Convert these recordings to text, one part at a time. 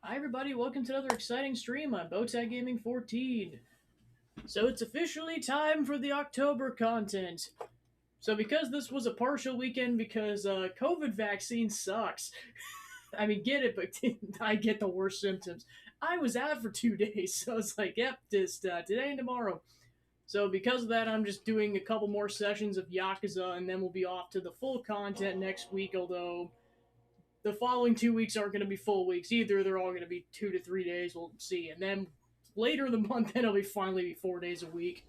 Hi everybody, welcome to another exciting stream on Bowtie Gaming 14. So it's officially time for the October content. So because this was a partial weekend because COVID vaccine sucks. I mean, get it, but I get the worst symptoms. I was out for 2 days, so I was like, yep, just today and tomorrow. So because of that, I'm just doing a couple more sessions of Yakuza, and then we'll be off to the full content next week, although the following 2 weeks aren't going to be full weeks either. They're all going to be 2 to 3 days. We'll see. And then later in the month, then it'll be finally be 4 days a week.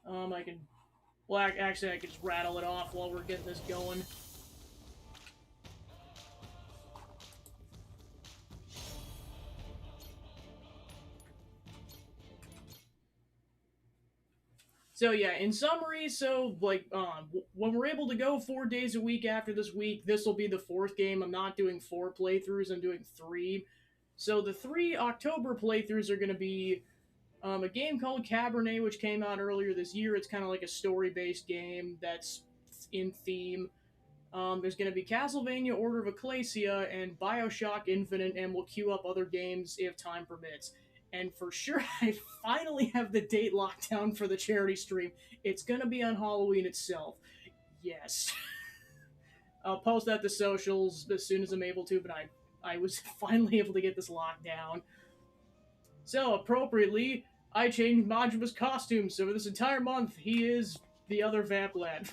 I can, well, actually, I can just rattle it off while we're getting this going. So yeah, in summary, when we're able to go 4 days a week after this week, this will be the fourth game. I'm not doing 4 playthroughs. I'm doing 3. So the 3 October playthroughs are going to be a game called Cabernet, which came out earlier this year. It's kind of like a story-based game that's in theme. There's going to be Castlevania Order of Ecclesia and Bioshock Infinite, and we'll queue up other games if time permits. And for sure, I finally have the date locked down for the charity stream. It's going to be on Halloween itself. Yes. I'll post that to socials as soon as I'm able to, but I was finally able to get this locked down. So, appropriately, I changed Majima's costume, so for this entire month, he is the other vamp lad.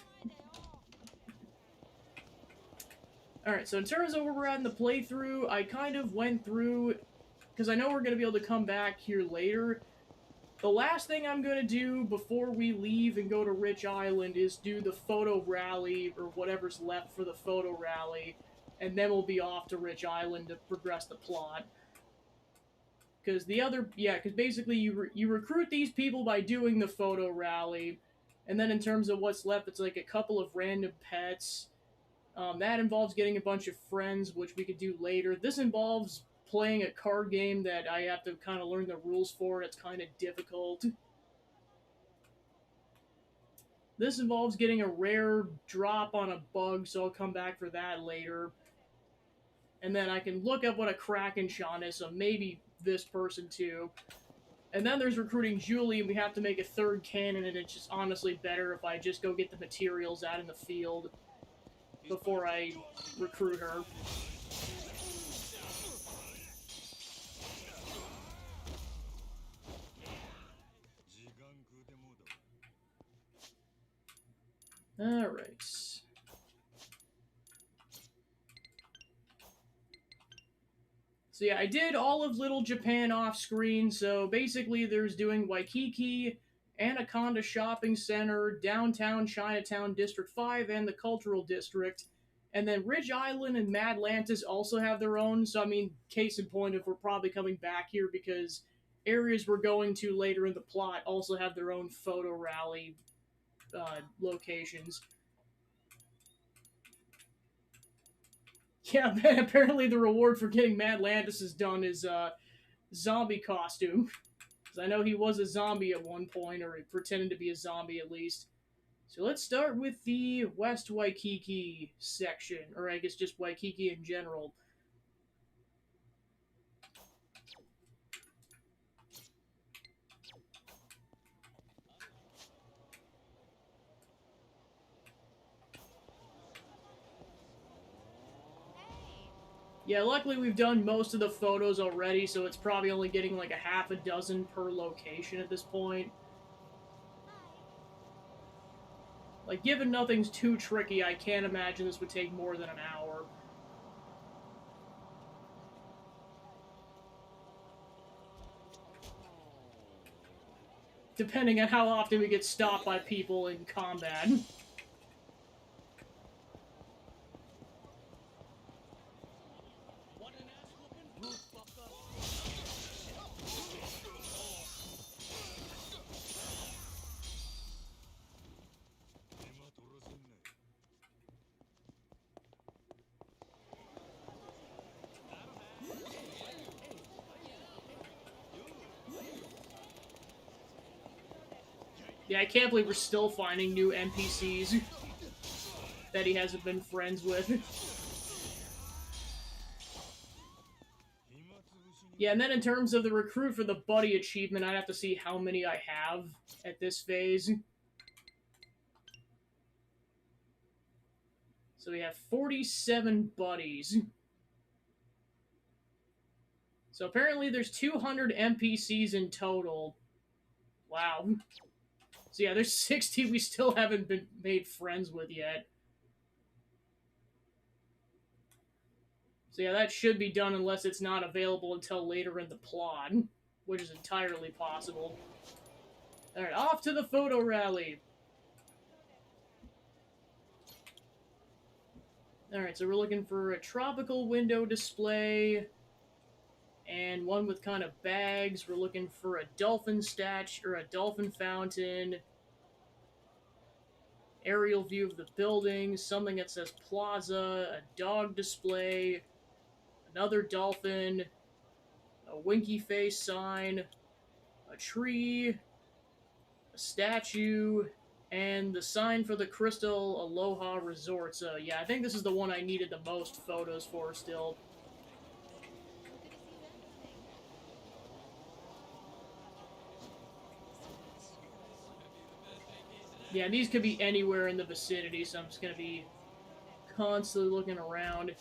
Alright, so in terms of where we're at in the playthrough, I kind of went through, because I know we're going to be able to come back here later. The last thing I'm going to do before we leave and go to Rich Island is do the photo rally, or whatever's left for the photo rally, and then we'll be off to Rich Island to progress the plot. Because basically you recruit these people by doing the photo rally, and then in terms of what's left, it's like a couple of random pets. That involves getting a bunch of friends, which we could do later. This involves playing a card game that I have to kind of learn the rules for. It's kind of difficult. This involves getting a rare drop on a bug, so I'll come back for that later. And then I can look up what a Kraken shot is, so maybe this person too. And then there's recruiting Julie, and we have to make a third cannon, and it's just honestly better if I just go get the materials out in the field before I recruit her. Alright. So yeah, I did all of Little Japan off screen, so basically there's doing Waikiki, Anaconda Shopping Center, Downtown Chinatown District 5, and the Cultural District. And then Ridge Island and Madlantis also have their own, so I mean, case in point, if we're probably coming back here because areas we're going to later in the plot also have their own photo rally locations. Yeah, apparently the reward for getting Madlantis done is zombie costume. Because I know he was a zombie at one point, or he pretended to be a zombie at least. So let's start with the West Waikiki section, or I guess just Waikiki in general. Yeah, luckily we've done most of the photos already, so it's probably only getting like a half a dozen per location at this point. Like, given nothing's too tricky, I can't imagine this would take more than an hour. Depending on how often we get stopped by people in combat. Yeah, I can't believe we're still finding new NPCs that he hasn't been friends with. Yeah, and then in terms of the recruit for the buddy achievement, I'd have to see how many I have at this phase. So we have 47 buddies. So apparently there's 200 NPCs in total. Wow. So yeah, there's 60 we still haven't been made friends with yet. So yeah, that should be done unless it's not available until later in the plot, which is entirely possible. Alright, off to the photo rally. Alright, so we're looking for a tropical window display and one with kind of bags. We're looking for a dolphin statue or a dolphin fountain, aerial view of the building, something that says plaza, a dog display, another dolphin, a winky face sign, a tree, a statue, and the sign for the Crystal Aloha Resort. So yeah, I think this is the one I needed the most photos for still. Yeah, these could be anywhere in the vicinity, so I'm just going to be constantly looking around.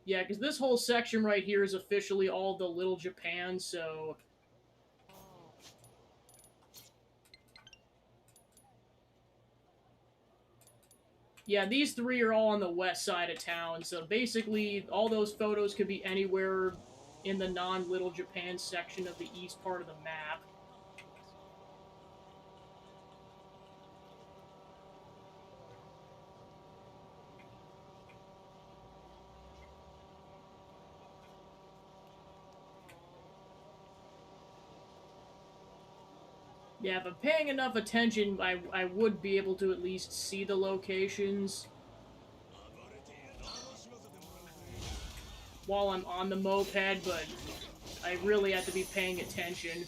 Yeah, because this whole section right here is officially all the Little Japan, so... Yeah, these three are all on the west side of town, so basically all those photos could be anywhere in the non-Little Japan section of the east part of the map. Yeah, if I'm paying enough attention, I would be able to at least see the locations while I'm on the moped, but I really have to be paying attention.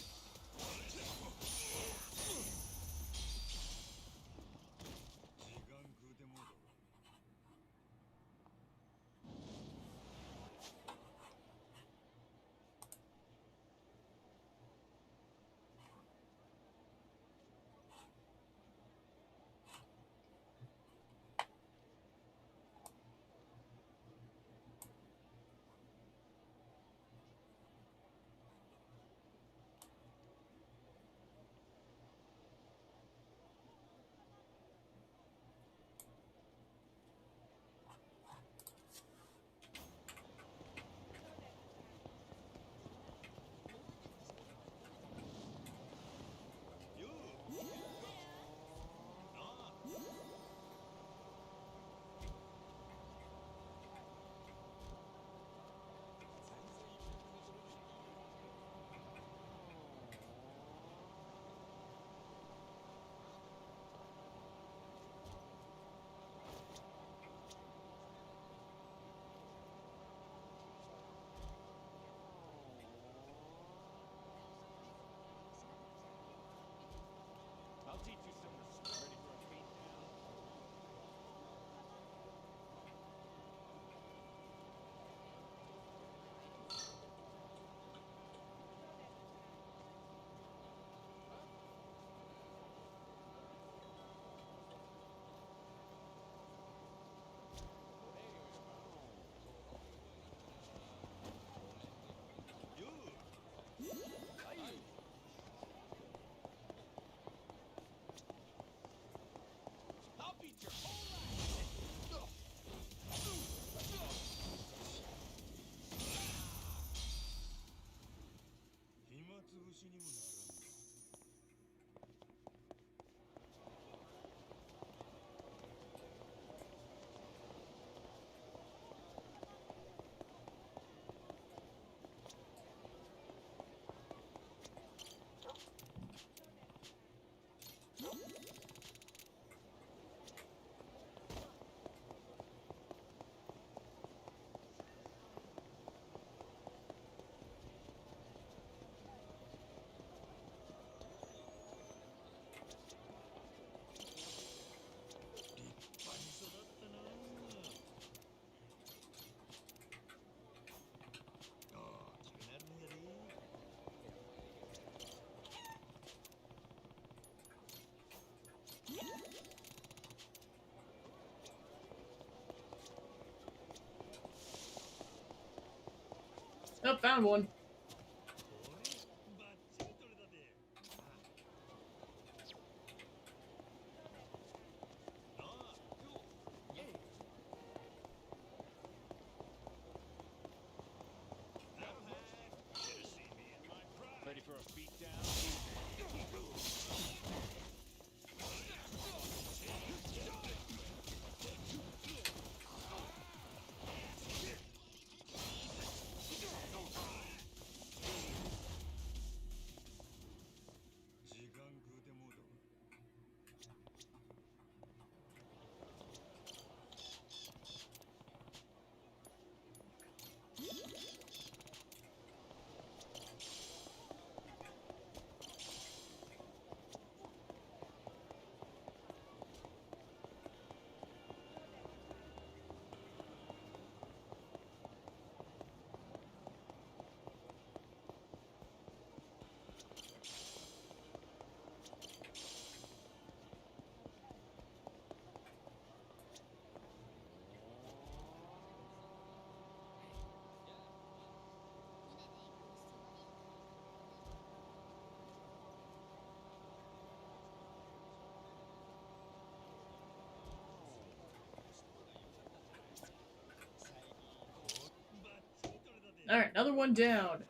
Oh, found one. Ready for a beatdown? Alright, another one down.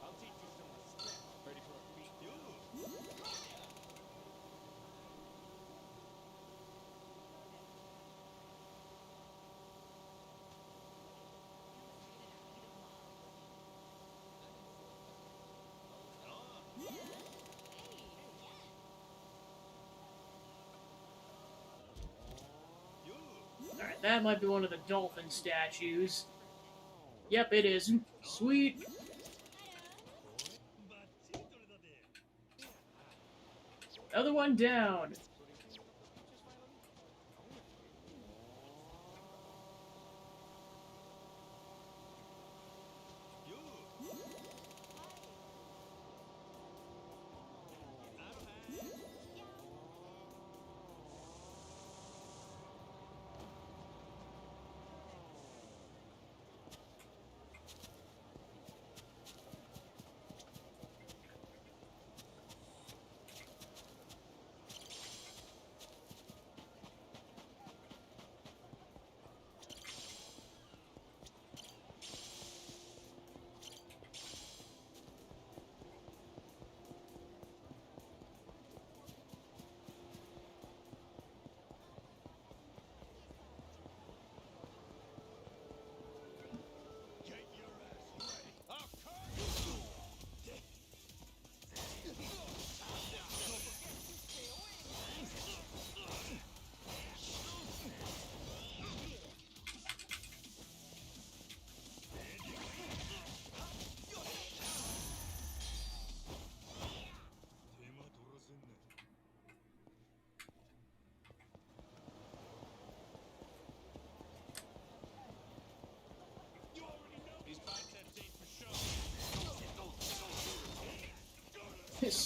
I'll teach you some respect. Ready for a beatdown? Alright, that might be one of the dolphin statues. Yep, it is. Sweet. Other one down.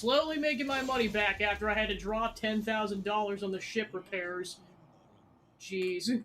slowly making my money back after I had to drop $10,000 on the ship repairs. Jeez.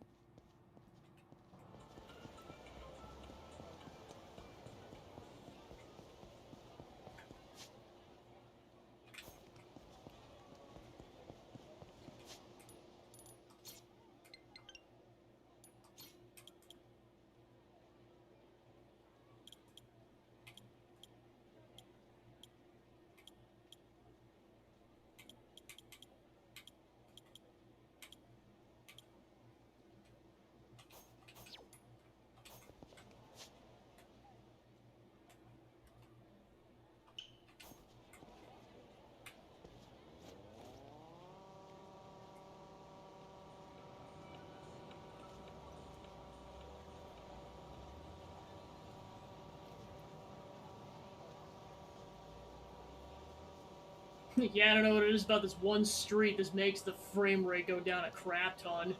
Yeah, I don't know what it is about this one street that makes the frame rate go down a crap ton.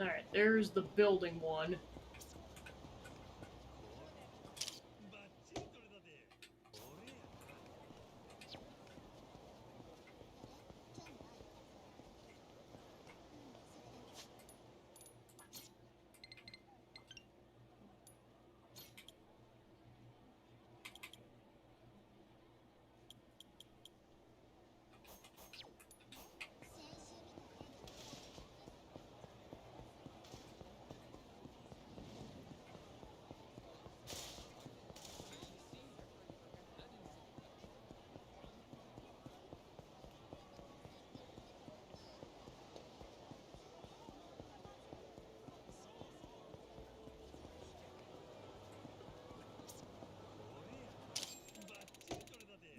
Alright, there's the building one.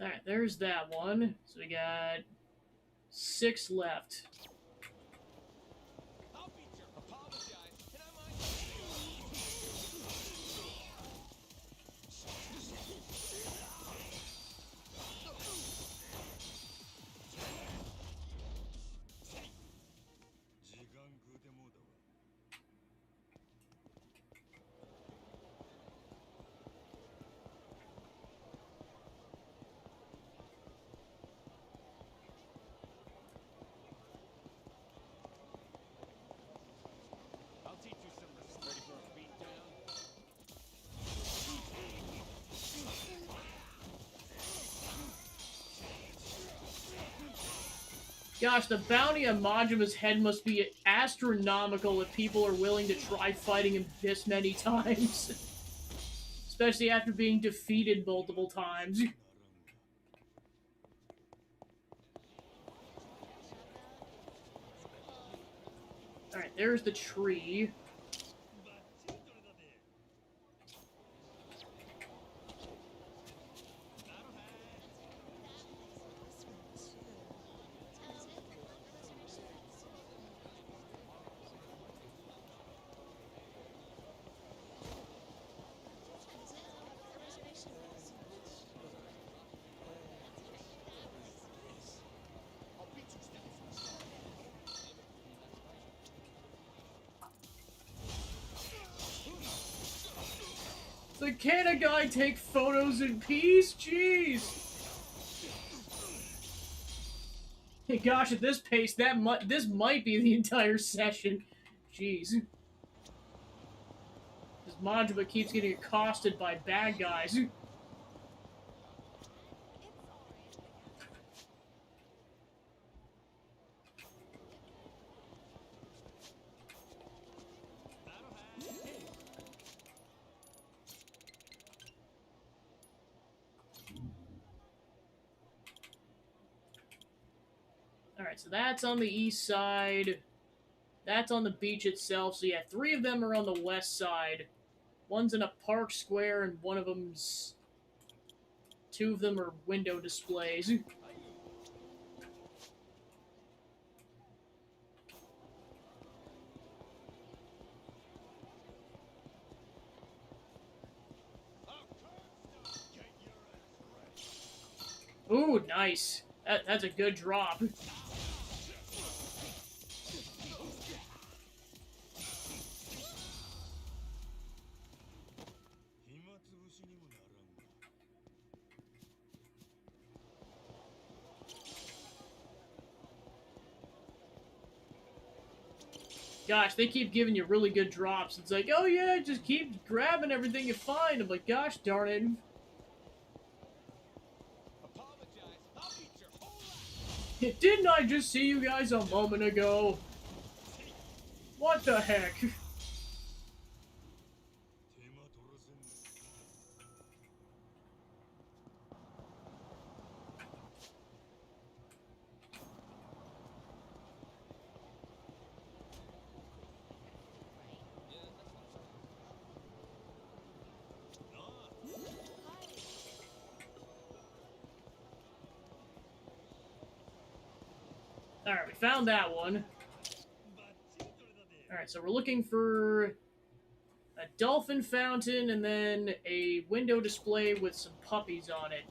Alright, there's that one. So we got 6 left. I'll beat you. Apologize, and I might. I'll teach you some respect. Ready for a beatdown? Gosh, the bounty on Majima's head must be astronomical if people are willing to try fighting him this many times. Especially after being defeated multiple times. Alright, there's the tree. The can a guy take photos in peace? Jeez! Hey, gosh, at this pace, this might be the entire session. Jeez. This Majima keeps getting accosted by bad guys. Alright, so that's on the east side. That's on the beach itself. So yeah, 3 of them are on the west side. One's in a park square, and one of them's... 2 of them are window displays. Ooh, nice. That's a good drop. Gosh, they keep giving you really good drops. It's like, oh yeah, just keep grabbing everything you find. I'm like, gosh darn it. Apologize. I'll beat your whole ass. Didn't I just see you guys a moment ago? What the heck? Alright, we found that one. Alright, so we're looking for a dolphin fountain and then a window display with some puppies on it.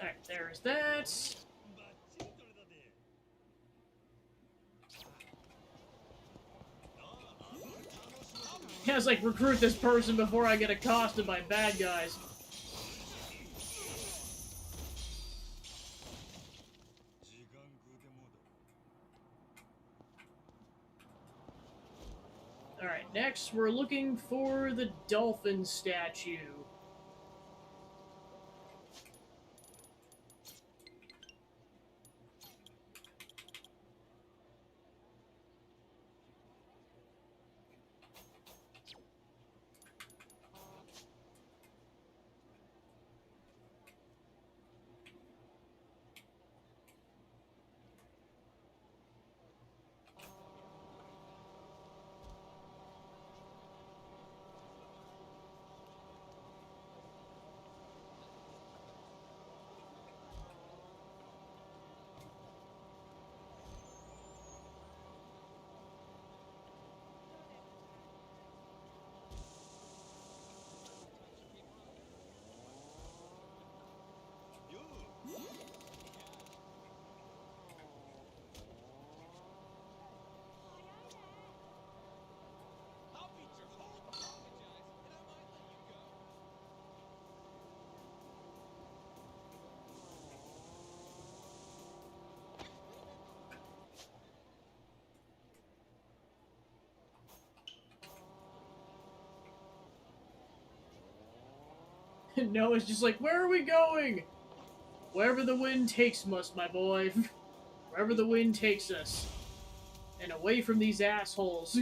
Alright, there's that. Yeah, it's like, recruit this person before I get accosted by bad guys. Alright, next we're looking for the dolphin statue. I'll beat your whole apologize, and I might let you go. No, it's just like, where are we going? Wherever the wind takes us, my boy. Wherever the wind takes us. And away from these assholes.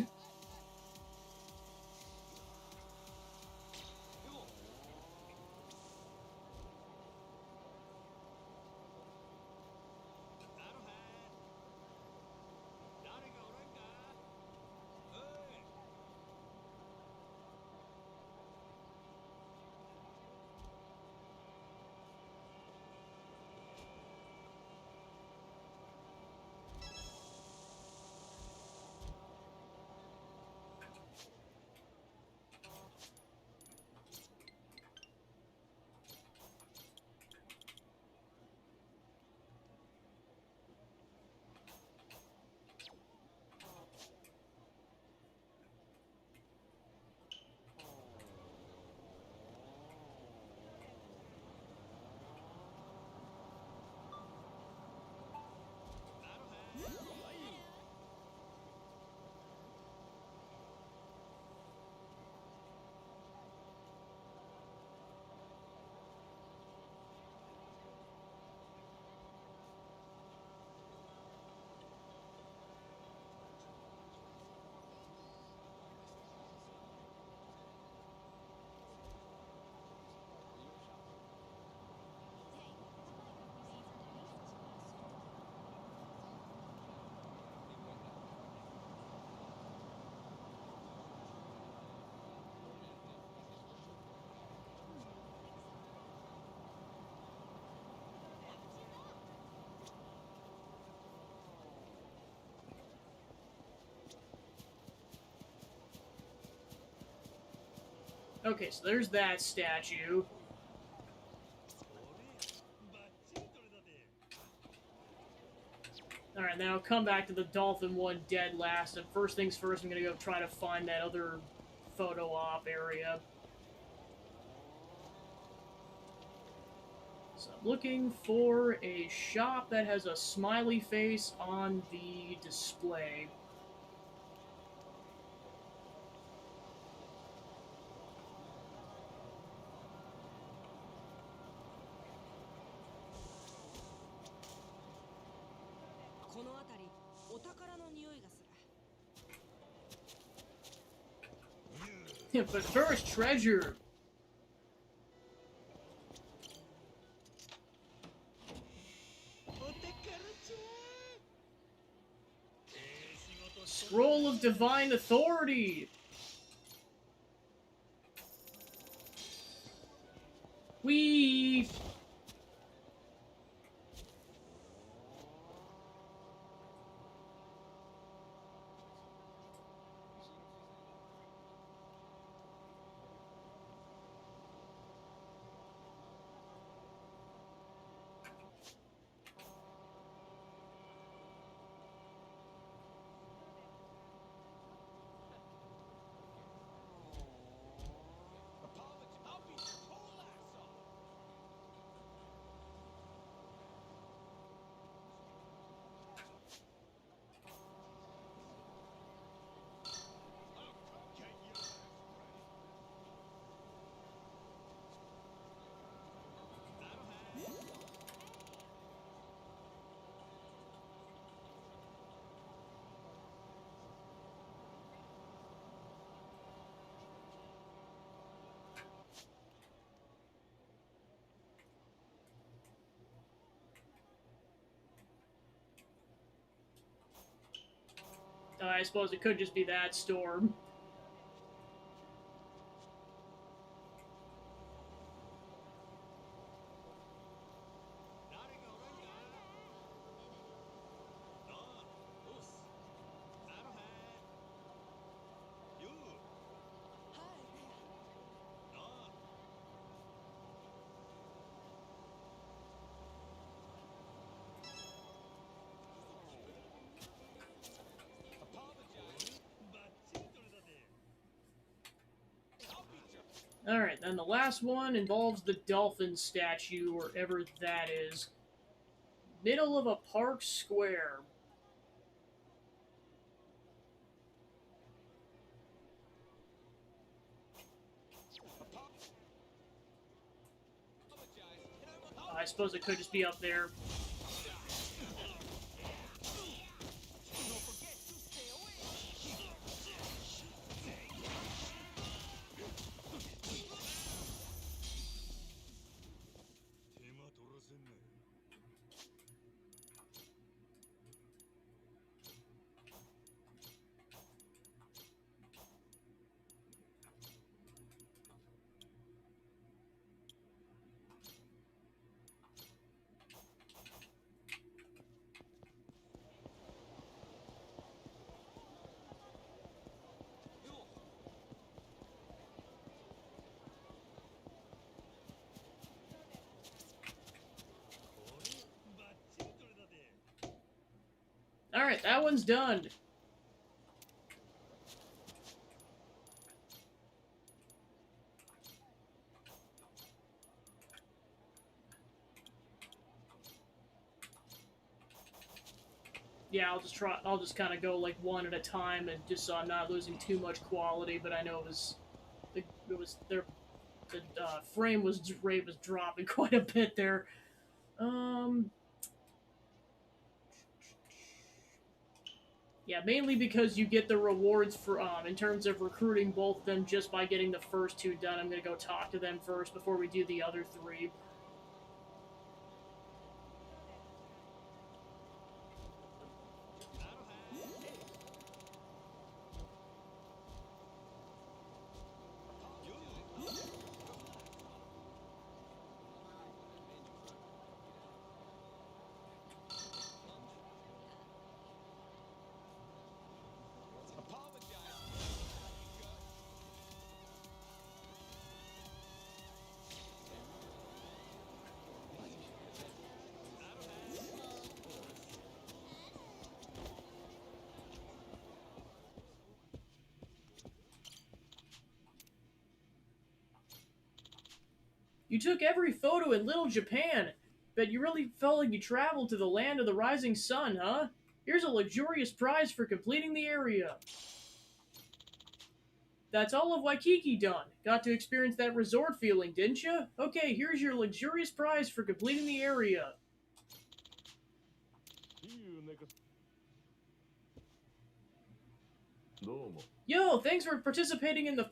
Okay, so there's that statue. これバッチリ取れたで Alright, now come back to the Dolphin one dead last, and first things first, I'm gonna go try to find that other photo op area. So I'm looking for a shop that has a smiley face on the display. But first, treasure! お宝ちゃん仕事しとる Scroll of Divine Authority! Whee! I'll beat your whole ass off. I'll get your ass ready. That'll have. I suppose it could just be that storm. Alright, then the last one involves the dolphin statue, wherever that is. Middle of a park square. I suppose it could just be up there. Alright, that one's done. Yeah, I'll just kind of go like one at a time, and just so I'm not losing too much quality, but I know the frame rate was dropping quite a bit there. Yeah, mainly because you get the rewards for in terms of recruiting both of them just by getting the first two done. I'm gonna go talk to them first before we do the other three. You took every photo in Little Japan. Bet you really felt like you traveled to the land of the rising sun, huh? Here's a luxurious prize for completing the area. That's all of Waikiki done. Got to experience that resort feeling, didn't you? Okay, here's your luxurious prize for completing the area. See you, niggas. Yo, thanks for participating in the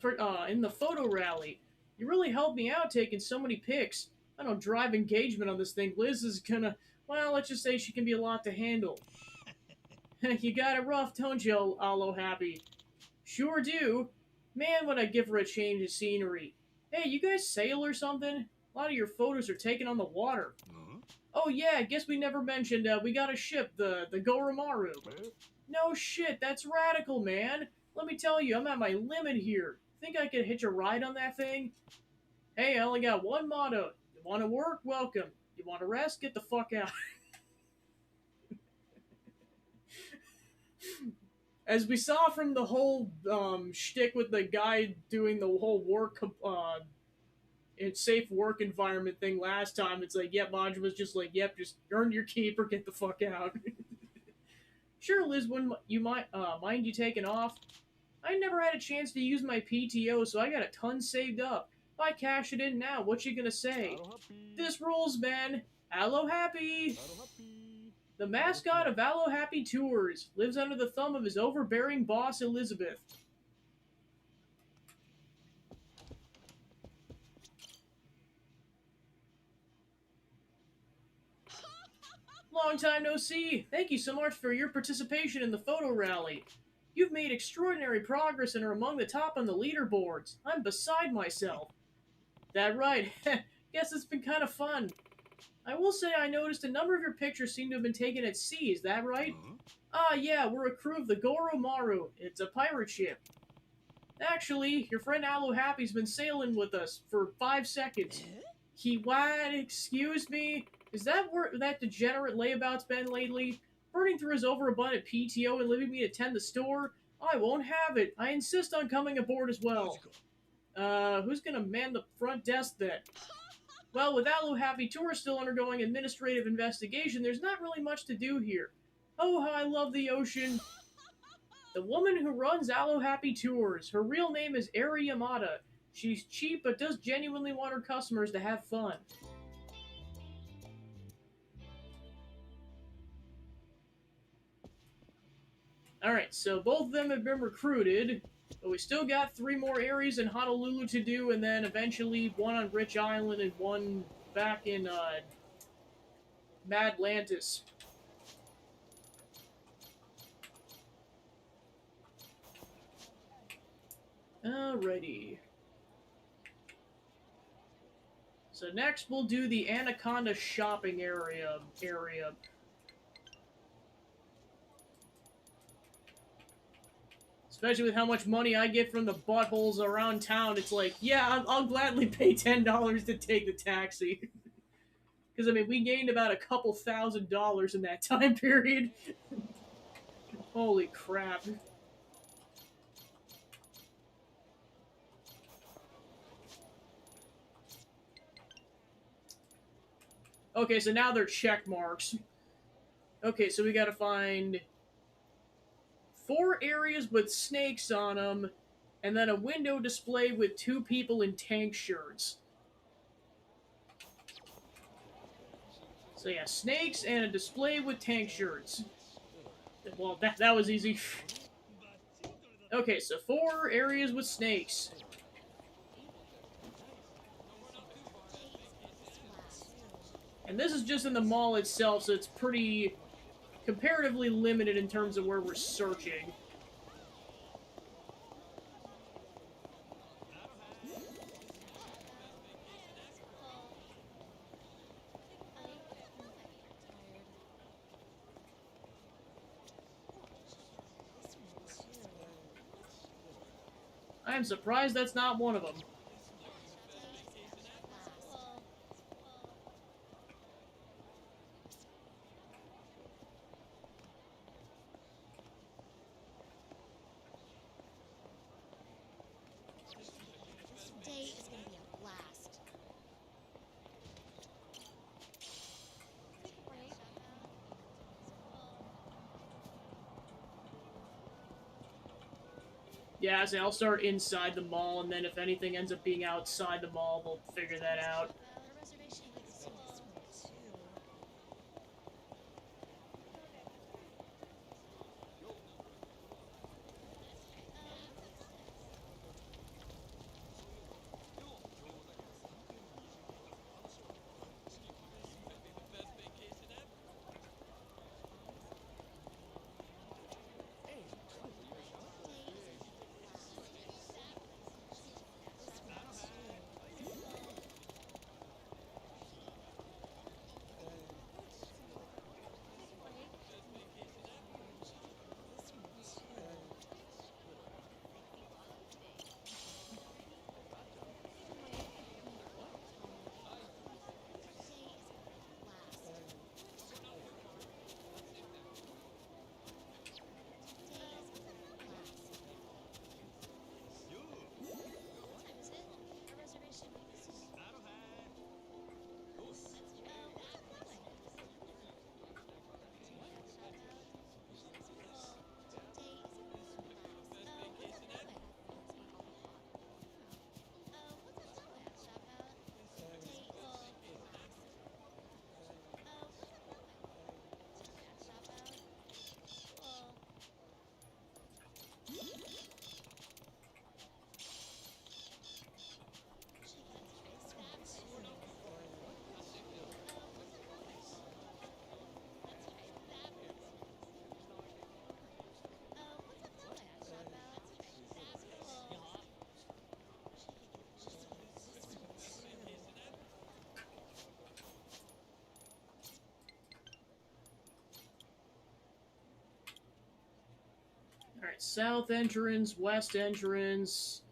photo rally. You really helped me out taking so many pics. I don't drive engagement on this thing. Liz is gonna, well, let's just say she can be a lot to handle. You got it rough, don't you, Aloe Happy? Sure do. Man, would I give her a change of scenery. Hey, you guys sail or something? A lot of your photos are taken on the water. Oh yeah, guess we never mentioned we got a ship, the Goromaru. No shit, that's radical, man. Let me tell you, I'm at my limit here. Think I could hitch a ride on that thing? Hey, I only got one motto. You want to work? Welcome. You want to rest? Get the fuck out. As we saw from the whole shtick with the guy doing the whole work, it's safe work environment thing last time, it's like, yep, Maj was just like, yep, just earn your keep or get the fuck out. Sure, Liz, wouldn't you mind you taking off? I never had a chance to use my PTO, so I got a ton saved up. If I cash it in now, what you gonna say? This rules, man. Aloe Happy! The mascot of Aloe Happy Tours lives under the thumb of his overbearing boss, Elizabeth. Long time no see. Thank you so much for your participation in the photo rally. You've made extraordinary progress and are among the top on the leaderboards. I'm beside myself. That right. Guess it's been kind of fun. I will say I noticed a number of your pictures seem to have been taken at sea, is that right? Ah, yeah, we're a crew of the Goromaru. It's a pirate ship. Actually, your friend Aloe Happy's been sailing with us for 5 seconds. He what? Excuse me? Is that where that degenerate layabout's been lately? Burning through his overabundant PTO and leaving me to tend the store? I won't have it. I insist on coming aboard as well. Who's gonna man the front desk then? Well, with Aloe Happy Tour still undergoing administrative investigation, there's not really much to do here. Oh, how I love the ocean. The woman who runs Aloe Happy Tours. Her real name is Eri Yamada. She's cheap but does genuinely want her customers to have fun. Alright, so both of them have been recruited, but we still got 3 more areas in Honolulu to do, and then eventually one on Rich Island and one back in Madlantis. Alrighty. So next we'll do the Anaconda shopping area. Especially with how much money I get from the buttholes around town, it's like, yeah, I'll gladly pay $10 to take the taxi. Because, I mean, we gained about a couple $1,000s in that time period. Holy crap. Okay, so now they're check marks. Okay, so we gotta find 4 areas with snakes on them, and then a window display with 2 people in tank shirts. So yeah, snakes and a display with tank shirts. Well, that was easy. Okay, so 4 areas with snakes. And this is just in the mall itself, so it's pretty comparatively limited in terms of where we're searching. I am surprised that's not one of them. This day is gonna be a blast. Yeah, so I'll start inside the mall, and then if anything ends up being outside the mall, we'll figure that out. Alright, south entrance, west entrance.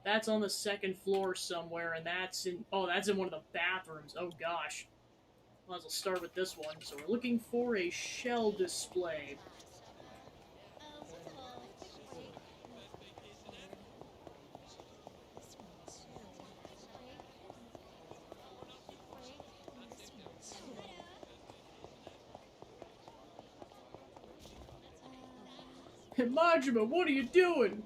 That's on the second floor somewhere, and that's in. Oh, that's in one of the bathrooms. Oh gosh. Might as well start with this one. So we're looking for a shell display. Majima, what are you doing?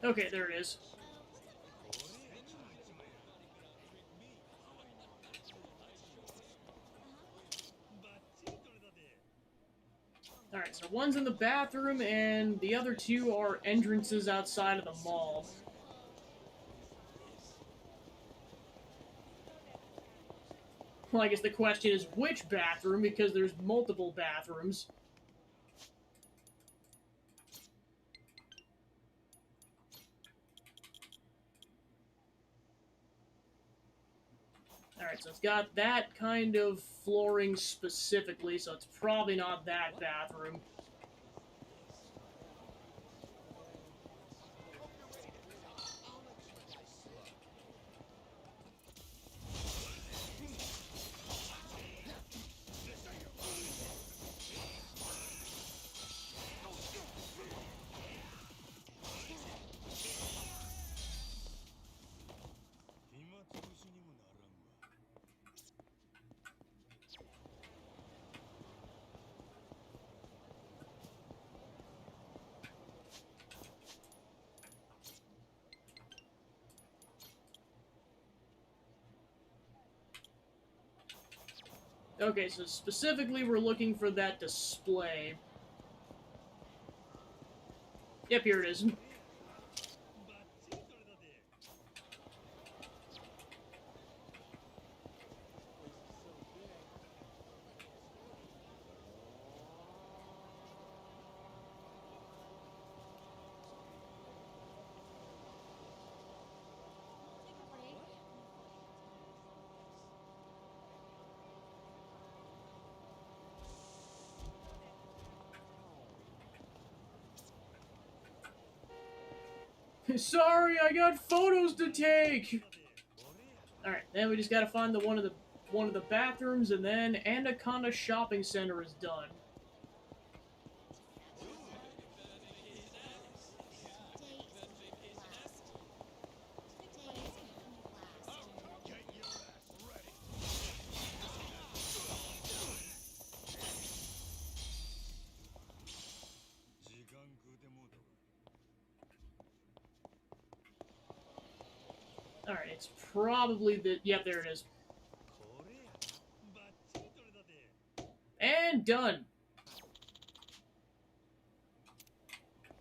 Okay, there it is. Alright, so one's in the bathroom, and the other two are entrances outside of the mall. Well, I guess the question is which bathroom, because there's multiple bathrooms. Alright, so it's got that kind of flooring specifically, so it's probably not that bathroom. Okay, so specifically we're looking for that display. Yep, here it is. Sorry, I got photos to take. All right, then we just gotta find one of the bathrooms, and then Anaconda Shopping Center is done. All right, it's probably the. Yep, there it is. And done.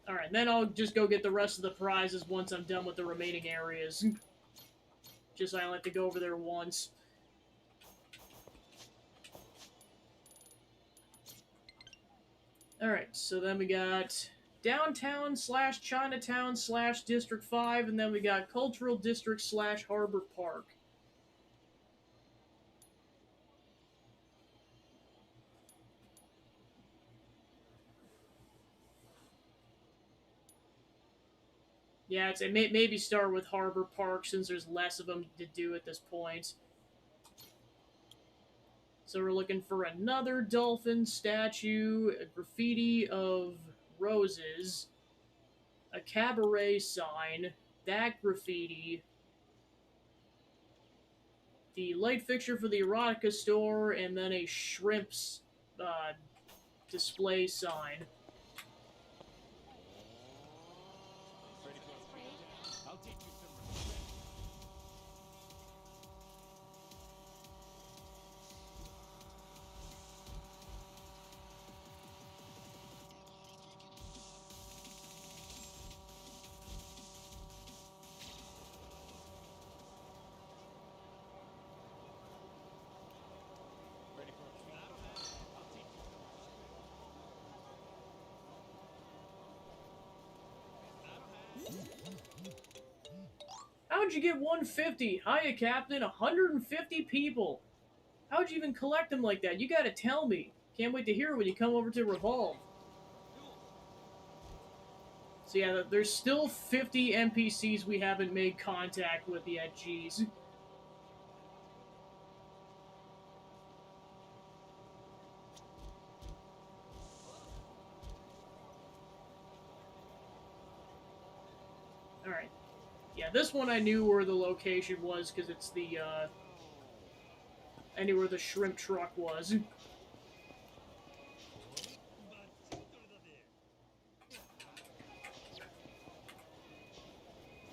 Alright, then I'll just go get the rest of the prizes once I'm done with the remaining areas. Just so I only have to go over there once. Alright, so then we got Downtown / Chinatown / District 5, and then we got Cultural District / Harbor Park. Yeah, I'd say maybe start with Harbor Park since there's less of them to do at this point. So we're looking for another dolphin statue, a graffiti of roses, a cabaret sign, that graffiti, the light fixture for the erotica store, and then a shrimps display sign. Ready for a beatdown? I'll teach you some respect. Ready for a beatdown? I'll teach you some respect. How'd you get 150? Hiya, Captain. 150 people. How'd you even collect them like that? You gotta tell me. Can't wait to hear it when you come over to Revolve. So yeah, there's still 50 NPCs we haven't made contact with yet, jeez. Alright. Yeah, this one I knew where the location was, because it's the, I knew where the shrimp truck was.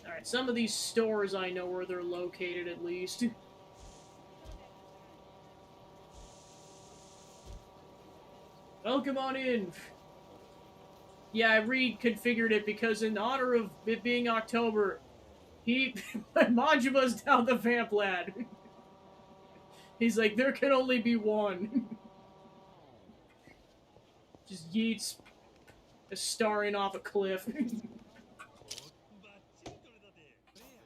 Alright, some of these stores I know where they're located at least. Welcome on in. Yeah, I reconfigured it because in honor of it being October, Majima's down the vamp lad. He's like, there can only be one. Just yeets starring off a cliff. バッチリ取れたでこれやな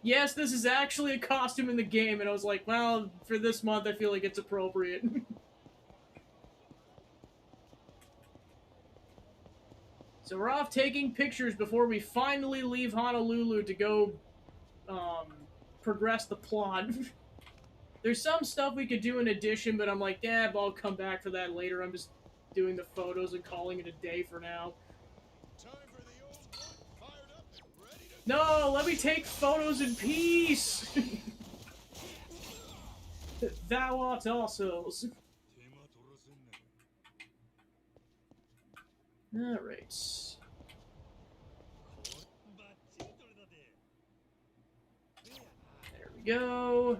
Yes, this is actually a costume in the game, and I was like, well, for this month, I feel like it's appropriate. So we're off taking pictures before we finally leave Honolulu to go progress the plot. There's some stuff we could do in addition, but I'm like, yeah, but I'll come back for that later. I'm just doing the photos and calling it a day for now. Time for the old boat fired up and ready to No, let me take photos in peace. Thou art also. 手間取らせんなよ All right. バッチリ取れたでこれやな There we go.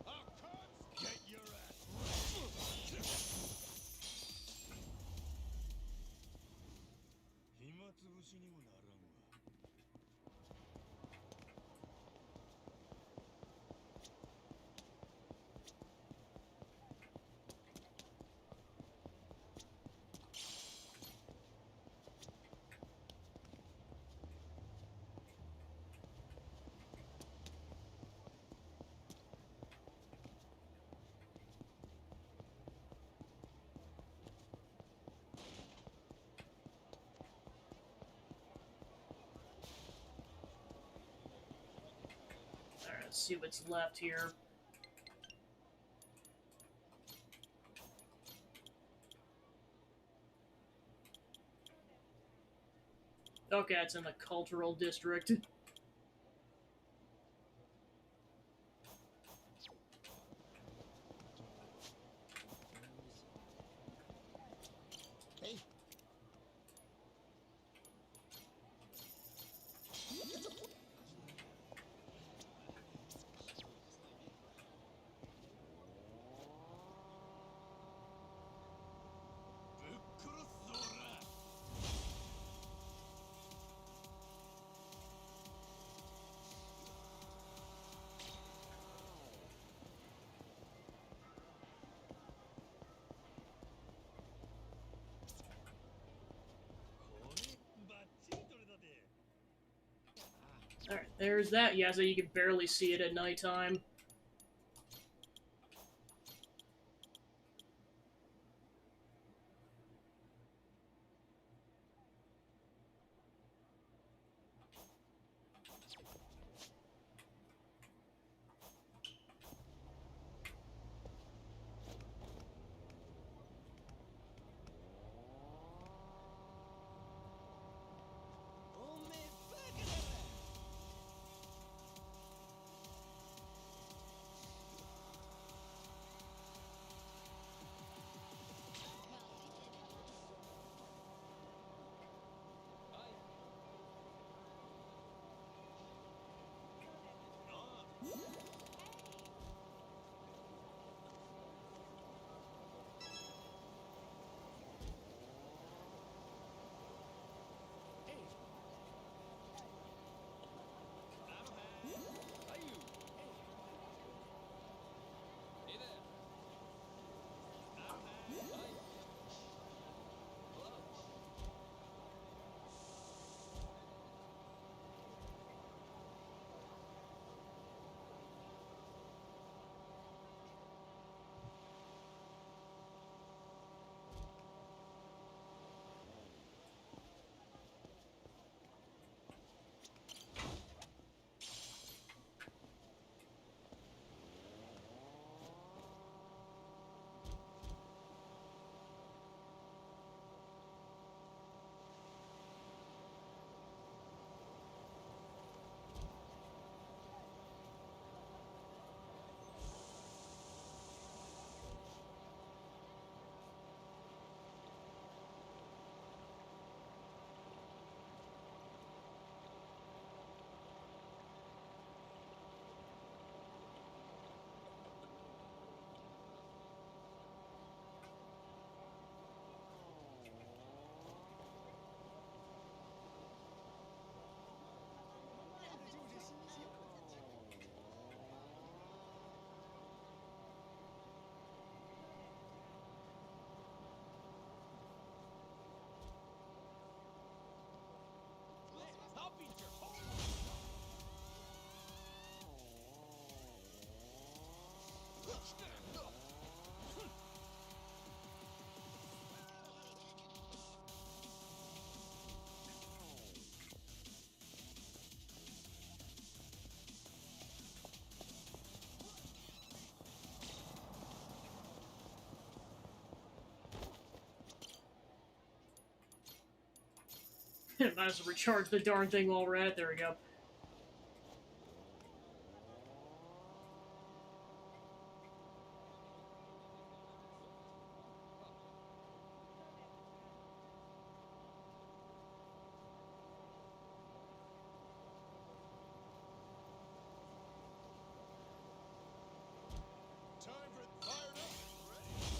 Ah, cubs, get your ass ready. 暇つぶしにもならんわ All right, let's see what's left here. Okay, it's in the cultural district. Hey. All right, there's that. Yeah, so you can barely see it at nighttime. Might as well recharge the darn thing while we're at it. There we go. Time for fired up and ready.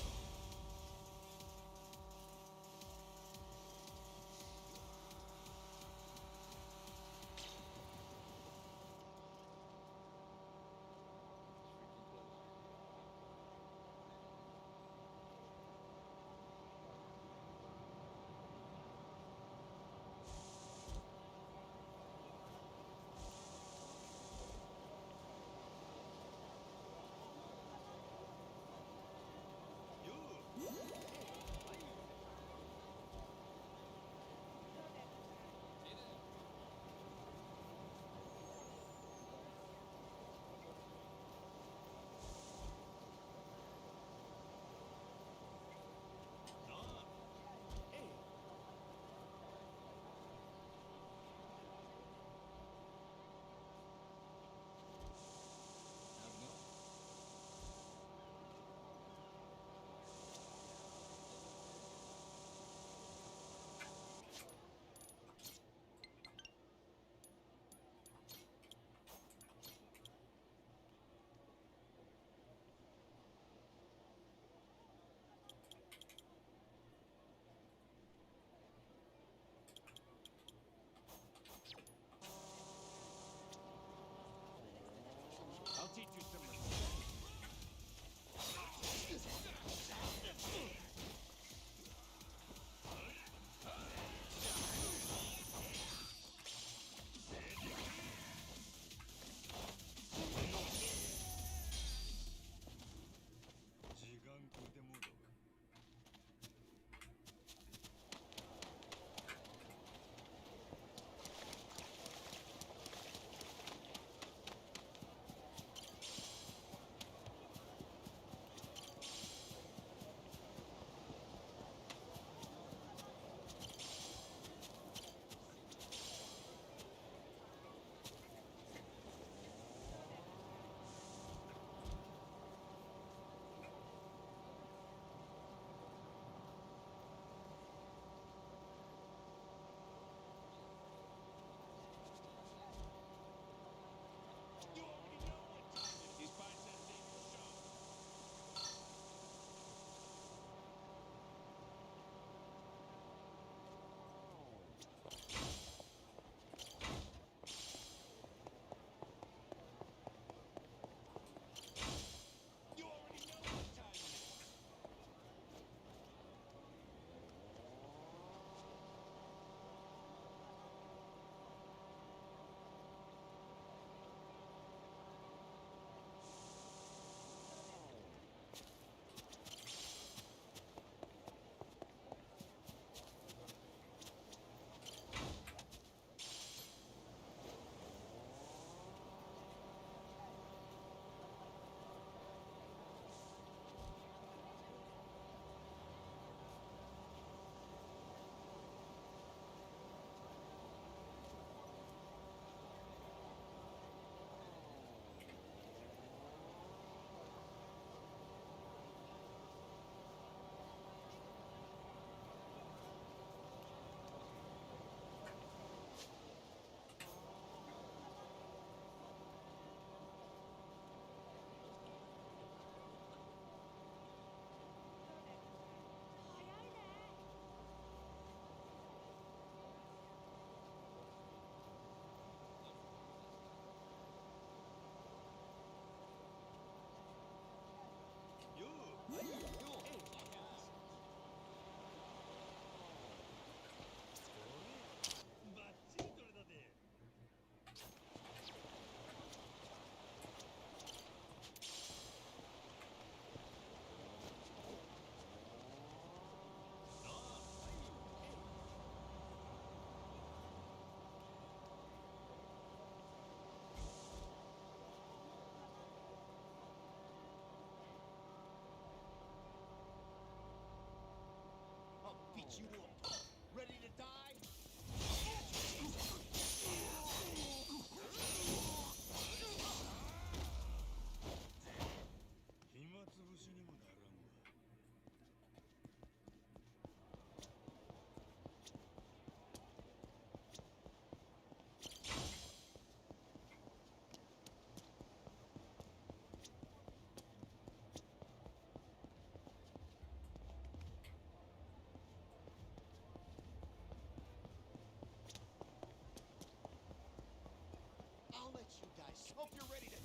Hope you're ready to.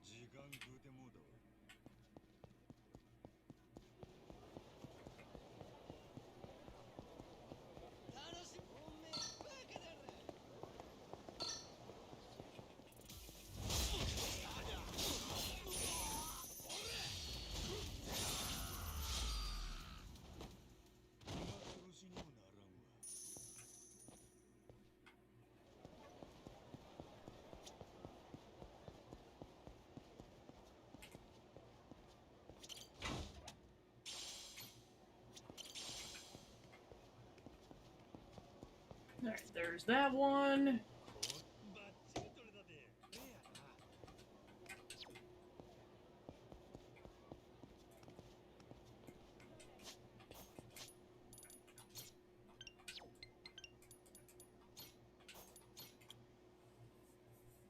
時間食うてもうたわ。楽しみ。おめえバカだろ。今殺しにもならんわ。Alright, there's that one. バッチリ取れたで。これやな。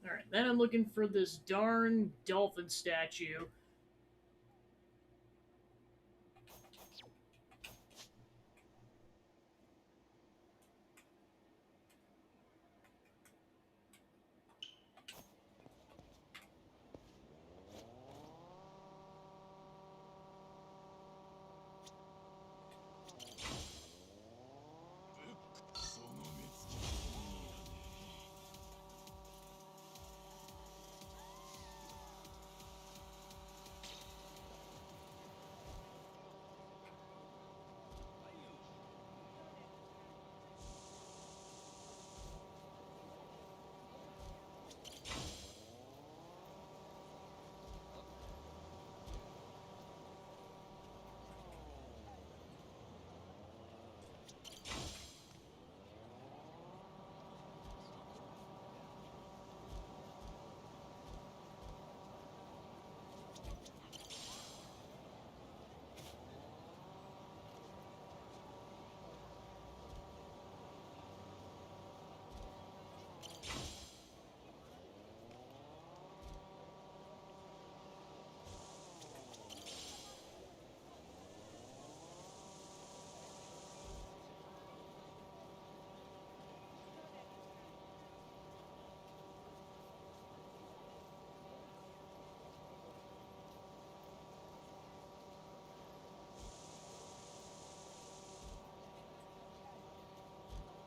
Alright, then I'm looking for this darn dolphin statue.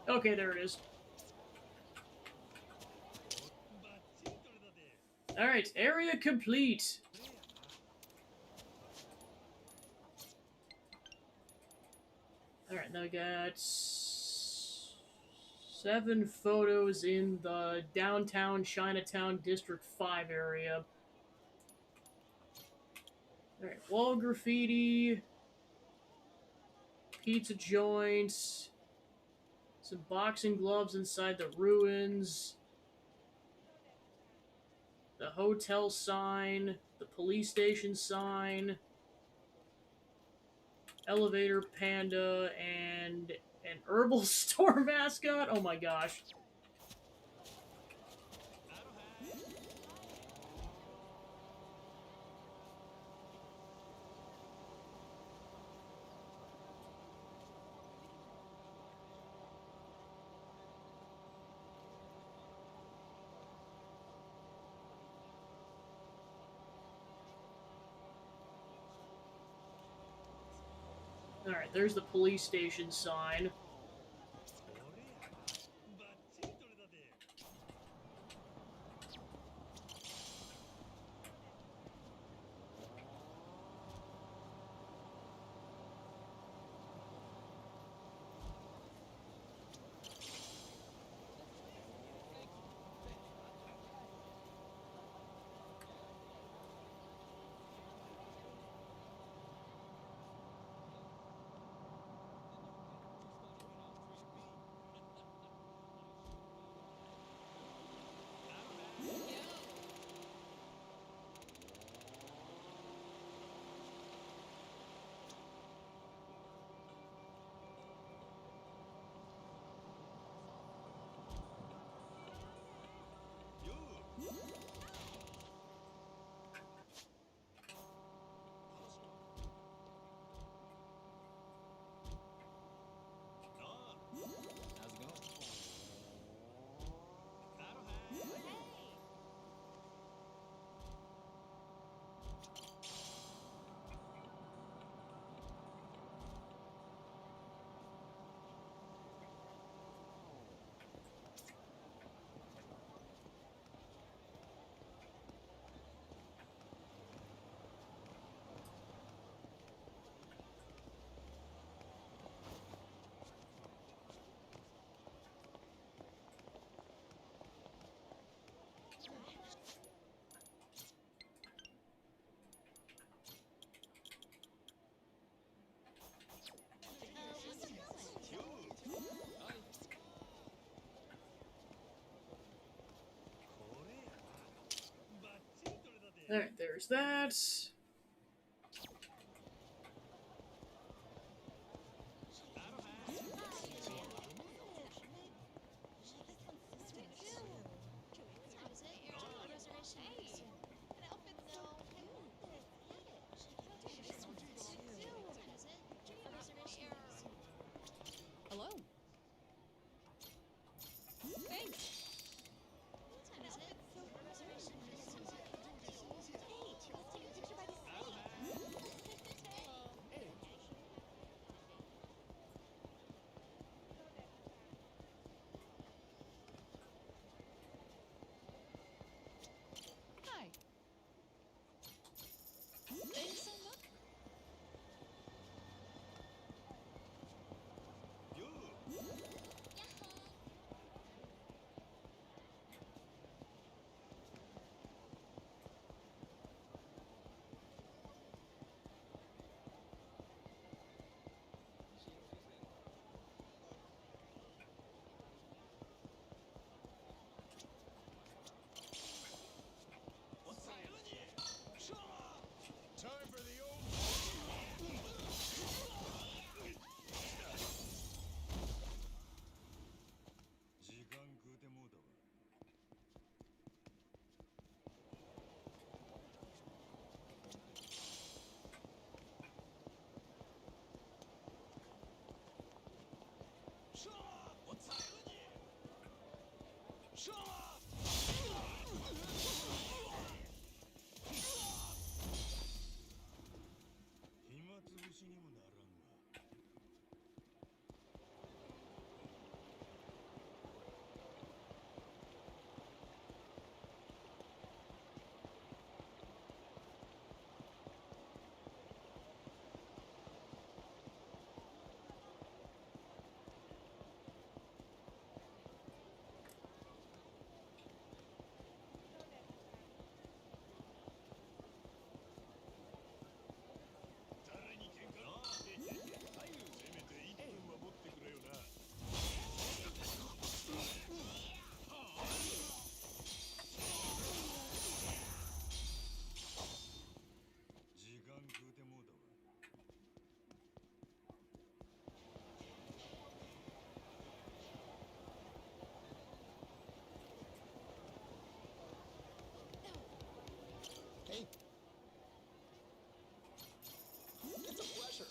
Okay, there it is. バッチリ取れたで。 Alright, area complete. これやな。 Alright, now I got 7 photos in the downtown Chinatown District 5 area. Alright, wall graffiti, pizza joints, some boxing gloves inside the ruins, the hotel sign, the police station sign, elevator panda, and an herbal store mascot. Oh my gosh. Alright, there's the police station sign. これやな。バッチリ取れたで。 Alright, Alright, there's that. Hello. Thanks. Hi. Thanks so much. Time for the old. 時間食うてもうたわ。暇つぶしにもならんわ。誰に喧嘩な。せめて1分は持ってくれよな。時間食うてもうたわ。Hey. It's a pleasure.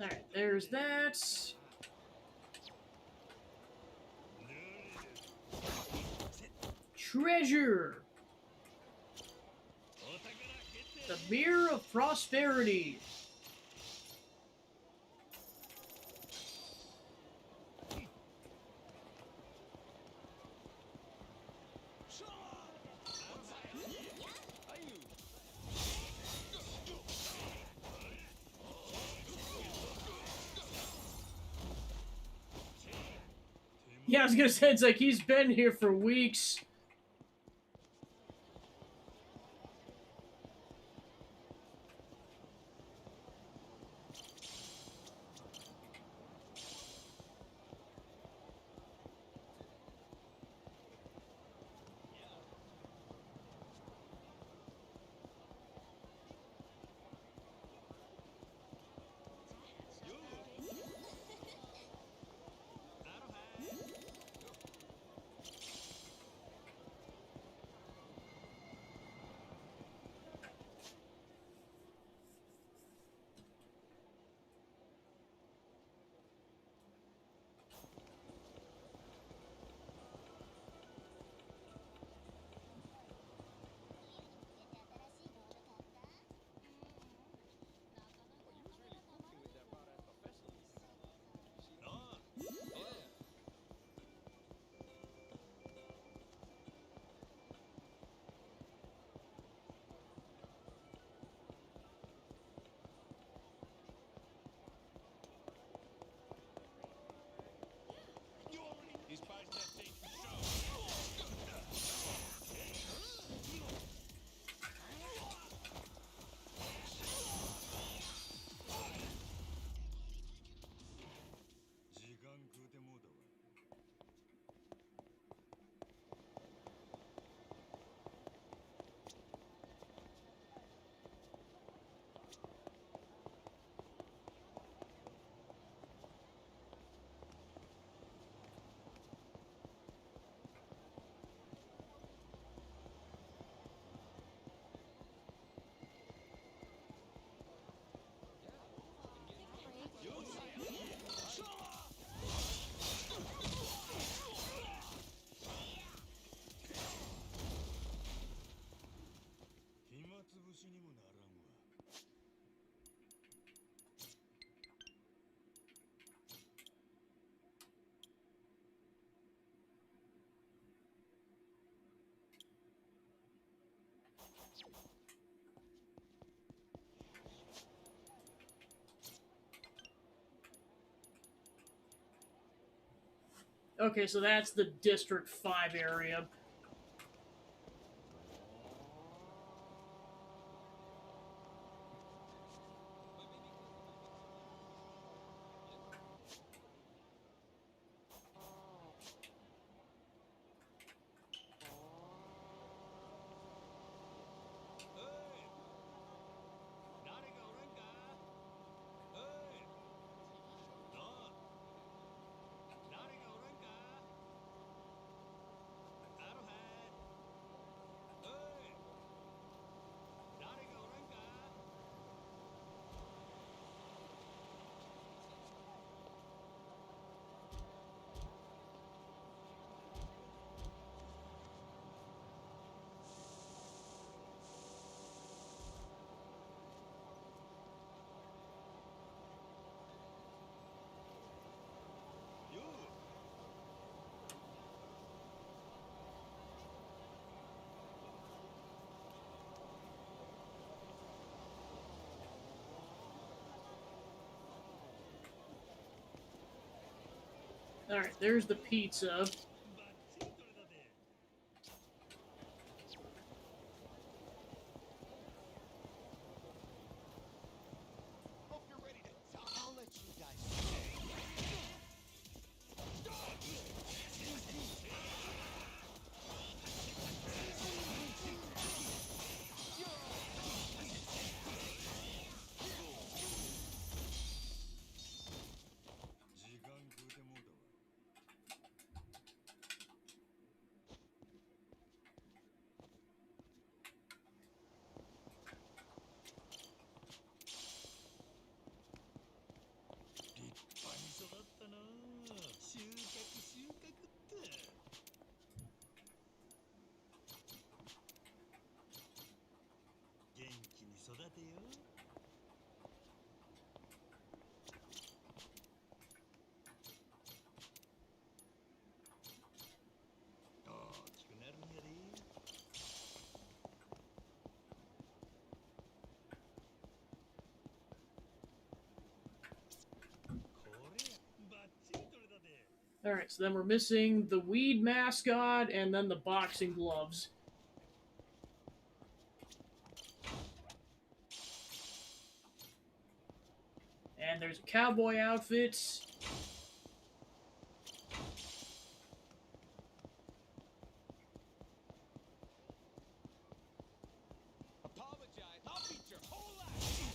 Alright, there's that. Treasure! The Mirror of Prosperity. Yeah, I was gonna say, it's like he's been here for weeks. Okay, so that's the District 5 area. Alright, there's the pizza. Hope you're ready to die. I'll let you guys. Alright, so then we're missing the weed mascot and then the boxing gloves. And there's a cowboy outfit. Apologize. I'll beat your whole ass.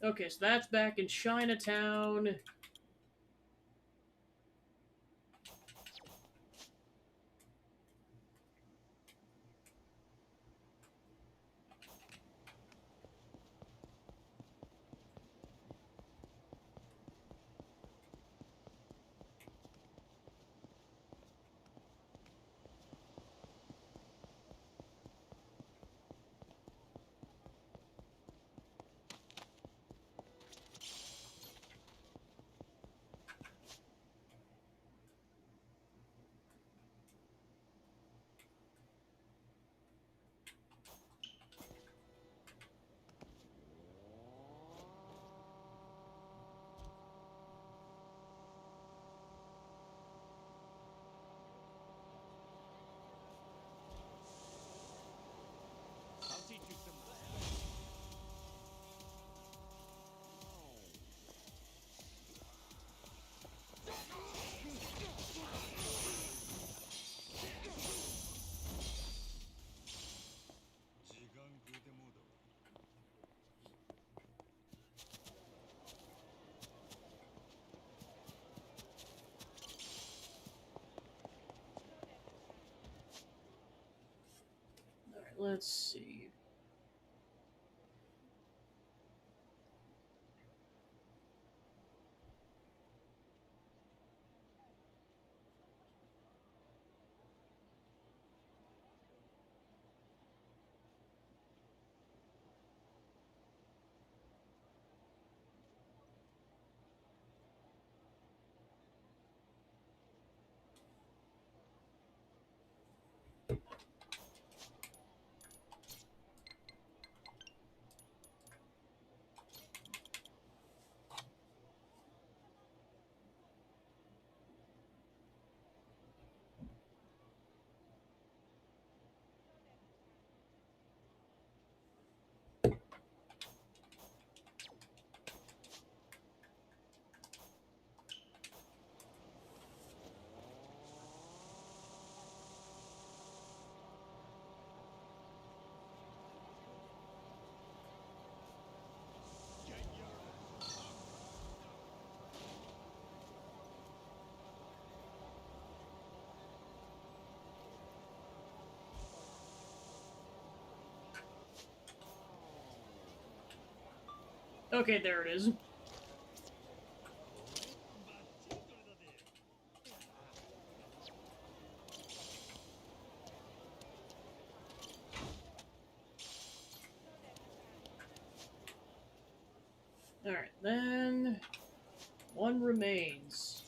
Okay, so that's back in Chinatown. let's see. Okay, there it is. Alright, then one remains.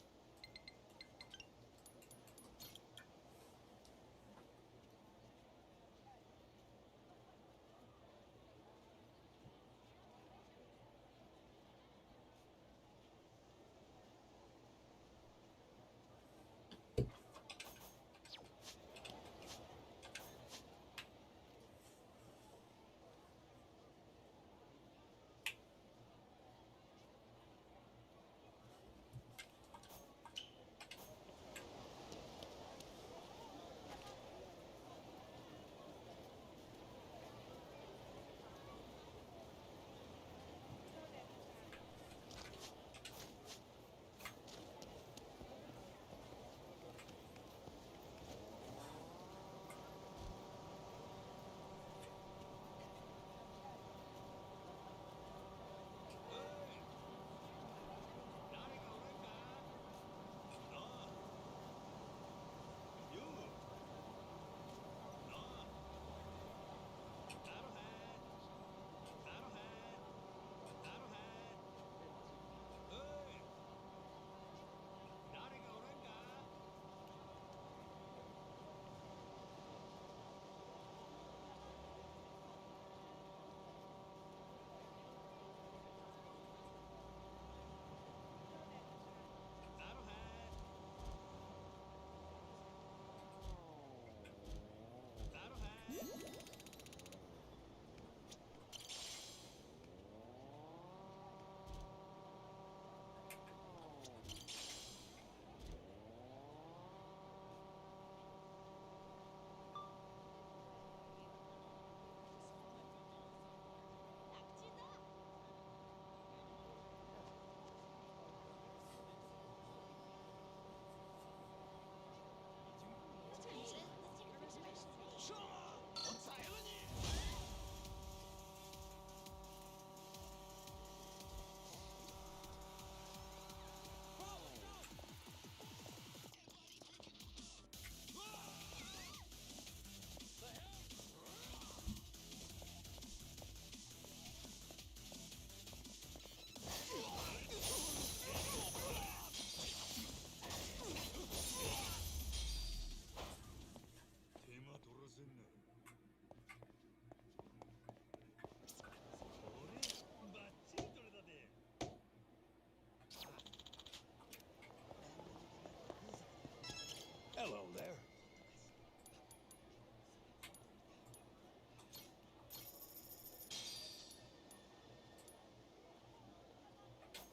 Hello there.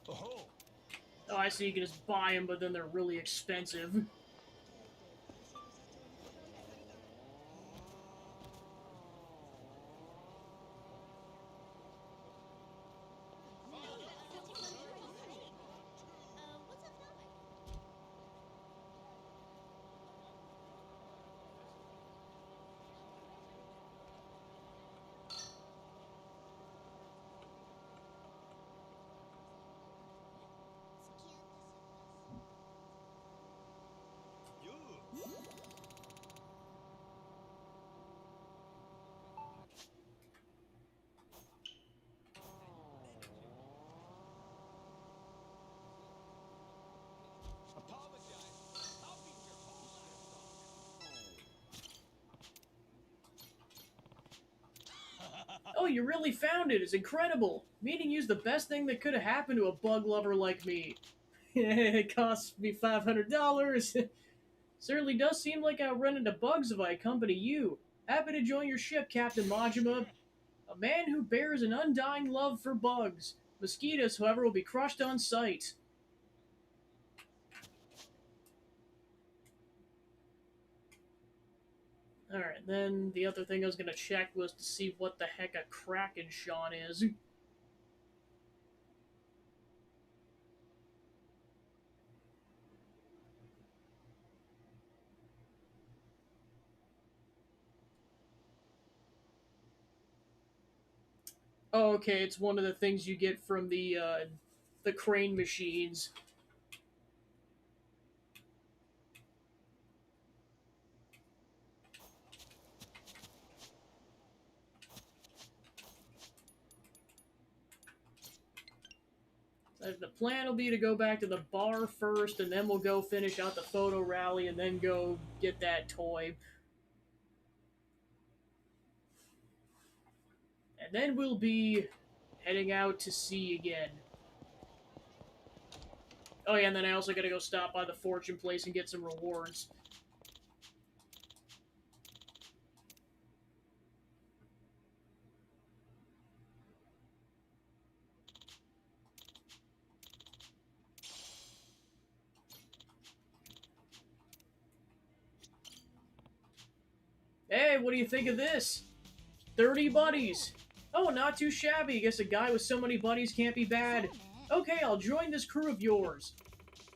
Oh, Oh, I see you can just buy them, but then they're really expensive. What's up, filming? you really found it. It's incredible. Meeting you's the best thing that could have happened to a bug lover like me. It cost me $500. Certainly does seem like I'll run into bugs if I accompany you. Happy to join your ship, Captain Majima. A man who bears an undying love for bugs. Mosquitoes, however, will be crushed on sight. Alright, then the other thing I was gonna check was to see what the heck a Kraken Sean is. Oh, okay, it's one of the things you get from the crane machines. The plan will be to go back to the bar first, and then we'll go finish out the photo rally, and then go get that toy. And then we'll be heading out to sea again. Oh yeah, and then I also gotta go stop by the fortune place and get some rewards. Hey, what do you think of this? 30 buddies! Oh, not too shabby. Guess a guy with so many buddies can't be bad. Okay, I'll join this crew of yours.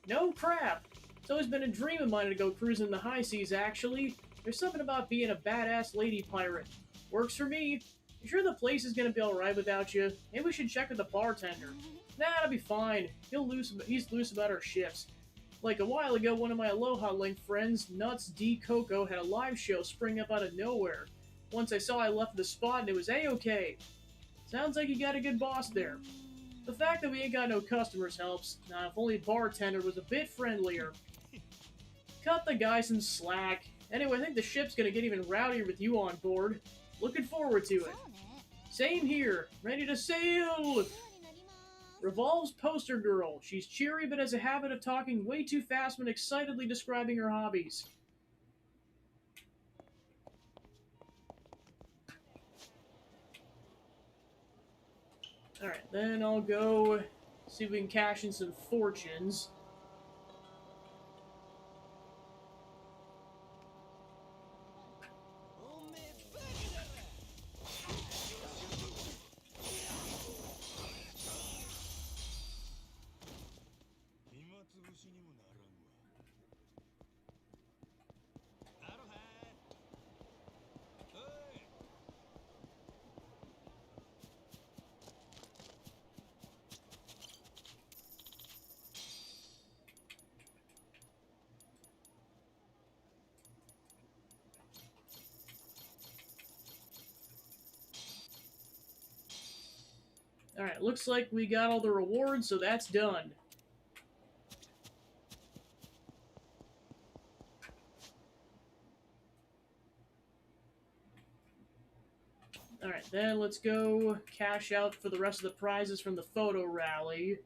No crap. It's always been a dream of mine to go cruising the high seas, actually. There's something about being a badass lady pirate. Works for me. You sure the place is gonna be alright without you? Maybe we should check with the bartender. Nah, it'll be fine. He's loose about our shifts. Like a while ago, one of my Aloha Link friends, Nuts D. Coco, had a live show spring up out of nowhere. Once I saw I left the spot and it was A-okay. Sounds like you got a good boss there. The fact that we ain't got no customers helps. Now, if only bartender was a bit friendlier. Cut the guy some slack. Anyway, I think the ship's gonna get even rowdier with you on board. Looking forward to it. Same here. Ready to sail! Revolve's poster girl. She's cheery but has a habit of talking way too fast when excitedly describing her hobbies. Alright, then I'll go see if we can cash in some fortunes. Alright, looks like we got all the rewards, so that's done. Alright, then let's go cash out for the rest of the prizes from the photo rally.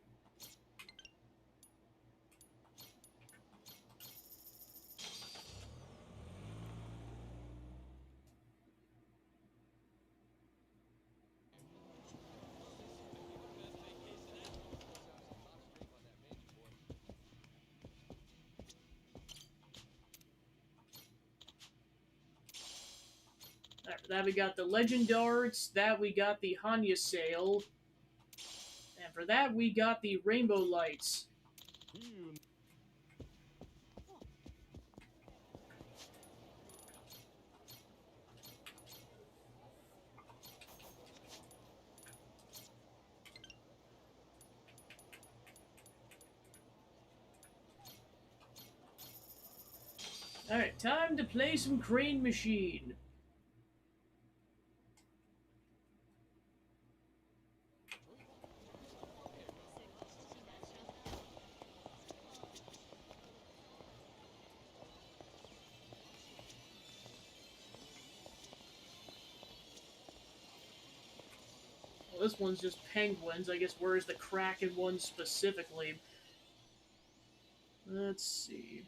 Alright, for that we got the Legend Darts, that we got the Hanya Sail, and for that we got the Rainbow Lights. Alright, time to play some Crane Machine. Well, this one's just penguins. I guess where's the Kraken one specifically? Let's see.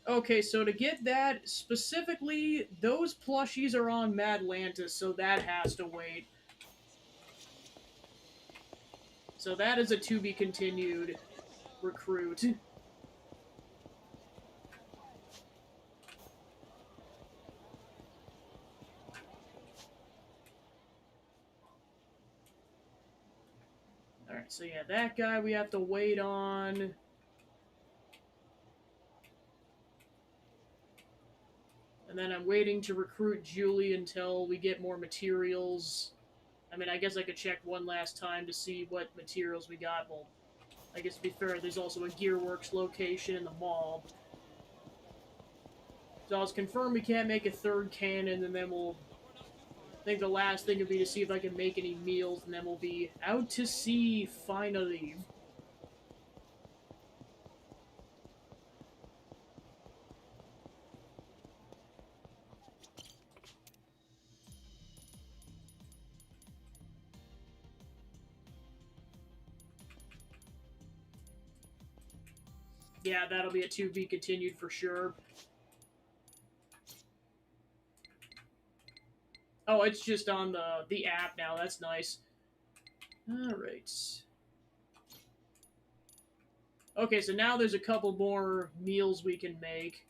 Okay, so to get that, specifically, those plushies are on Madlantis, so that has to wait. So that is a to be continued recruit. Alright, so yeah, that guy we have to wait on. And then I'm waiting to recruit Julie until we get more materials. I mean, I guess I could check one last time to see what materials we got. Well, I guess to be fair, there's also a Gearworks location in the mall. So I was confirmed we can't make a third cannon, and then we'll... I think the last thing would be to see if I can make any meals, and then we'll be out to sea, finally. Yeah, that'll be a to be continued for sure. Oh, it's just on the app now. That's nice. Alright. Okay, so now there's a couple more meals we can make.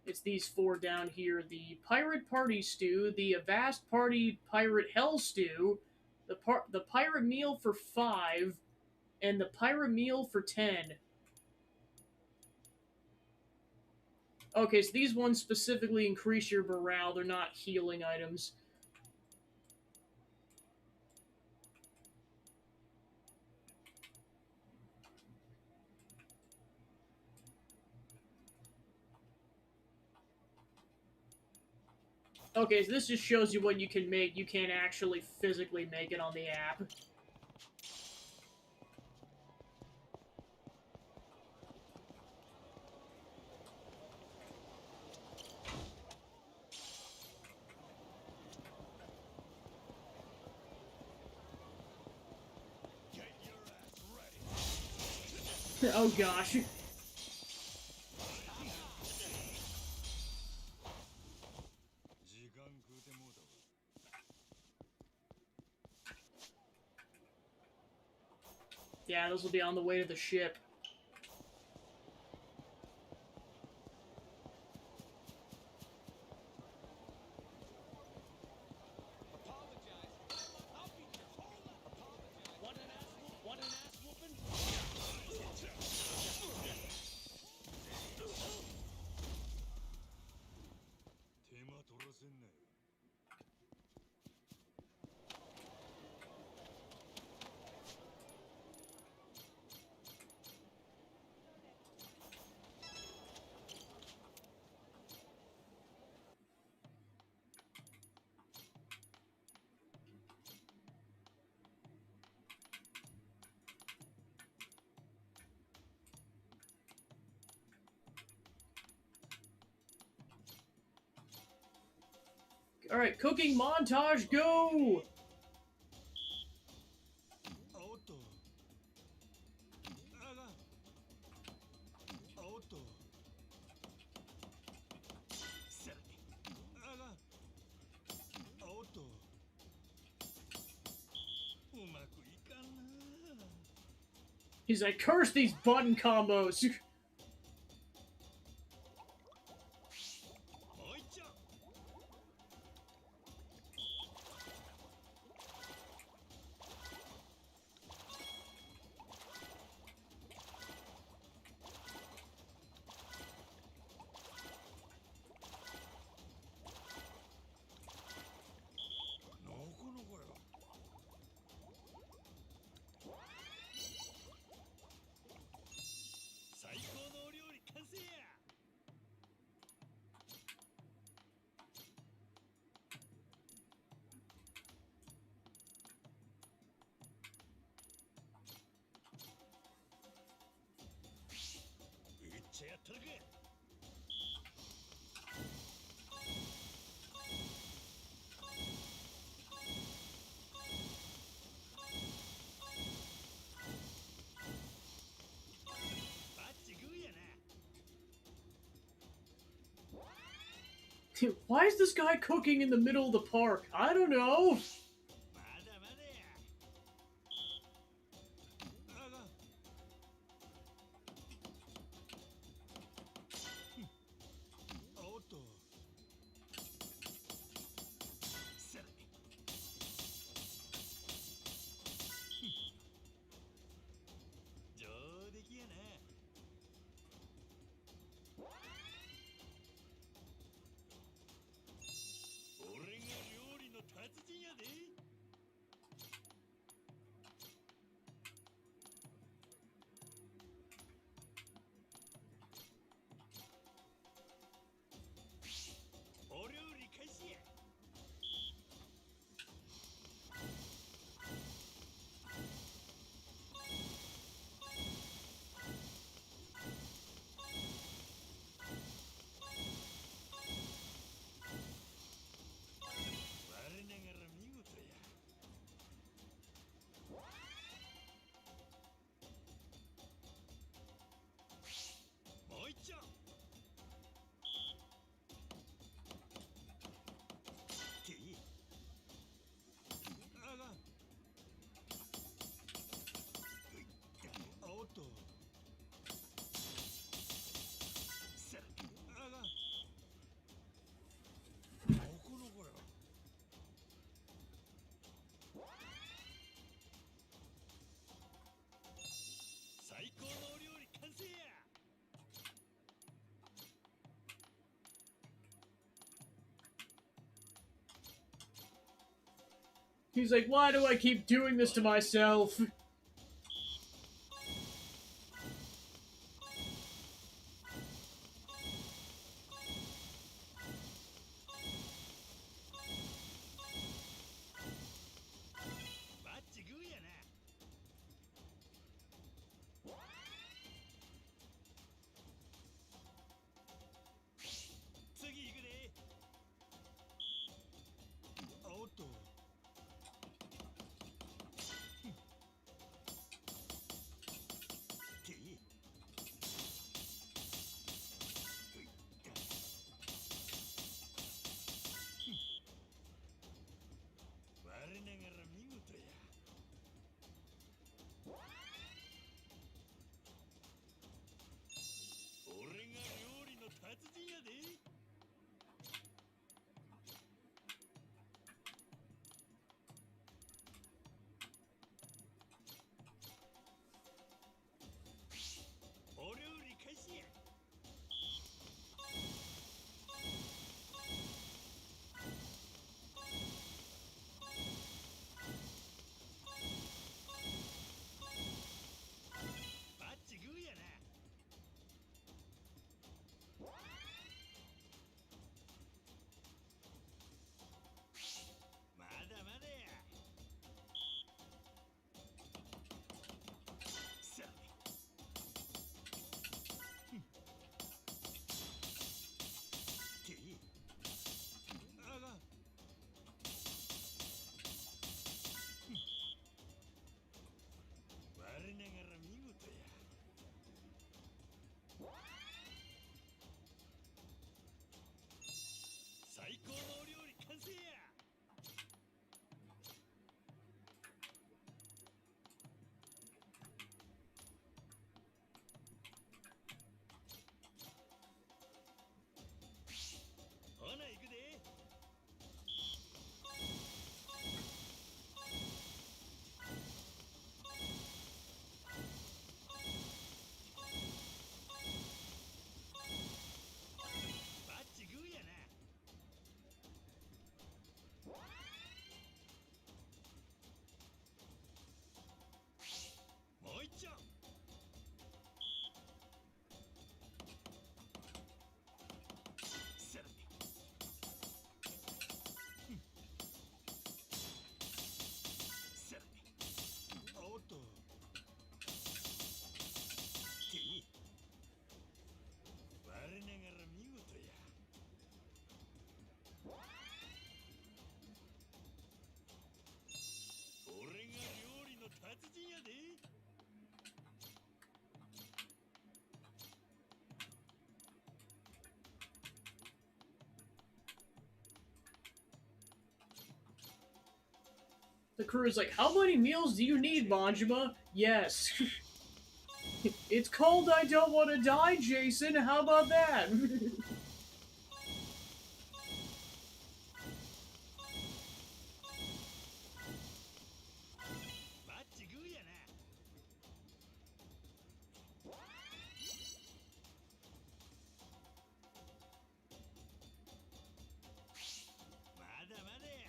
It's these four down here. The Pirate Party Stew, the Avast Party Pirate Hell Stew, the Pirate Meal for 5, and the Pirate Meal for 10. Okay, so these ones specifically increase your morale. They're not healing items. Okay, so this just shows you what you can make. You can't actually physically make it on the app. Get your ass ready. Oh gosh. 時間食うてもうたわ。Yeah, those will be on the way to the ship. Want an ass whooping? 手間取らせんなよ。Alright, cooking montage, go! おっと。あが。おっと。さて。あが。おっと。うまくいかんな。 He's like, curse these button combos! おいちゃ。してやったるか。バッチグーやな。 Why is this guy cooking in the middle of the park? I don't know. まだまだや。あがん。おっと。さらに。上出来やな。俺が料理の達人やで。 お料理開始や。我ながら見事や。もう一丁。てい。あがん。おっと。さらに。あがん。ここの子よ。最高のお料理完成や。 He's like, why do I keep doing this to myself? The crew is like, how many meals do you need, Manjima? Yes. It's cold, I don't want to die, Jason. How about that? マッチグーやな。まだまだや。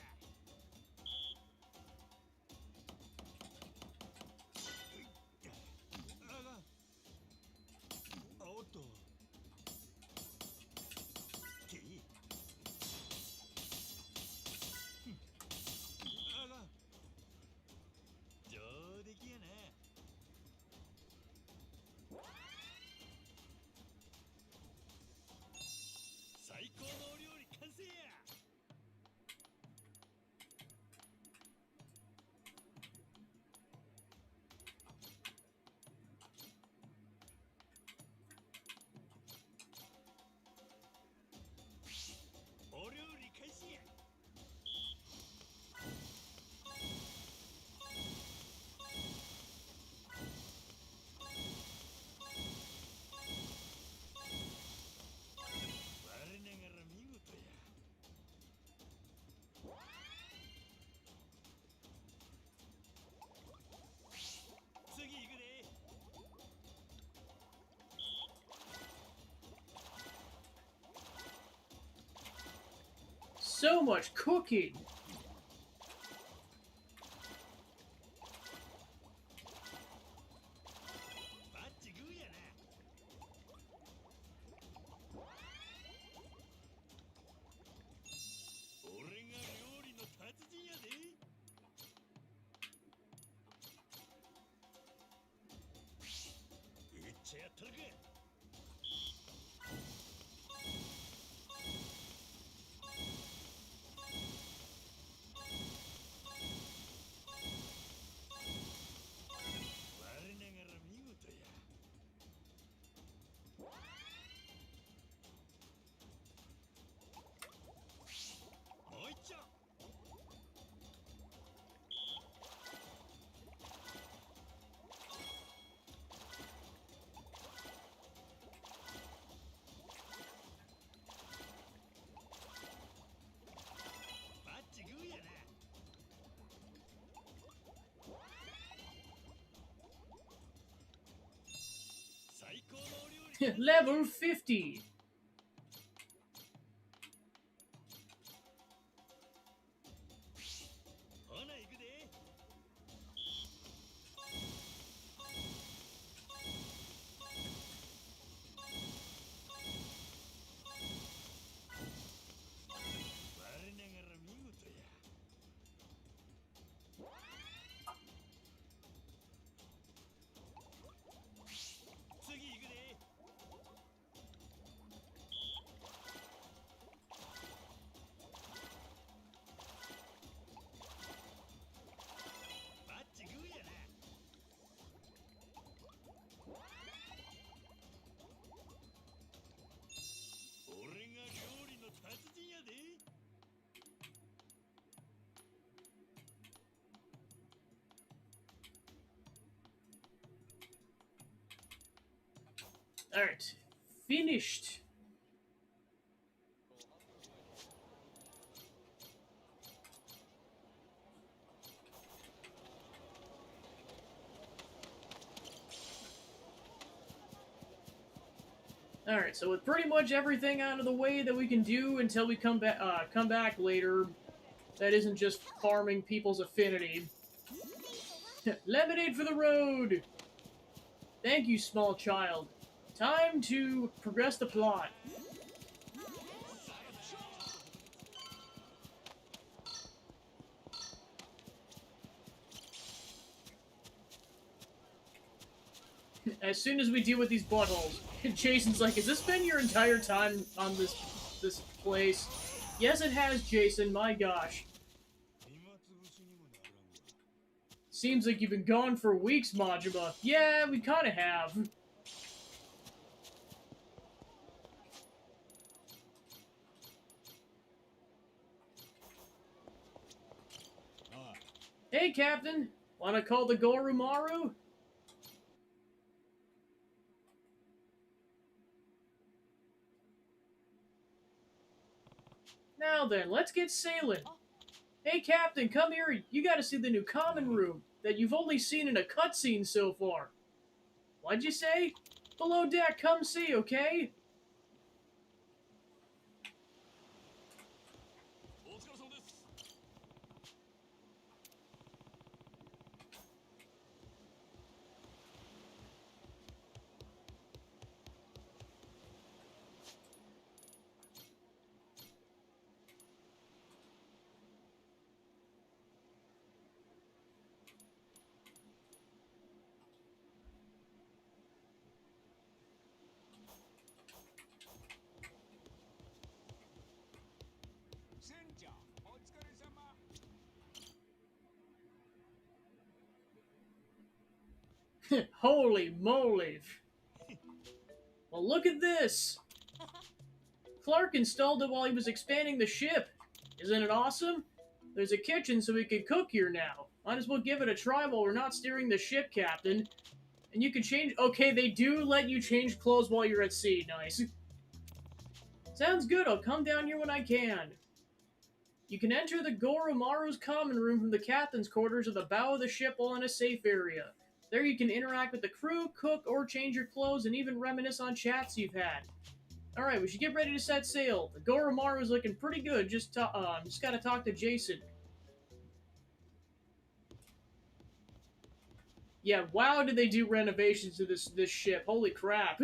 あが。おっと。けい。あが。上出来やな。最高のお料理完成や。お料理開始や。我ながら見事や。次行くで。So much cooking. マッチグーやな。俺が料理の達人やで。めっちゃやったるか。我ながら見事や。もう一丁。マッチグーやな。最高のお料理。Level 50. ほな行くで。我ながら見事や。次行くで。マッチグーやな。俺が料理の達人やで。Alright. Finished. Alright, so with pretty much everything out of the way that we can do until we come back later, that isn't just farming people's affinity. Lemonade for the road! Thank you, small child. Time to progress the plot. As soon as we deal with these buttholes, Jason's like, has this been your entire time on this place? Yes, it has, Jason, my gosh. 暇つぶしにもならんわ。 Seems like you've been gone for weeks, Majima. Yeah, we kinda have. ああ、Hey, Hey, Captain. Wanna call the Goromaru? Now then, let's get sailing. Hey, Captain, come here. You gotta see the new common room that you've only seen in a cutscene so far. What'd you say? Below deck, come see, okay? お疲れ様です。 船長、お疲れ様。 Holy moly. Well, look at this. Clark installed it while he was expanding the ship. Isn't it awesome? There's a kitchen so we can cook here now. Might as well give it a try while we're not steering the ship, Captain. And you can change... Okay, they do let you change clothes while you're at sea. Nice. Sounds good. I'll come down here when I can. You can enter the Goromaru's common room from the captain's quarters at the bow of the ship while in a safe area. There you can interact with the crew, cook, or change your clothes, and even reminisce on chats you've had. Alright, we should get ready to set sail. The Goromaru's looking pretty good. Just gotta talk to Jason. Yeah, wow, did they do renovations to this ship? Holy crap.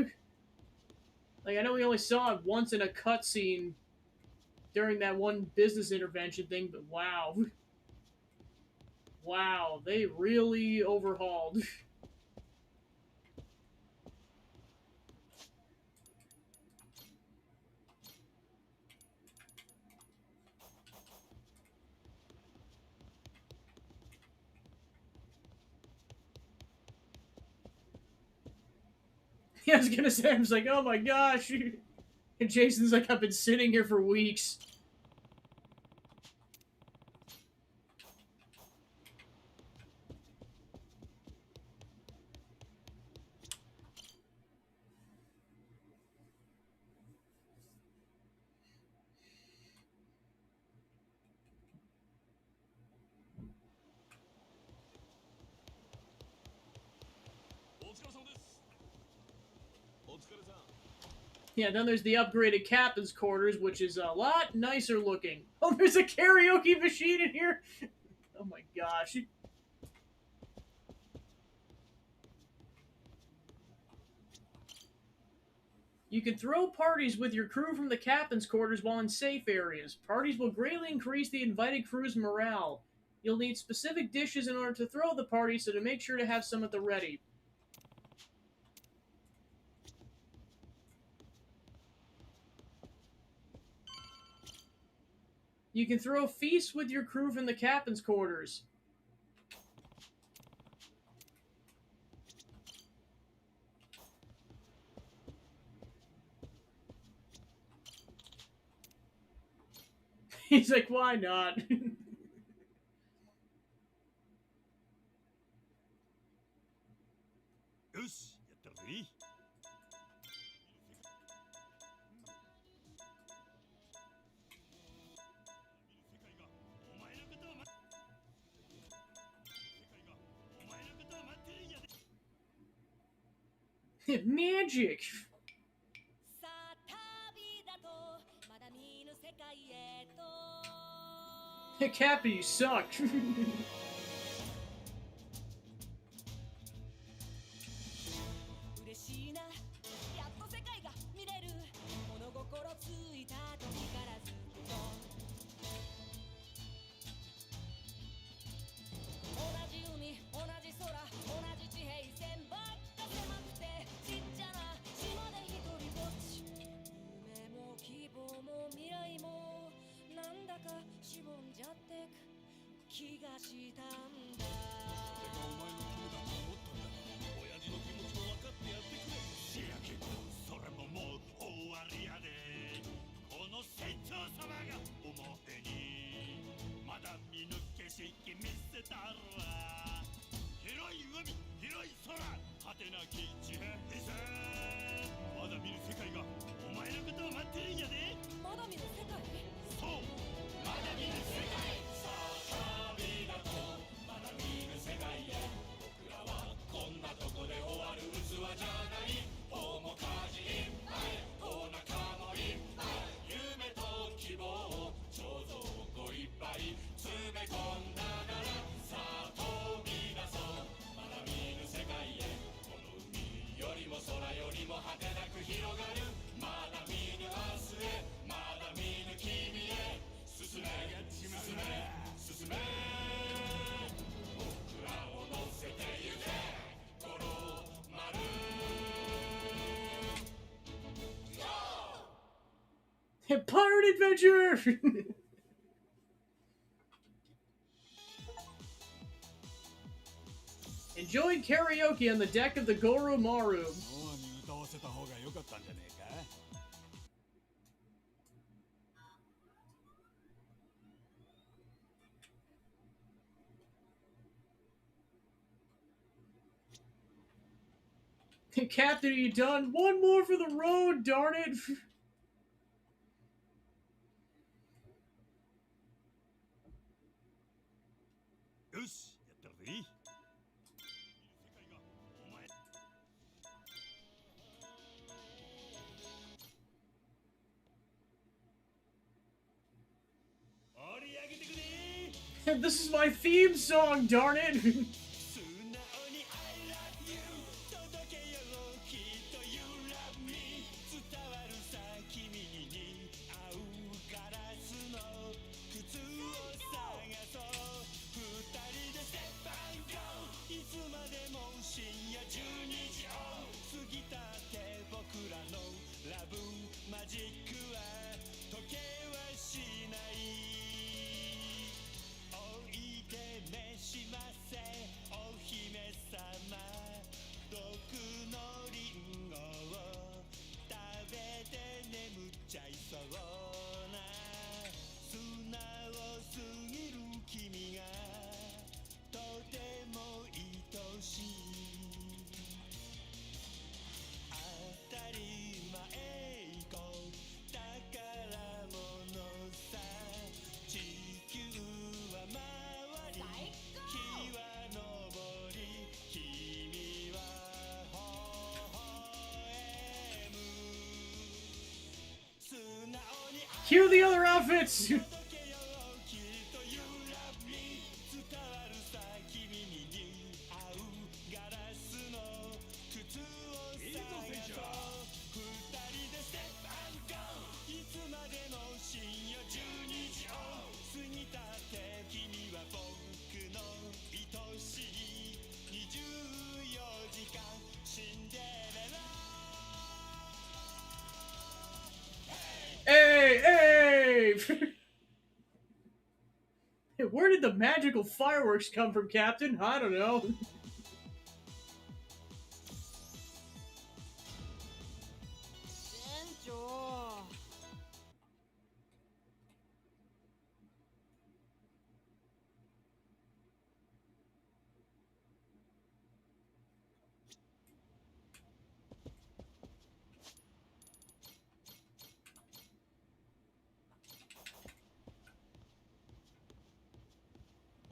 Like, I know we only saw it once in a cutscene during that one business intervention thing, but wow. Wow, they really overhauled. I was gonna say, I was like, oh my gosh. And Jason's like, I've been sitting here for weeks. Yeah, then there's the upgraded captain's quarters, which is a lot nicer looking. Oh, there's a karaoke machine in here! Oh my gosh. You can throw parties with your crew from the captain's quarters while in safe areas. Parties will greatly increase the invited crew's morale. You'll need specific dishes in order to throw the party, so to make sure to have some at the ready. You can throw feasts with your crew from the captain's quarters. He's like, why not? よし、やったらぜ。世界がお前のことを待ってるんやで。 Magic! さあ旅だとまだ見ぬ世界へと Cappy, you suck. 嬉しいなやっと世界が見れる物心ついた時からずっと同じ海同じ空同じ地平線ばっか狭くてちっちゃな島で一人ぼっち夢も希望も未来もなんだかしぼんじゃってく気がした Pirate adventure! Enjoying karaoke on the deck of the Goro Maru. ノアに歌わせた方が良かったんじゃねえか。 Captain, are you done? One more for the road, darn it! よし、やったらぜ。世界がお前。盛り上げてくれ。 This is my theme song, darn it! 素直に I love you 届けようきっと You love me 伝わるさ君に合うガラスの靴を探そう二人で Step and Go いつまでも深夜12時を過ぎたって僕らのラブマジックは時計はしないおいで召しませお姫様毒のリンゴを食べて眠っちゃいそうな素直すぎる君がとても愛しい当たり前こ宝物さ地球は回り日は昇り君は微笑む素直に Cue the other outfits! 届けようきっと You love me 伝わるさ君に合うガラスの靴を探そう二人で Step and Go いつまでも深夜12時を過ぎたって君は僕の愛しい24時間シンデレラ Hey, hey! Where did the magical fireworks come from, Captain? I don't know. 船長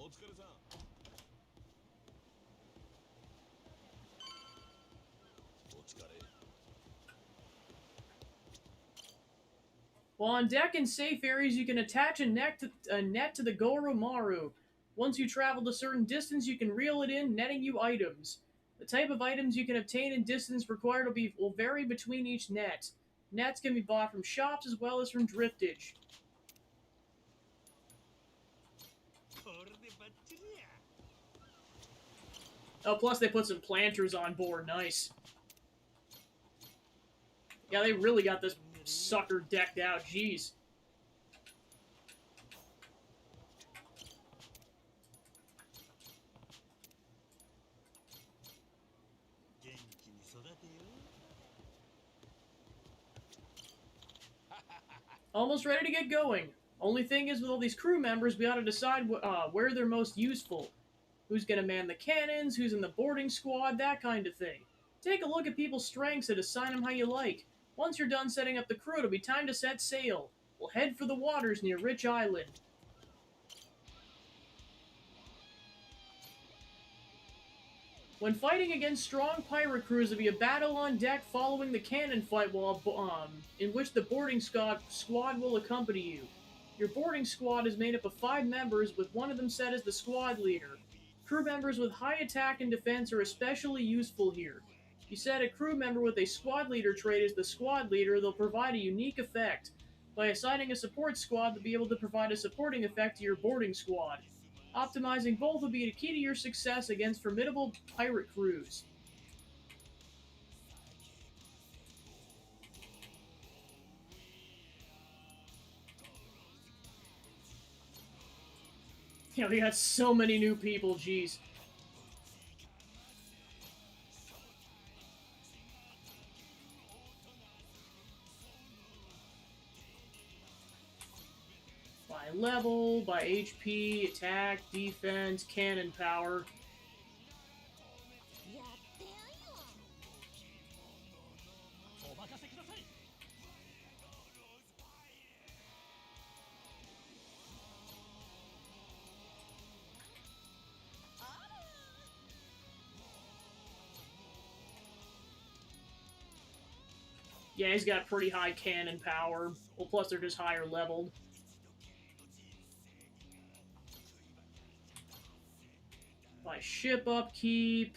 お疲れさん。お疲れ。 While on deck in safe areas, you can attach a net to the Goro Maru. Once you travel a certain distance, you can reel it in, netting you items. The type of items you can obtain and distance required will vary between each net. Nets can be bought from shops as well as from driftage. これでバッチリや。 Oh, plus they put some planters on board. Nice. Yeah, they really got this sucker decked out. Jeez. 元気に育てよ。 Almost ready to get going. Only thing is, with all these crew members, we ought to decide where they're most useful. Who's gonna man the cannons, who's in the boarding squad, that kind of thing. Take a look at people's strengths and assign them how you like. Once you're done setting up the crew, it'll be time to set sail. We'll head for the waters near Rich Island. When fighting against strong pirate crews, there'll be a battle on deck following the cannon fight in which the boarding squad will accompany you. Your boarding squad is made up of 5 members, with one of them set as the squad leader. Crew members with high attack and defense are especially useful here. If you set a crew member with a squad leader trait as the squad leader, they'll provide a unique effect. By assigning a support squad, they'll be able to provide a supporting effect to your boarding squad. Optimizing both will be the key to your success against formidable pirate crews. Yeah, we got so many new people, jeez. By level, by HP, attack, defense, cannon power. やってやんよ。お任せください。 Yeah, he's got pretty high cannon power. Well, plus they're just higher leveled. By ship upkeep.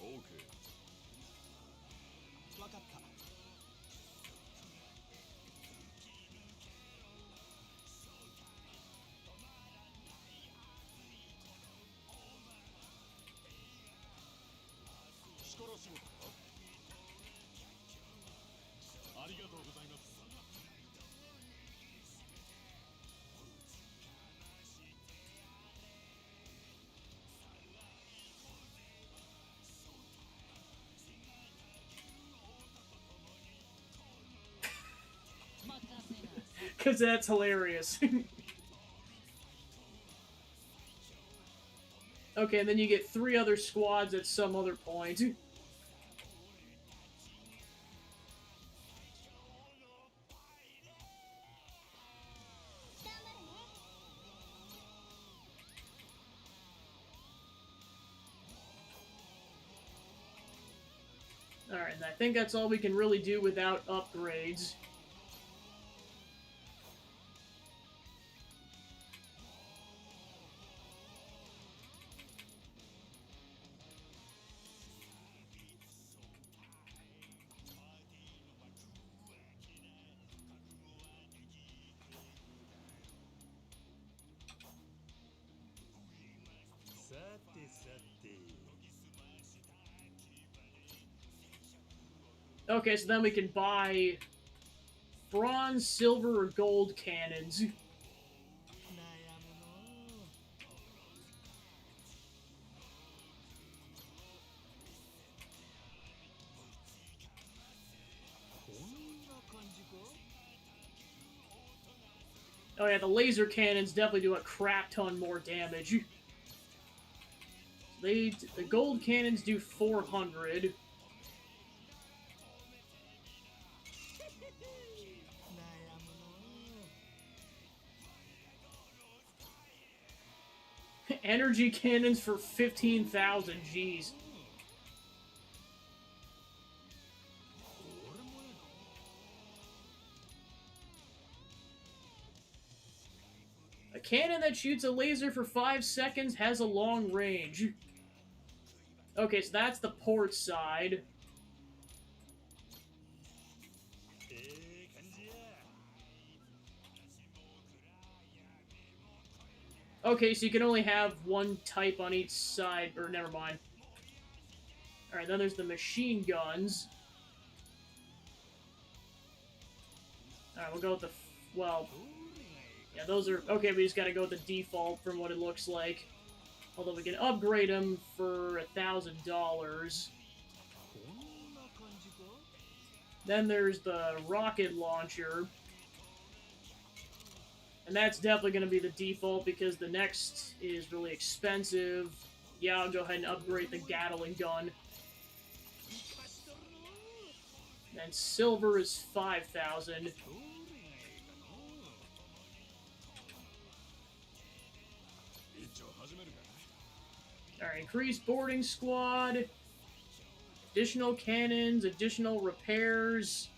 OK わかった力仕事か。ありがとうございます。 Because that's hilarious. Okay, and then you get 3 other squads at some other point. Alright, and I think that's all we can really do without upgrades. Okay, so then we can buy bronze, silver, or gold cannons. Oh yeah, the laser cannons definitely do a crap ton more damage. The gold cannons do 400. Energy cannons for 15,000, jeez. A cannon that shoots a laser for 5 seconds has a long range. Okay, so that's the port side. Okay, so you can only have one type on each side, or never mind. Alright, then there's the machine guns. Alright, we'll go with the... well... yeah, those are... okay, we just gotta go with the default from what it looks like. Although we can upgrade them for $1,000. Then there's the rocket launcher. And that's definitely going to be the default because the next is really expensive. Yeah, I'll go ahead and upgrade the Gatling gun. And silver is 5,000. Alright, increased boarding squad. Additional cannons, additional repairs.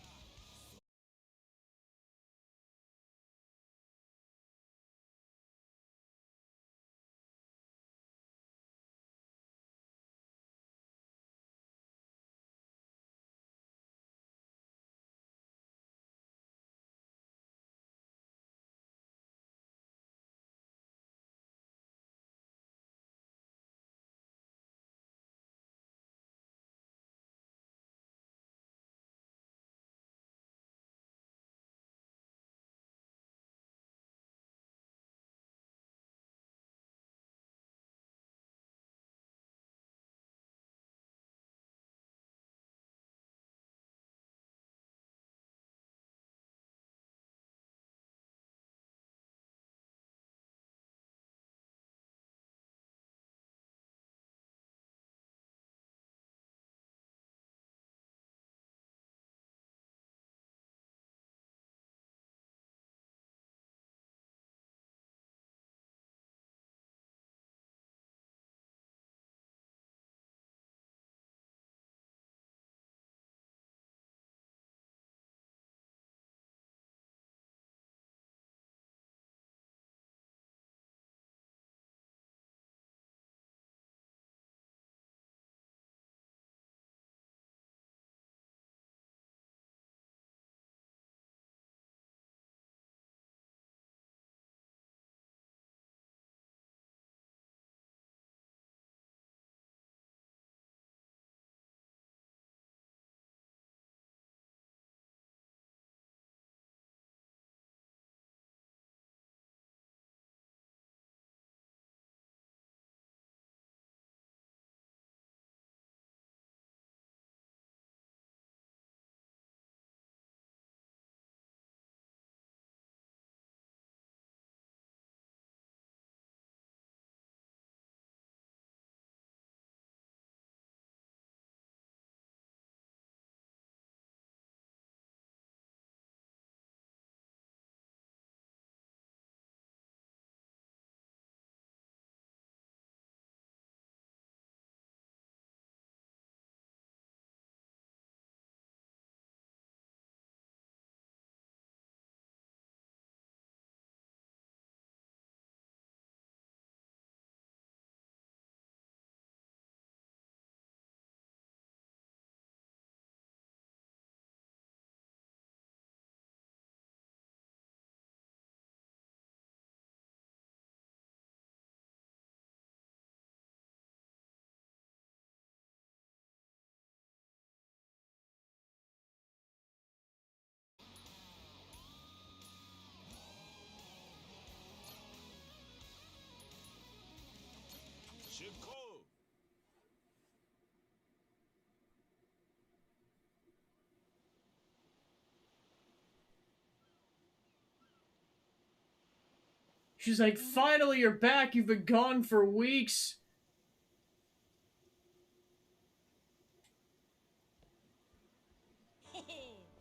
She's like, finally you're back, you've been gone for weeks.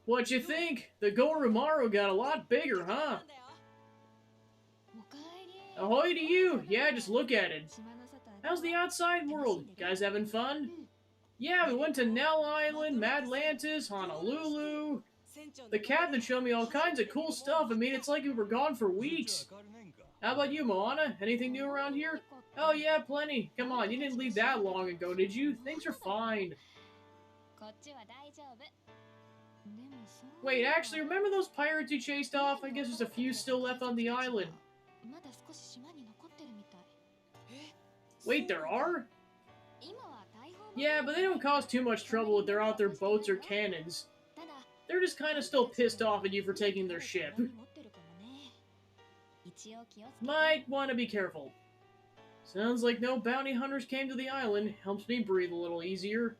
What you think? The Goromaru got a lot bigger, huh? Ahoy to you! Yeah, just look at it. How's the outside world? Guys having fun? Yeah, we went to Nell Island, Madlantis, Honolulu. The captain showed me all kinds of cool stuff. I mean, it's like we were gone for weeks. How about you, Moana? Anything new around here? Oh yeah, plenty. Come on, you didn't leave that long ago, did you? Things are fine. Wait, actually, remember those pirates you chased off? I guess there's a few still left on the island. Wait, there are? Yeah, but they don't cause too much trouble if they're out their boats or cannons. They're just kind of still pissed off at you for taking their ship. Might want to be careful. Sounds like no bounty hunters came to the island. Helps me breathe a little easier.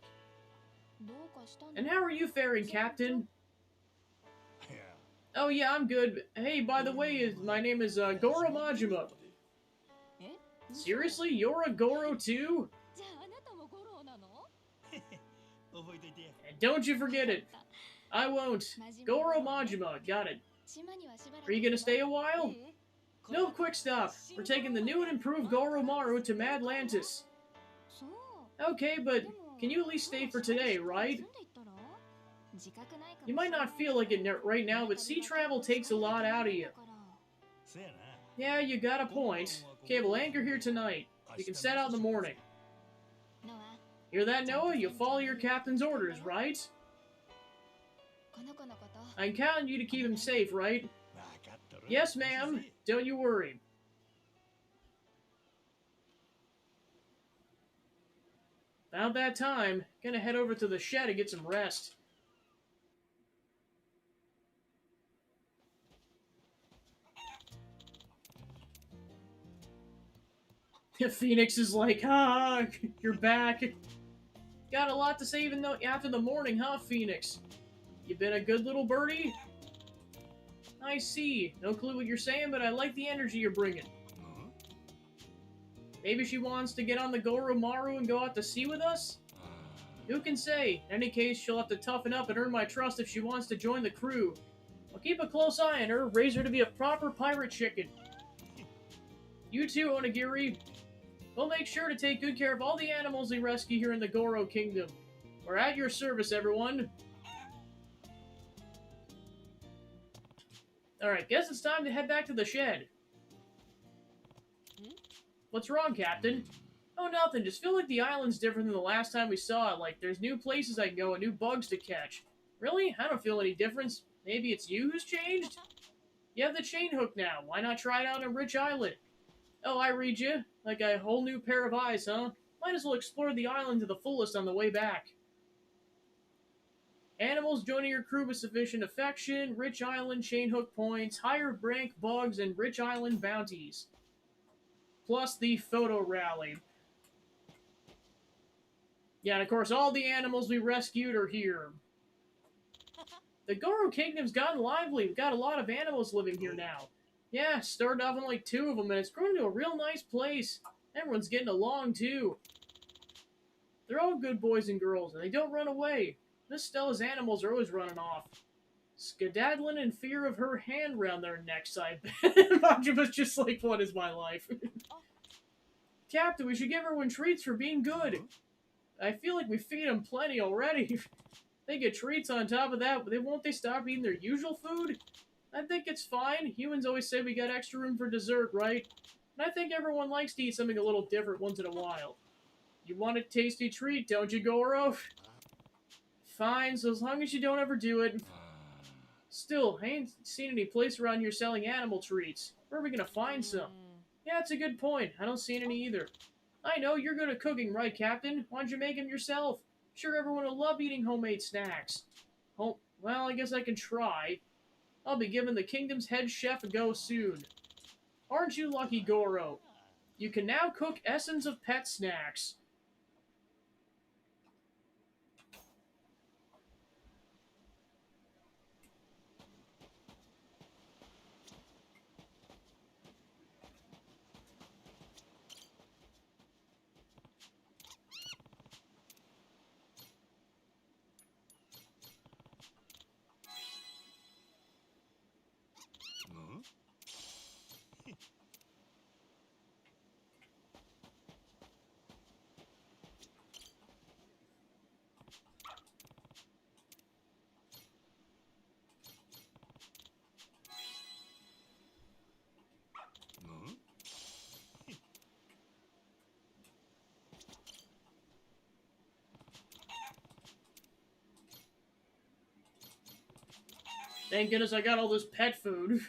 And how are you faring, Captain? Oh yeah, I'm good. Hey, by the way, my name is Goro Majima. Seriously? You're a Goro too? And don't you forget it. I won't. Goro Majima, got it. Are you gonna stay a while? No, quick stop. We're taking the new and improved Goromaru to Madlantis. Okay, but can you at least stay for today, right? You might not feel like it right now, but sea travel takes a lot out of you. Yeah, you got a point. Okay, we'll anchor here tonight. You can set out in the morning. Hear that, Noah? You follow your captain's orders, right? I can count on you to keep him safe, right? Yes, ma'am. Don't you worry. About that time. Gonna head over to the shed and get some rest. Phoenix is like, ah, you're back. Got a lot to say even though after the morning, huh, Phoenix? You been a good little birdie? I see. No clue what you're saying, but I like the energy you're bringing. Maybe she wants to get on the Goromaru and go out to sea with us? Who can say? In any case, she'll have to toughen up and earn my trust if she wants to join the crew. I'll keep a close eye on her, raise her to be a proper pirate chicken. You too, Onigiri. We'll make sure to take good care of all the animals we rescue here in the Goro Kingdom. We're at your service, everyone. Alright, guess it's time to head back to the shed. What's wrong, Captain? Oh, nothing. Just feel like the island's different than the last time we saw it. Like, there's new places I can go and new bugs to catch. Really? I don't feel any difference. Maybe it's you who's changed? You have the chain hook now. Why not try it out on Rich Island? Oh, I read you. Like a whole new pair of eyes, huh? Might as well explore the island to the fullest on the way back. Animals joining your crew with sufficient affection, Rich Island chain hook points, higher rank bugs, and Rich Island bounties. Plus the photo rally. Yeah, and of course all the animals we rescued are here. The Goro Kingdom's gotten lively. We've got a lot of animals living here now. Yeah, started off on like 2 of them, and it's grown into a real nice place. Everyone's getting along, too. They're all good boys and girls, and they don't run away. Miss Stella's animals are always running off. Skedaddling in fear of her hand round their necks, I bet. Majima's just like, what is my life? Captain, we should give everyone treats for being good. I feel like we feed them plenty already. They get treats on top of that, but won't they stop eating their usual food? I think it's fine. Humans always say we got extra room for dessert, right? And I think everyone likes to eat something a little different once in a while. You want a tasty treat, don't you, Goro? Fine, so as long as you don't overdo it. Still, I ain't seen any place around here selling animal treats. Where are we gonna find some? Yeah, that's a good point. I don't see any either. I know, you're good at cooking, right, Captain? Why don't you make them yourself? Sure, everyone will love eating homemade snacks. Oh, well, I guess I can try. I'll be giving the kingdom's head chef a go soon. Aren't you lucky, Goro? You can now cook essence of pet snacks. Thank goodness I got all this pet food.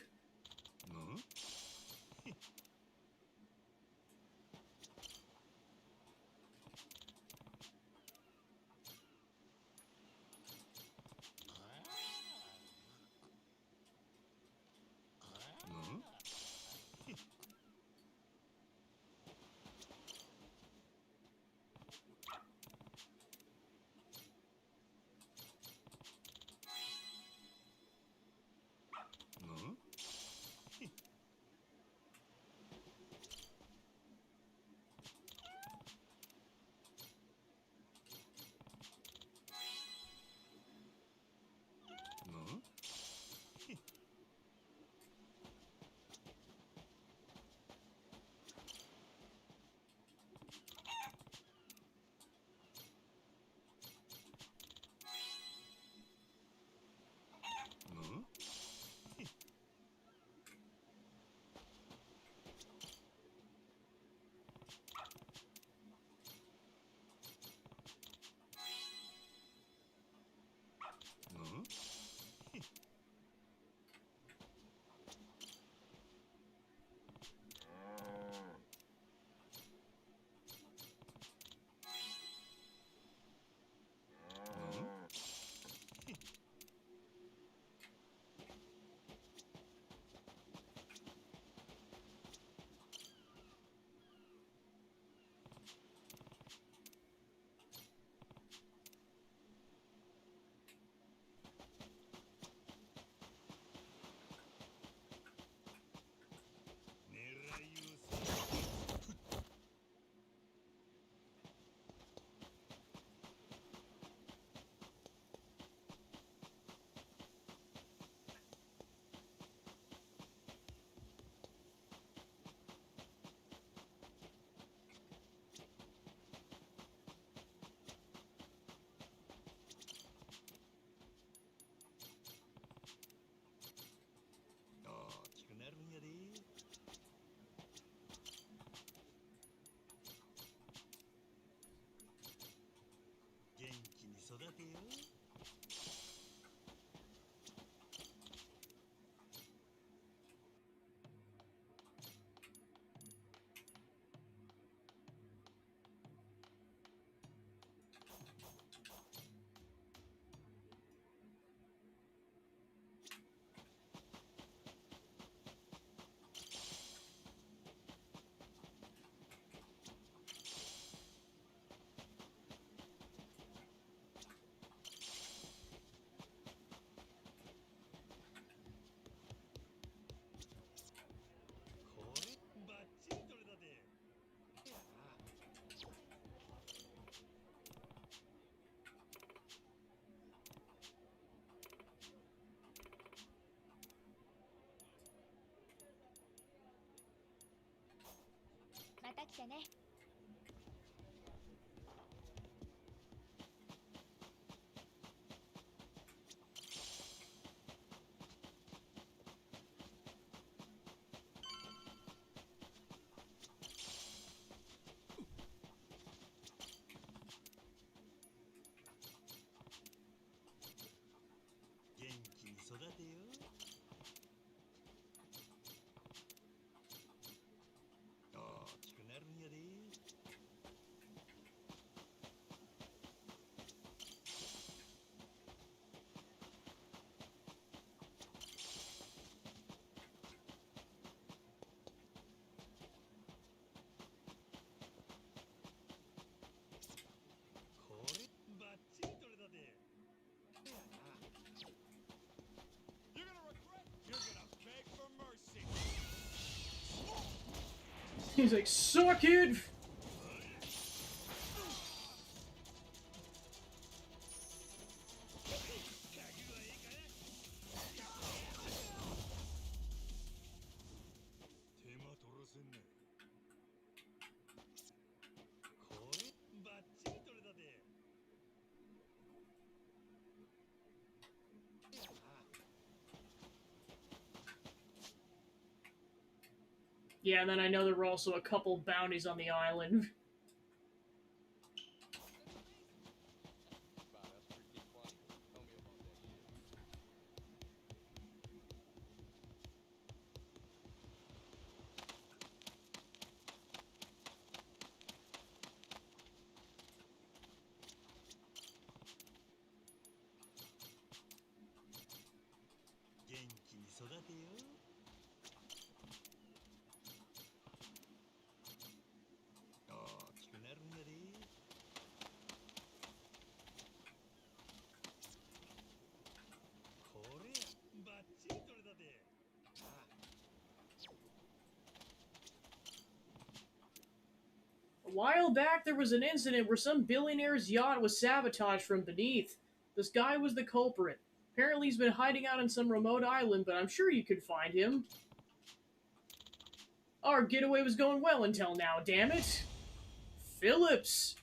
また来てね。元気に育てよ。大きくなるんやで。これバッチリ取れたで。 You're gonna regret. You're gonna beg for mercy. He's like, suck it! 手間取らせんな。これバッチリ取れたで。 Yeah, and then I know there were also a couple bounties on the island. Wow, that's freaking funny. Tell me about that shit. 育てよ。大きくなるんだで。これバッチリ取れたで。A while back, there was an incident where some billionaire's yacht was sabotaged from beneath. This guy was the culprit. Apparently, he's been hiding out on some remote island, but I'm sure you could find him. Our getaway was going well until now, damn it. Phillips.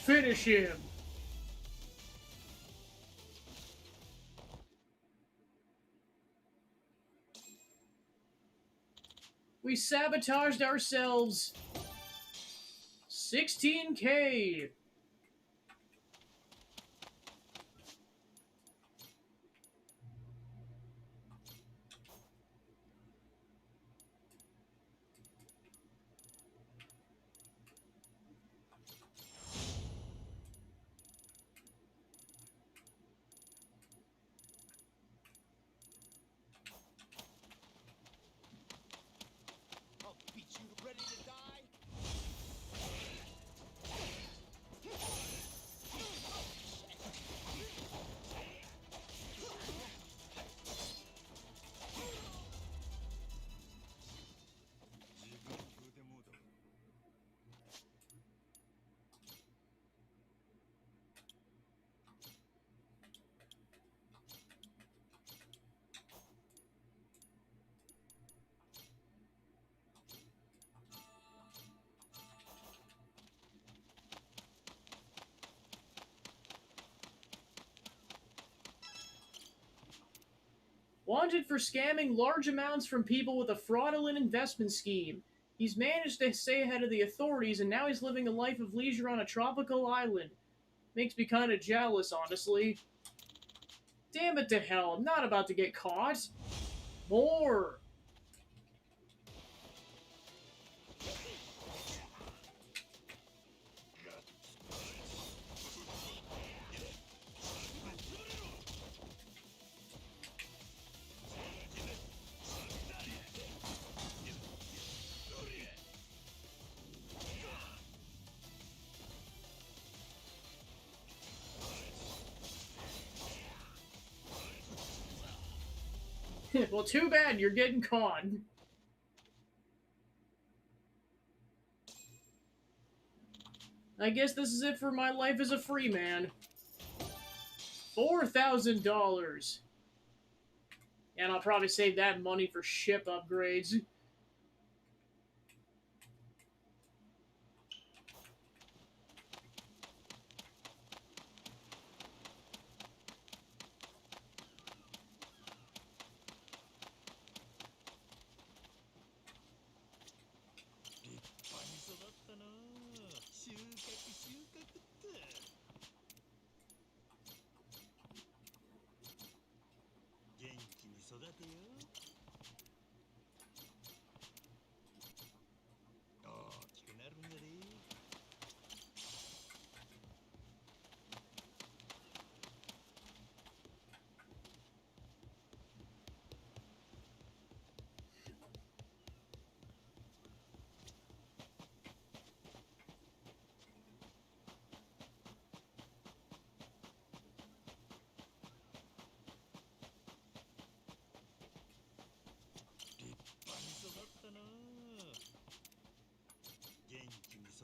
Finish him. We sabotaged ourselves. 16K. I'll beat you ready to die. Wanted for scamming large amounts from people with a fraudulent investment scheme. He's managed to stay ahead of the authorities, and now he's living a life of leisure on a tropical island. Makes me kinda jealous, honestly. Damn it to hell, I'm not about to get caught. More! Well, too bad you're getting caught. I guess this is it for my life as a free man. $4,000. And I'll probably save that money for ship upgrades.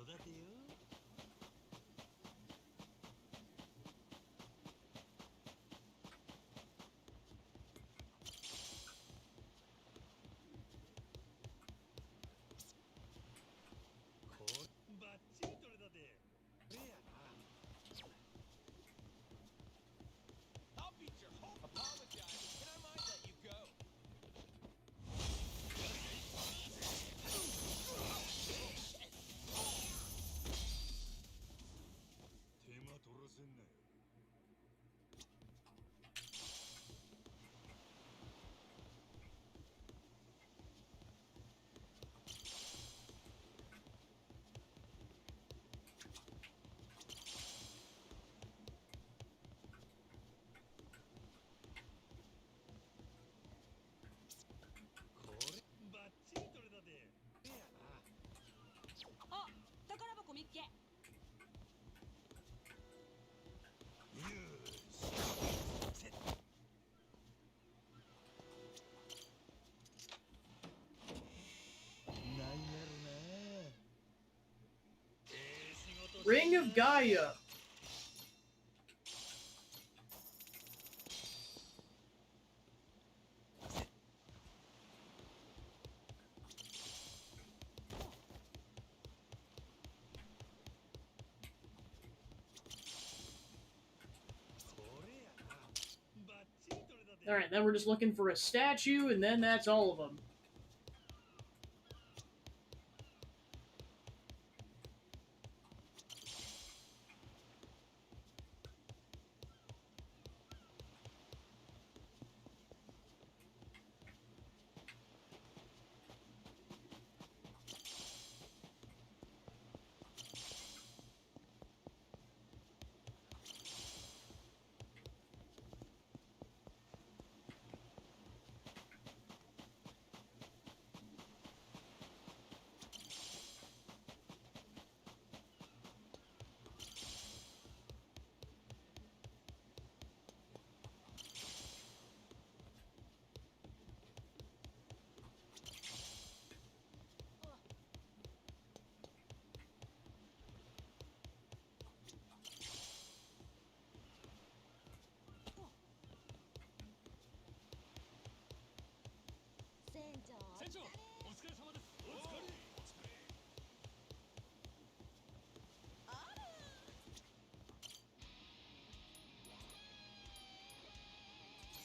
だてよ。これバッチリ取れたで。これやな。I'll beat your whole. Apologize. Can I mind let you go? 手間取らせんなよ。これバッチリ取れたで。これやな。あ、宝箱見っけ。よーし。せっなんやろな。仕事 Ring of Gaia. これやな。バッチリ取れたで。 Alright, then we're just looking for a statue, and then that's all of them.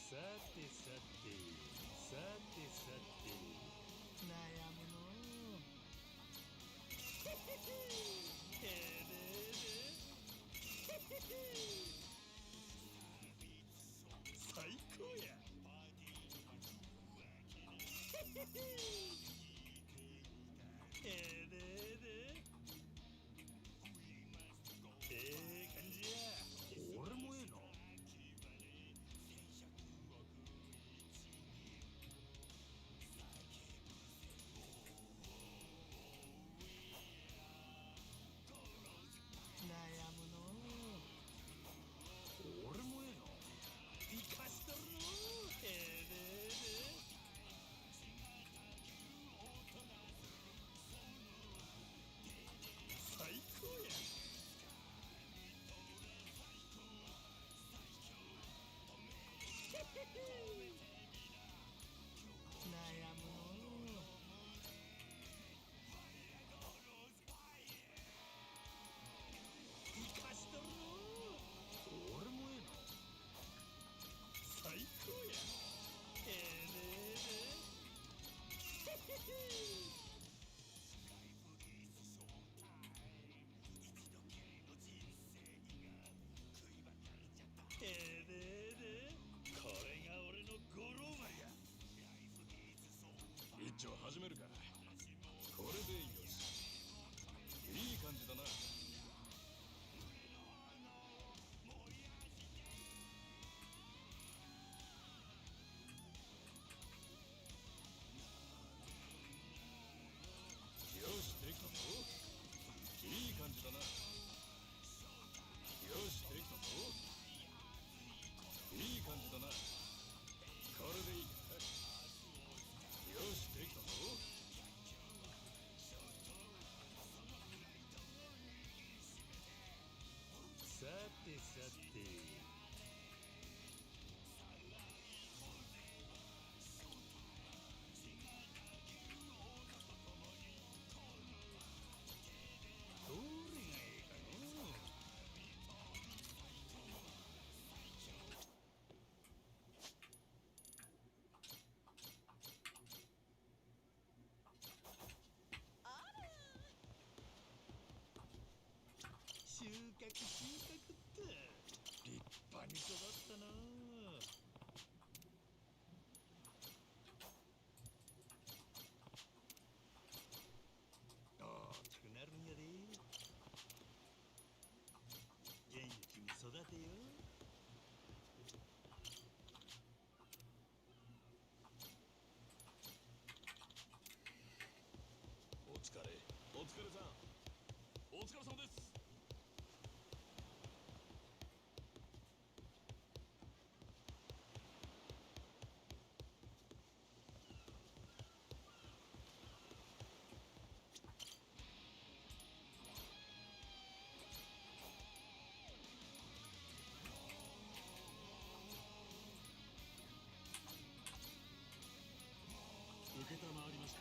さてさてさてさて悩むのう。えれれ最高や。えれれ感じや。俺もええの。悩むのう。俺もええの。生かしとるのう。えれれ最高や。悩むのう。生かしとるのう。俺もええの。最高や。えれれえれれこれが俺の五郎丸や。一丁始めるか。これでよし。いい感じだな。よしできたぞ。いい感じだな。よしできたぞ。いい感じだな。これでいいか。よしできたぞ。さてどれがええかの収穫っと立派に育ったな大きくなるんやで元気に育てよお疲れさんお疲れ様です受けたまわりました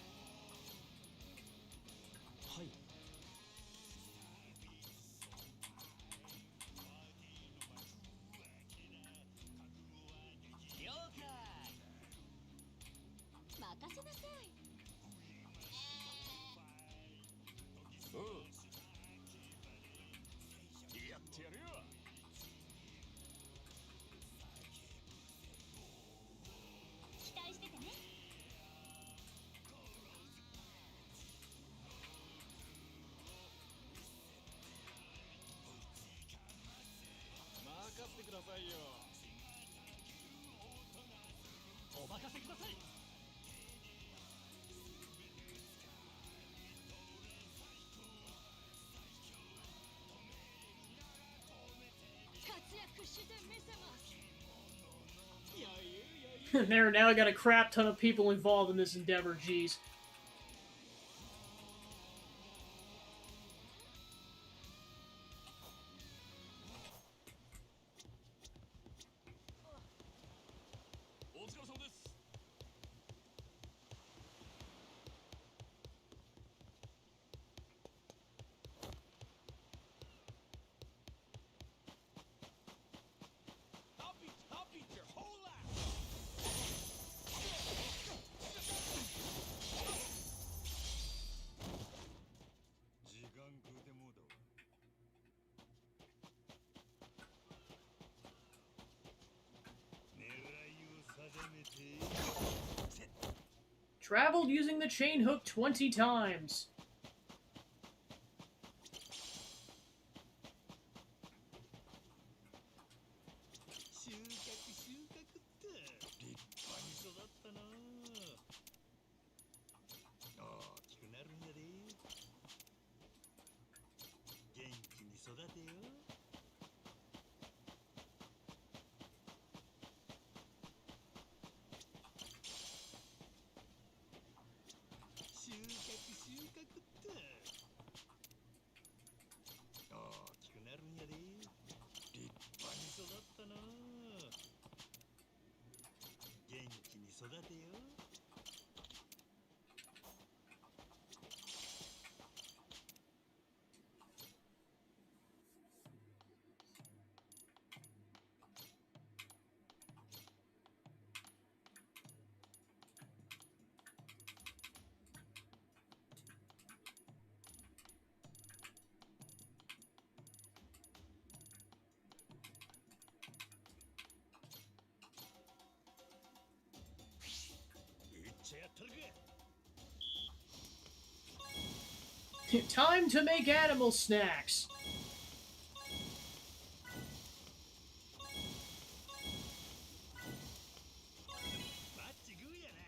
はい了解任せなさい。うんやってやるよ期待しててね。任せてくださいよお任せください活躍してみせます。 There, now I got a crap ton of people involved in this endeavor, jeez. I'll beat your whole ass 時間食うてもうだわ狙いを定めて Traveled using the chain hook 20 times. 収穫っと立派に育ったな大きくなるんやで元気に育てよ収穫っと大きくなるんやで立派に育ったな元気に育てよめっちゃやったるか Time to make animal snacks. マッチグーやな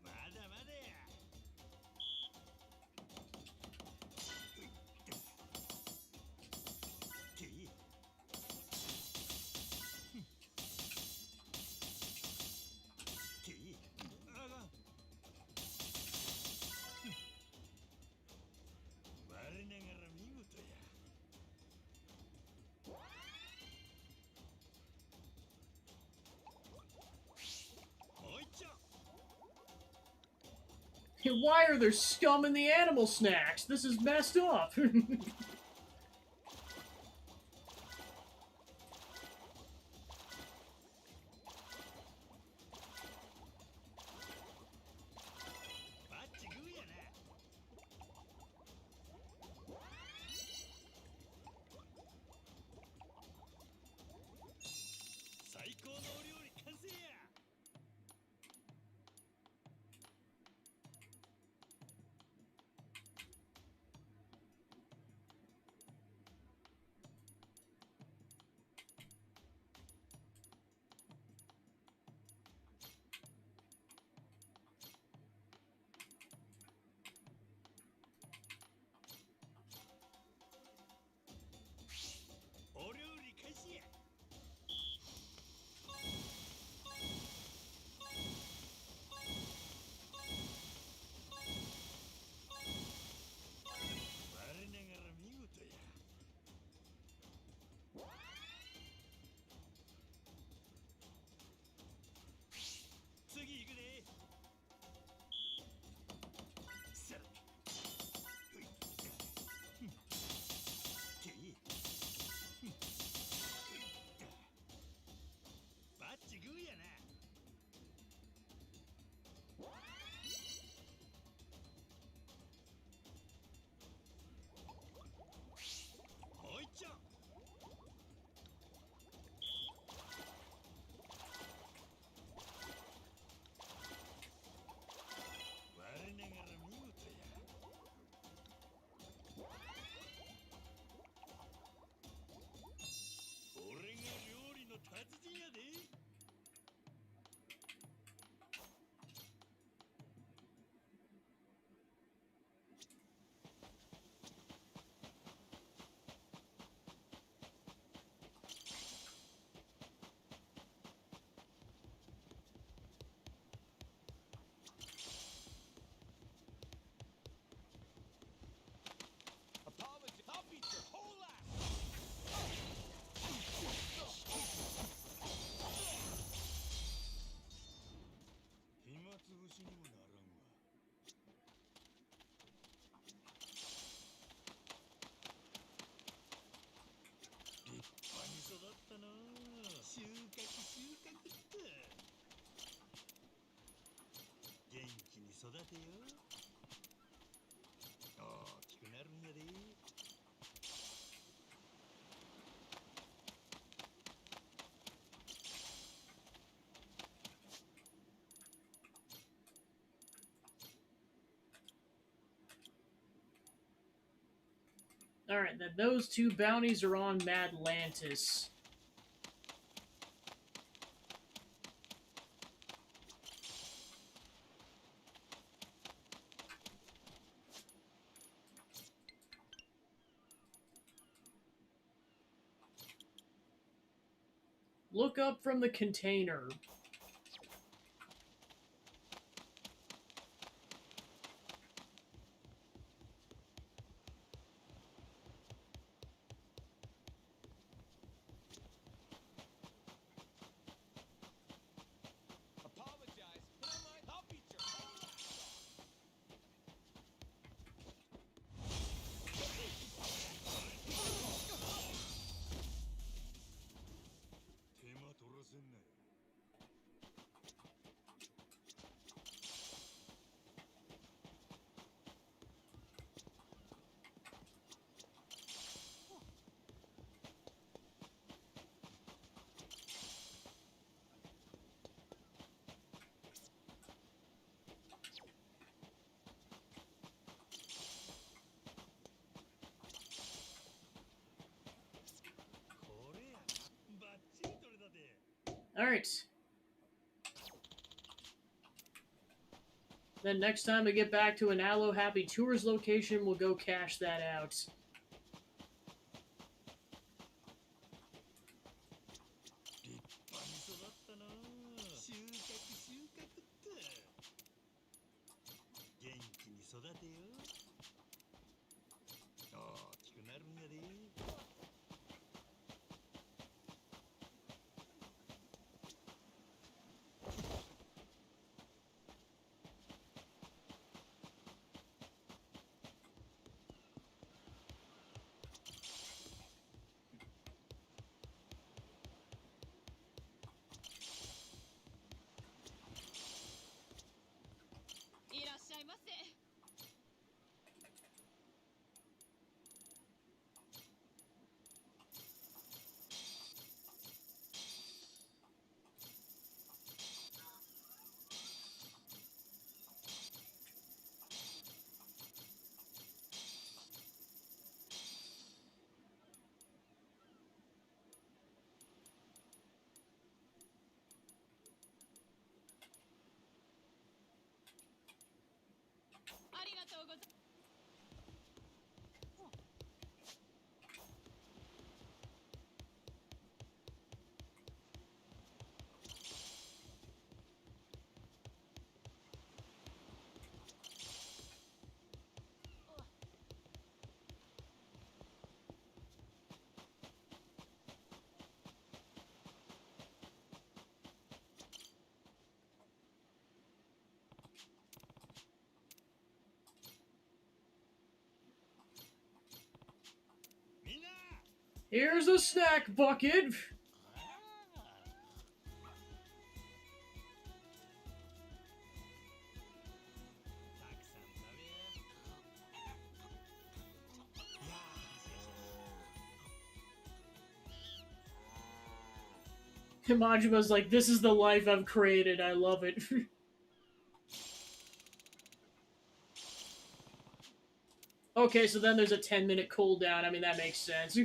まだまだやていてい Hey, why are there scum in the animal snacks? This is messed up. I'll beat your whole ass! 暇つぶしにもならんわ。立派に育ったなあ。収穫っと。元気に育てよ。大きくなるんやで。Alright, then those two bounties are on Madlantis. Look up from the container. Apologize, but I might. I'll beat your whole ass! 手間取らせんなよ。これやな。バッチリ取れたで。Alright. Then next time I get back to an Aloe Happy Tours location, we'll go cash that out. 立派に育ったなあ。収穫っと。元気に育てよ。大きくなるんやで。Here's a snack bucket. Majima's like, this is the life I've created. I love it. Okay, so then there's a 10-minute cooldown. I mean, that makes sense.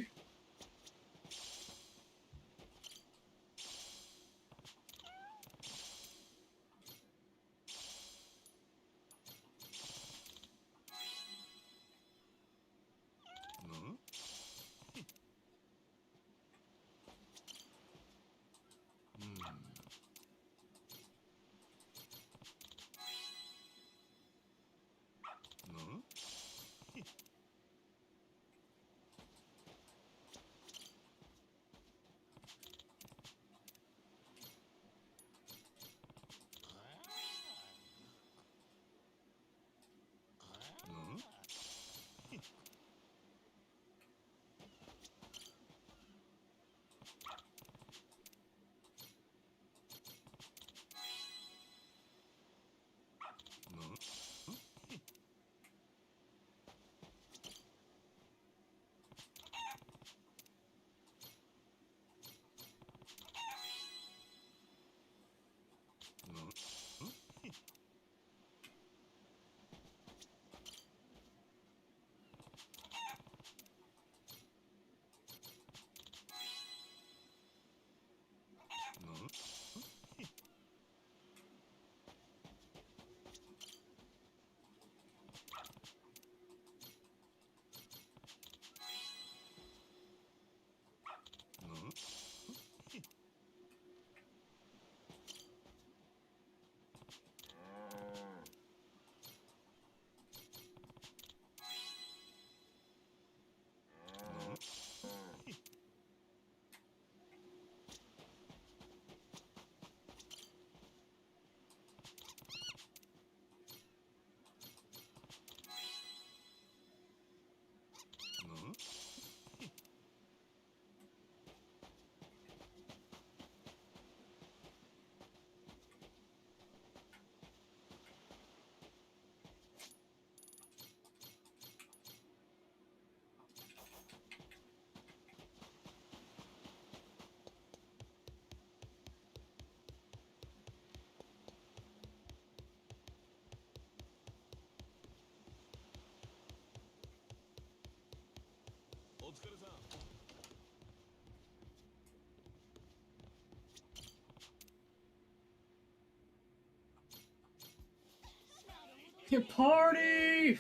Party!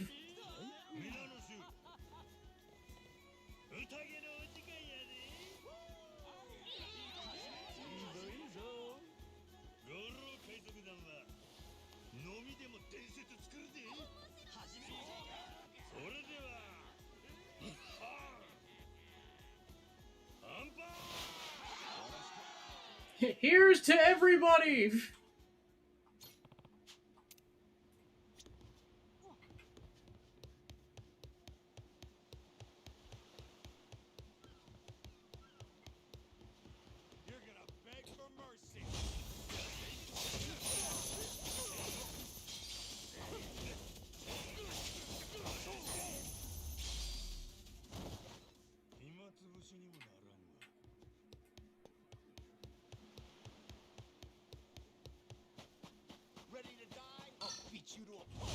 皆の衆宴のお時間やでいいぞゴロー海賊団は飲みでも伝説作るで始めるそれでは乾杯 Here's to everybody! You're gonna beg for mercy. Ready to die? I'll beat you to a pulp.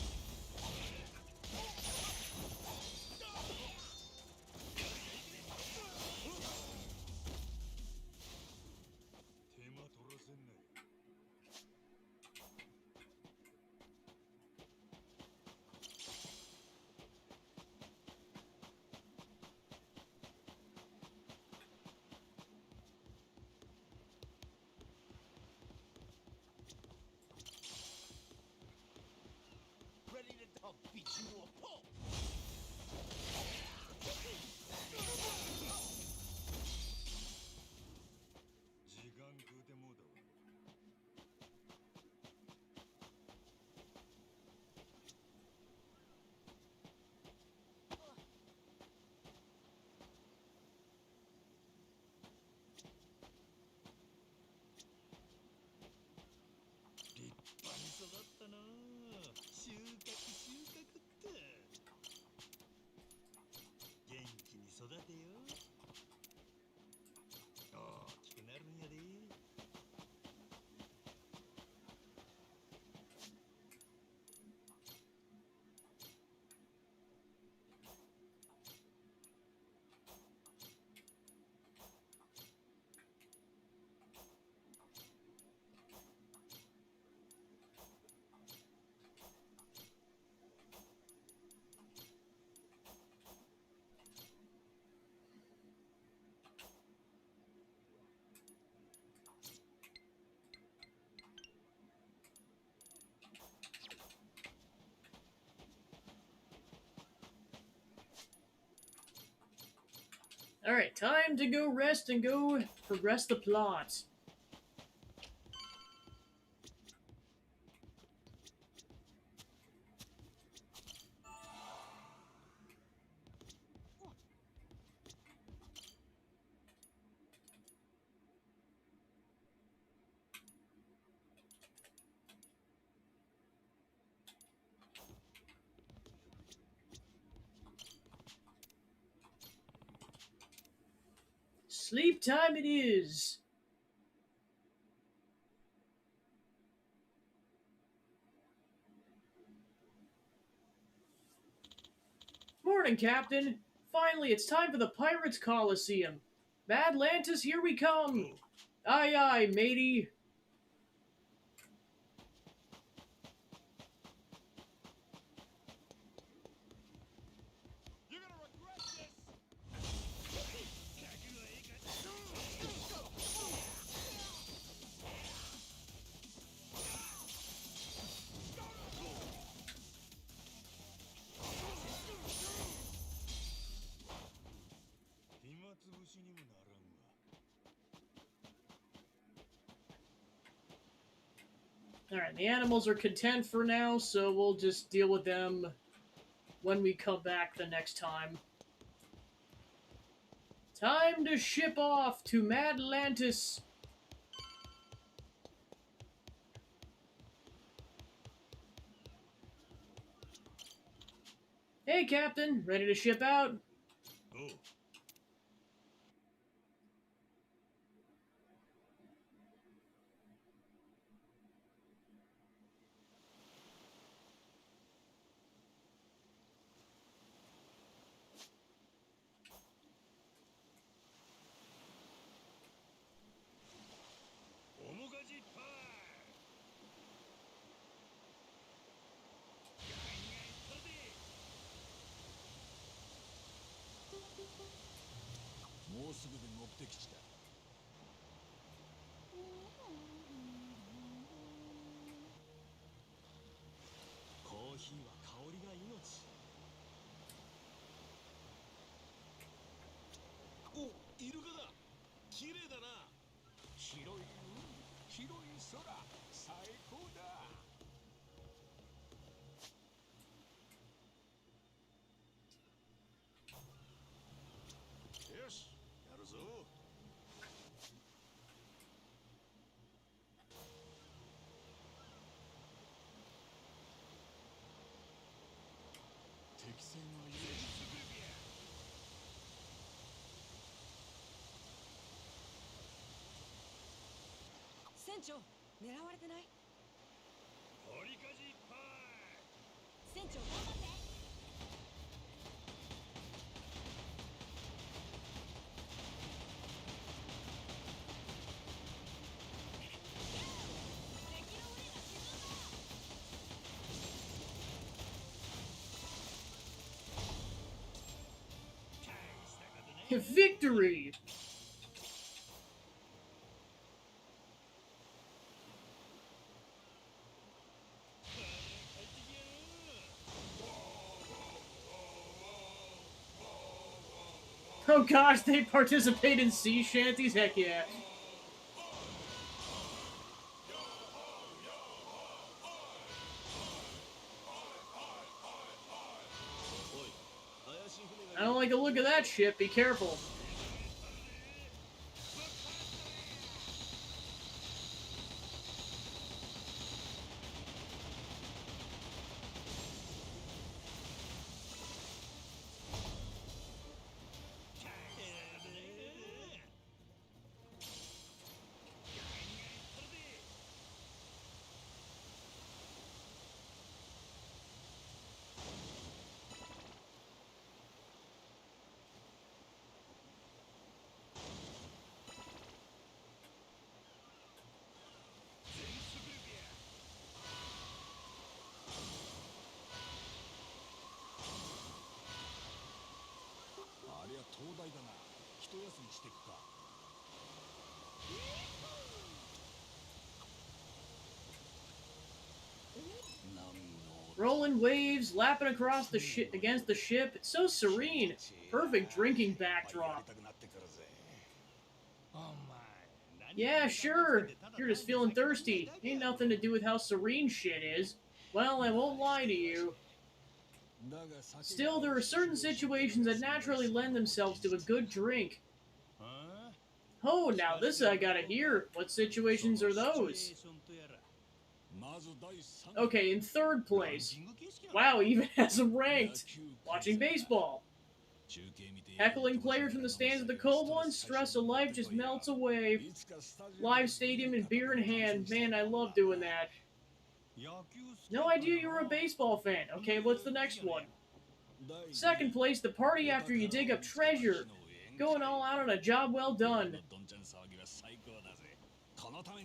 手間取らせんなよ Ready to I'll beat you to a pulp. 時間食うてもうだわ収穫収穫っと元気に育てよ大きくなるんやでAlright, time to go rest and go progress the plot. Sleep time it is. Morning, Captain. Finally, it's time for the Pirates Coliseum. Madlantis, here we come. Aye, aye, matey. You're gonna regret this! 暇つぶしにもならんわ Alright, the animals are content for now, so we'll just deal with them when we come back the next time. Time to ship off to Madlantis. Hey, Captain. Ready to ship out? おう おもがじパイガンガンとでもうすぐで目的地だコーヒーは香りが命お、イルカだ綺麗だな広い海広い空最高だよしやるぞ敵戦は許す船長狙われてないポリカジパイ船長頑張って Victory! Oh gosh, they participate in sea shanties? Heck yeah. I don't like the look of that ship, be careful. 休みしてくか。 Rolling waves, lapping across the ship against the ship. It's so serene. Perfect drinking backdrop. Yeah, sure. You're just feeling thirsty. Ain't nothing to do with how serene shit is. Well, I won't lie to you. Still, there are certain situations that naturally lend themselves to a good drink. Oh, now this I gotta hear. What situations are those? Okay, in third place. Wow, he even has them ranked. Watching baseball. Heckling players from the stands of the cold ones, stress of life just melts away. Live stadium and beer in hand. Man, I love doing that. No idea you were a baseball fan. Okay, what's the next one? Second place, the party after you dig up treasure. Going all out on a job well done.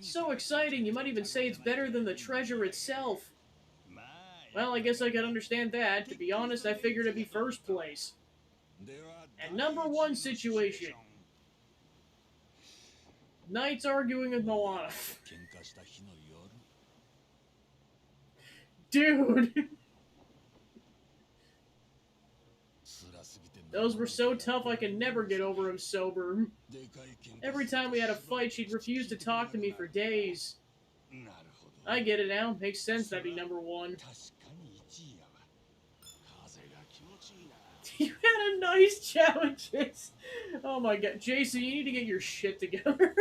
So exciting, you might even say it's better than the treasure itself. Well, I guess I can understand that. To be honest, I figured it'd be first place. And number one situation. Knights arguing with Moana. Dude! Those were so tough I could never get over him sober. Every time we had a fight, she'd refuse to talk to me for days. I get it now. Makes sense that'd be number one. You had a nice challenges. Oh my god. Jason, you need to get your shit together.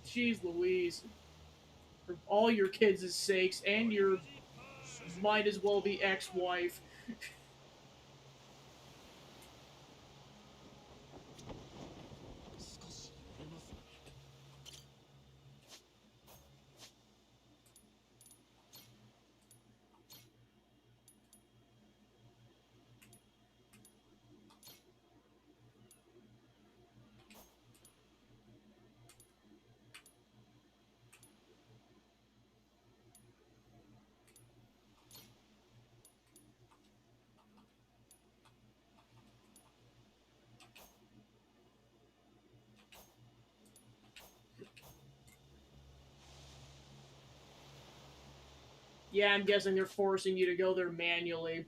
Jeez Louise. For all your kids' sakes, and your might as well be ex-wife. Yeah, I'm guessing they're forcing you to go there manually.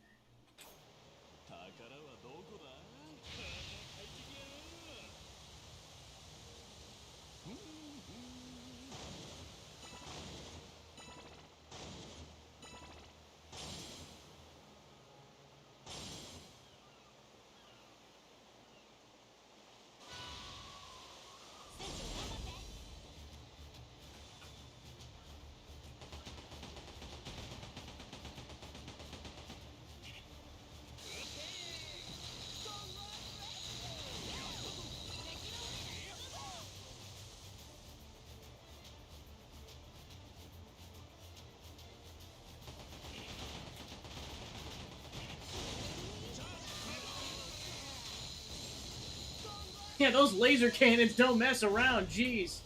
Yeah, those laser cannons don't mess around, jeez.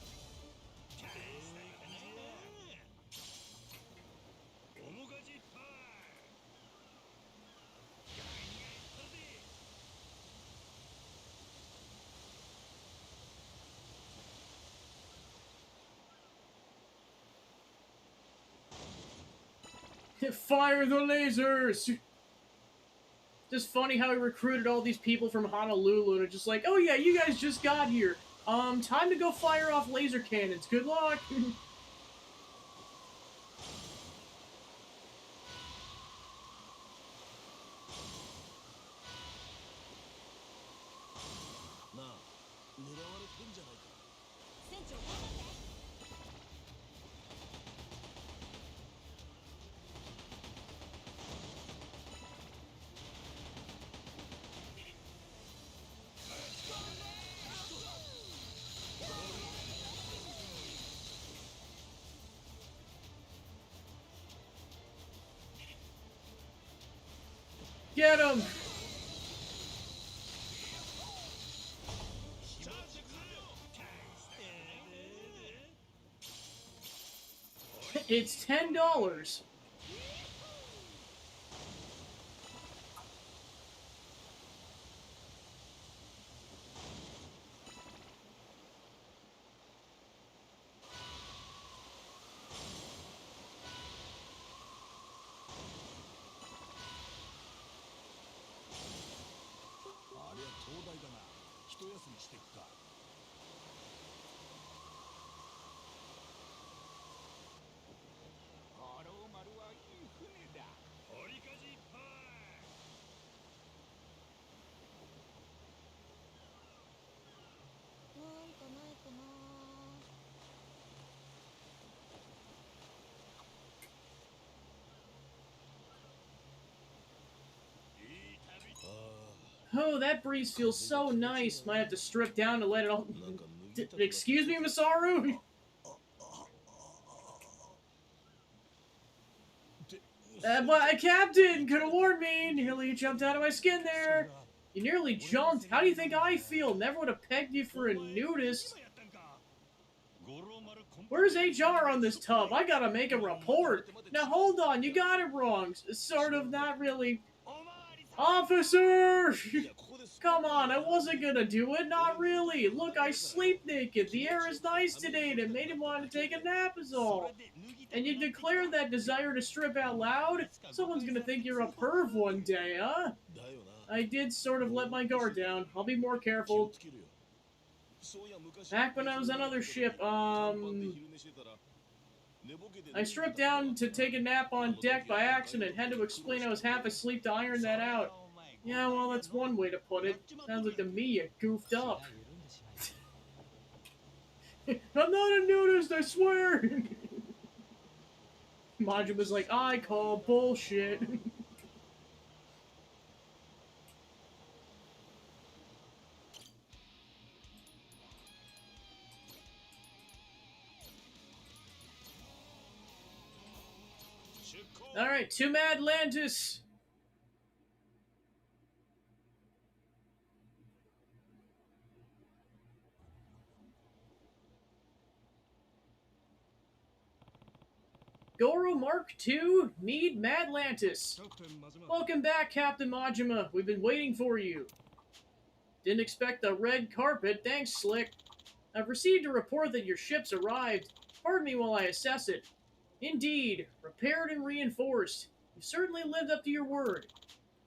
Fire the lasers! Just funny how he recruited all these people from Honolulu and just like, oh yeah, you guys just got here. Time to go fire off laser cannons. Good luck! Get him! It's $10. 一休みしてっか。五郎丸はいい船だ。折りかじいっぱい。なんかないかな。いい旅。Oh, that breeze feels so nice. Might have to strip down to let it all. Excuse me, Masaru? Captain, could have warned me. Nearly jumped out of my skin there. You nearly jumped. How do you think I feel? Never would have pegged you for a nudist. Where's HR on this tub? I gotta make a report. Now hold on, you got it wrong. Sort of, not really. Officer! Come on, I wasn't gonna do it, not really. Look, I sleep naked. The air is nice today and it made him want to take a nap is all. And you declare that desire to strip out loud? Someone's gonna think you're a perv one day, huh? I did sort of let my guard down. I'll be more careful. Back when I was on other ship, I stripped down to take a nap on deck by accident. Had to explain I was half asleep to iron that out. Yeah, well, that's one way to put it. Sounds like to me you goofed up. I'm not a nudist, I swear! Majima's like, I call bullshit. Alright, to Atlantis! Goro Mark II, Mead Madlantis. Welcome back, Captain Majima. We've been waiting for you. Didn't expect the red carpet. Thanks, Slick. I've received a report that your ship's arrived. Pardon me while I assess it. Indeed, repaired and reinforced. You've certainly lived up to your word.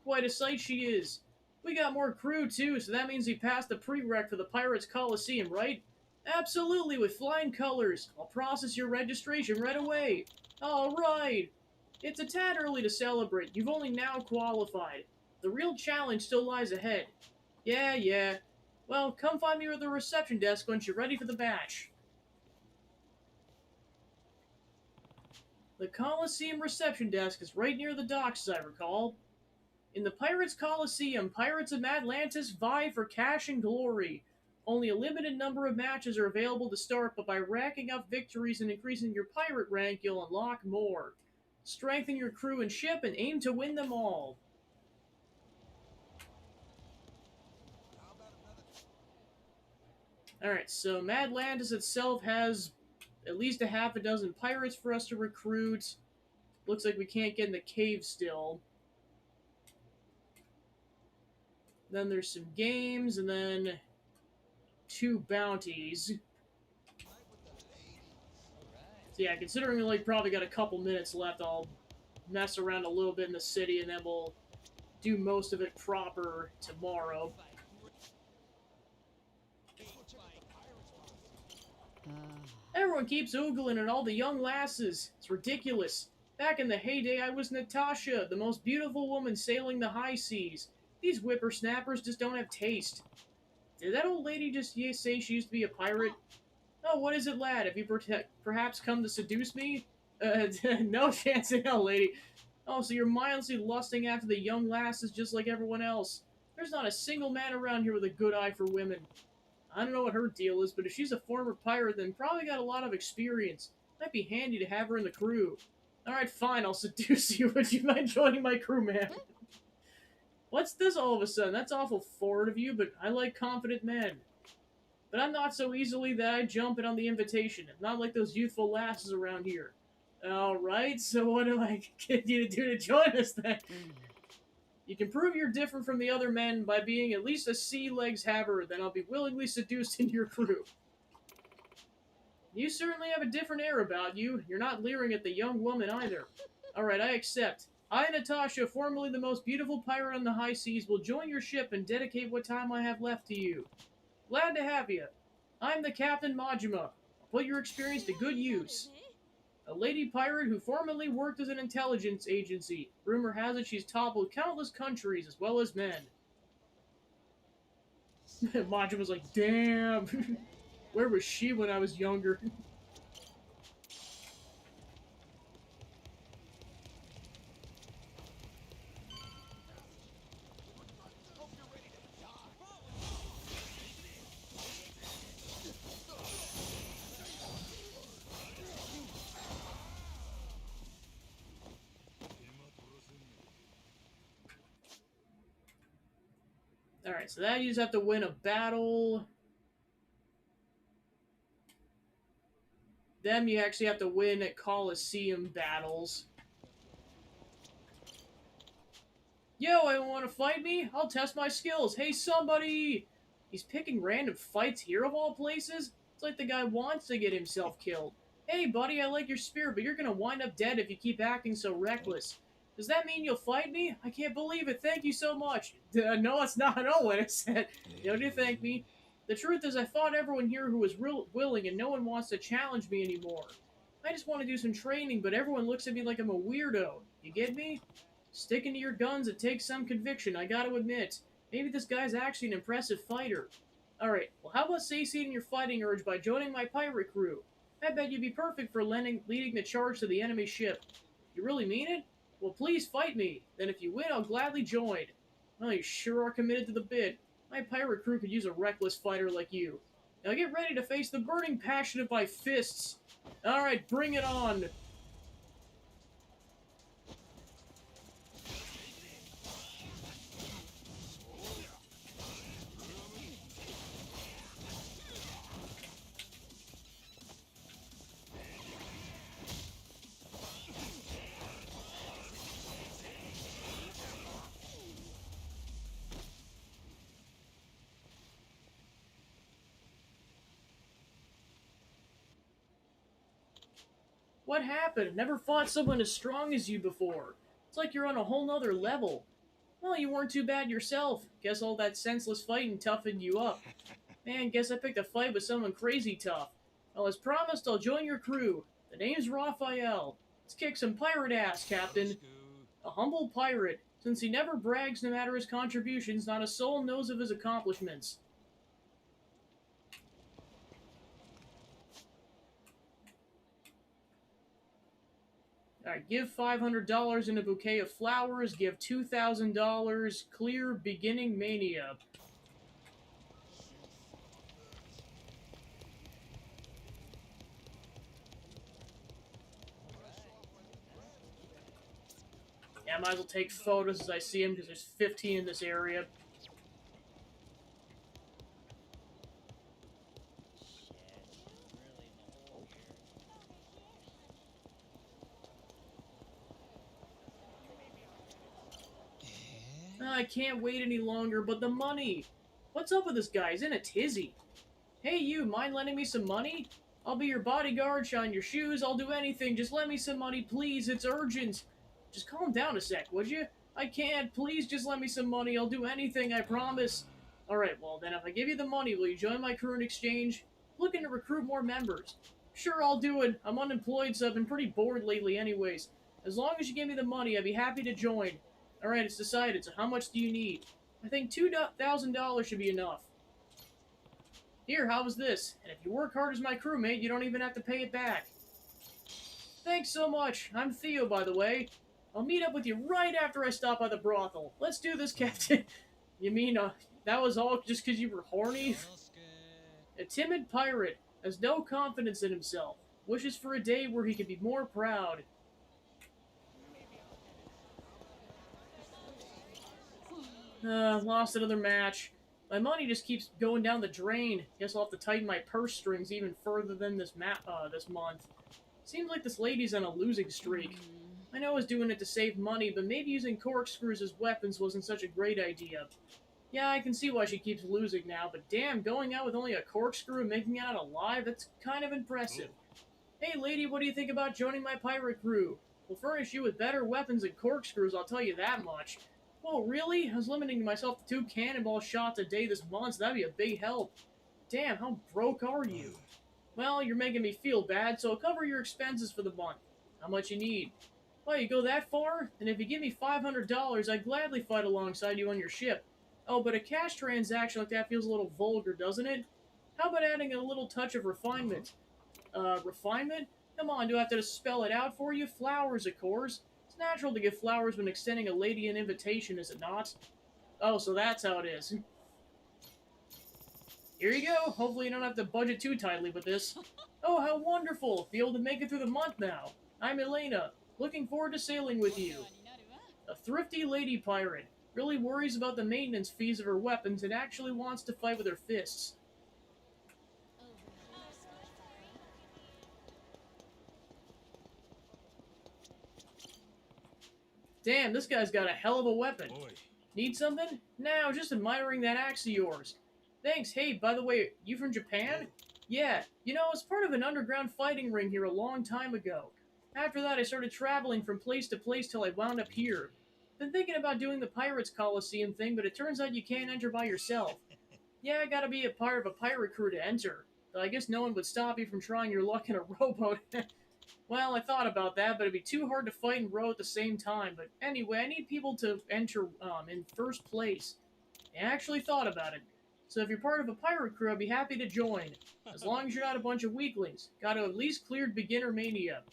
Quite a sight she is. We got more crew, too, so that means we passed the prereq for the Pirates Coliseum, right? Absolutely, with flying colors. I'll process your registration right away. All right. It's a tad early to celebrate. You've only now qualified. The real challenge still lies ahead. Yeah. Well, come find me at the reception desk once you're ready for the match. The Coliseum reception desk is right near the docks, as I recall. In the Pirates Coliseum, Pirates of Atlantis vie for cash and glory. Only a limited number of matches are available to start, but by racking up victories and increasing your pirate rank, you'll unlock more. Strengthen your crew and ship and aim to win them all. Alright, so Madlantis itself has at least a half a dozen pirates for us to recruit. Looks like we can't get in the cave still. Then there's some games, and then 2 bounties. So yeah, considering we probably got a couple minutes left, I'll mess around a little bit in the city, and then we'll do most of it proper tomorrow. Everyone keeps oogling at all the young lasses. It's ridiculous. Back in the heyday, I was Natasha, the most beautiful woman sailing the high seas. These whippersnappers just don't have taste. Did that old lady just say she used to be a pirate? Oh, what is it, lad? Have you perhaps come to seduce me? No chance in hell, lady. Oh, so you're mindlessly lusting after the young lasses just like everyone else. There's not a single man around here with a good eye for women. I don't know what her deal is, but if she's a former pirate, then probably got a lot of experience. Might be handy to have her in the crew. Alright, fine, I'll seduce you. Would you mind joining my crew, man? What's this all of a sudden? That's awful forward of you, but I like confident men. But I'm not so easily that I jump in on the invitation. I'm not like those youthful lasses around here. Alright, so what do I get you to do to join us then? You can prove you're different from the other men by being at least a sea legs haver, then I'll be willingly seduced into your crew. You certainly have a different air about you. You're not leering at the young woman either. Alright, I accept. I, Natasha, formerly the most beautiful pirate on the high seas, will join your ship and dedicate what time I have left to you. Glad to have you. I'm the Captain Majima. I'll put your experience to good use. A lady pirate who formerly worked as an intelligence agency. Rumor has it she's toppled countless countries as well as men. Majima's like, damn. Where was she when I was younger? Hope you're ready to die. Alright, so that you just have to win a battle. Them you actually have to win at Coliseum battles. Yo, anyone want to fight me? I'll test my skills. Hey, somebody! He's picking random fights here of all places? It's like the guy wants to get himself killed. Hey, buddy, I like your spirit, but you're gonna wind up dead if you keep acting so reckless. Does that mean you'll fight me? I can't believe it. Thank you so much. No, it's not at all what I said. You don't need to thank me. The truth is, I fought everyone here who was willing, and no one wants to challenge me anymore. I just want to do some training, but everyone looks at me like I'm a weirdo. You get me? Sticking to your guns, it takes some conviction, I gotta admit. Maybe this guy's actually an impressive fighter. Alright, well how about satiating your fighting urge by joining my pirate crew? I bet you'd be perfect for leading the charge to the enemy ship. You really mean it? Well, please fight me. Then if you win, I'll gladly join. Well, you sure are committed to the bit. My pirate crew could use a reckless fighter like you. Now get ready to face the burning passion of my fists. Alright, bring it on. What happened? Never fought someone as strong as you before. It's like you're on a whole nother level. Well, you weren't too bad yourself. Guess all that senseless fighting toughened you up. Man, guess I picked a fight with someone crazy tough. Well, as promised, I'll join your crew. The name's Raphael. Let's kick some pirate ass, Captain. A humble pirate. Since he never brags no matter his contributions, not a soul knows of his accomplishments. Alright, give $500 in a bouquet of flowers, give $2,000, clear beginning mania. Yeah, I might as well take photos as I see them because there's 15 in this area. I can't wait any longer, but the money! What's up with this guy? He's in a tizzy. Hey you, mind lending me some money? I'll be your bodyguard, shine your shoes, I'll do anything, just lend me some money, please, it's urgent. Just calm down a sec, would you? I can't, please just lend me some money, I'll do anything, I promise. Alright, well then if I give you the money, will you join my crew in exchange? Looking to recruit more members. Sure, I'll do it. I'm unemployed, so I've been pretty bored lately anyways. As long as you give me the money, I'd be happy to join. Alright, it's decided, so how much do you need? I think $2,000 should be enough. Here, how was this? And if you work hard as my crewmate, you don't even have to pay it back. Thanks so much. I'm Theo, by the way. I'll meet up with you right after I stop by the brothel. Let's do this, Captain. You mean, that was all just because you were horny? A timid pirate has no confidence in himself. Wishes for a day where he could be more proud. Lost another match. My money just keeps going down the drain. Guess I'll have to tighten my purse strings even further than this month. Seems like this lady's on a losing streak. I know I was doing it to save money, but maybe using corkscrews as weapons wasn't such a great idea. Yeah, I can see why she keeps losing now, but damn, going out with only a corkscrew and making it out alive, that's kind of impressive. Hey lady, what do you think about joining my pirate crew? We'll furnish you with better weapons and corkscrews, I'll tell you that much. Whoa, really? I was limiting myself to 2 cannonball shots a day this month, so that'd be a big help. Damn, how broke are you? Well, you're making me feel bad, so I'll cover your expenses for the month. How much you need? Well, you go that far? Then if you give me $500, I'd gladly fight alongside you on your ship. Oh, but a cash transaction like that feels a little vulgar, doesn't it? How about adding a little touch of refinement? Refinement? Come on, do I have to spell it out for you? Flowers, of course. It's natural to give flowers when extending a lady an invitation, is it not? Oh, so that's how it is. Here you go. Hopefully you don't have to budget too tightly with this. Oh, how wonderful. Be able to make it through the month now. I'm Elena. Looking forward to sailing with you. A thrifty lady pirate. Really worries about the maintenance fees of her weapons and actually wants to fight with her fists. Damn, this guy's got a hell of a weapon. Boy. Need something? No, just admiring that axe of yours. Thanks. Hey, by the way, you from Japan? Yeah, you know, I was part of an underground fighting ring here a long time ago. After that, I started traveling from place to place till I wound up here. Been thinking about doing the Pirates Coliseum thing, but it turns out you can't enter by yourself. Yeah, I gotta be a part of a pirate crew to enter. Though I guess no one would stop you from trying your luck in a rowboat. Well, I thought about that, but it'd be too hard to fight and row at the same time. But anyway, I need people to enter in first place. I actually thought about it. So if you're part of a pirate crew, I'd be happy to join. As long as you're not a bunch of weaklings. Gotta at least cleared beginner mania.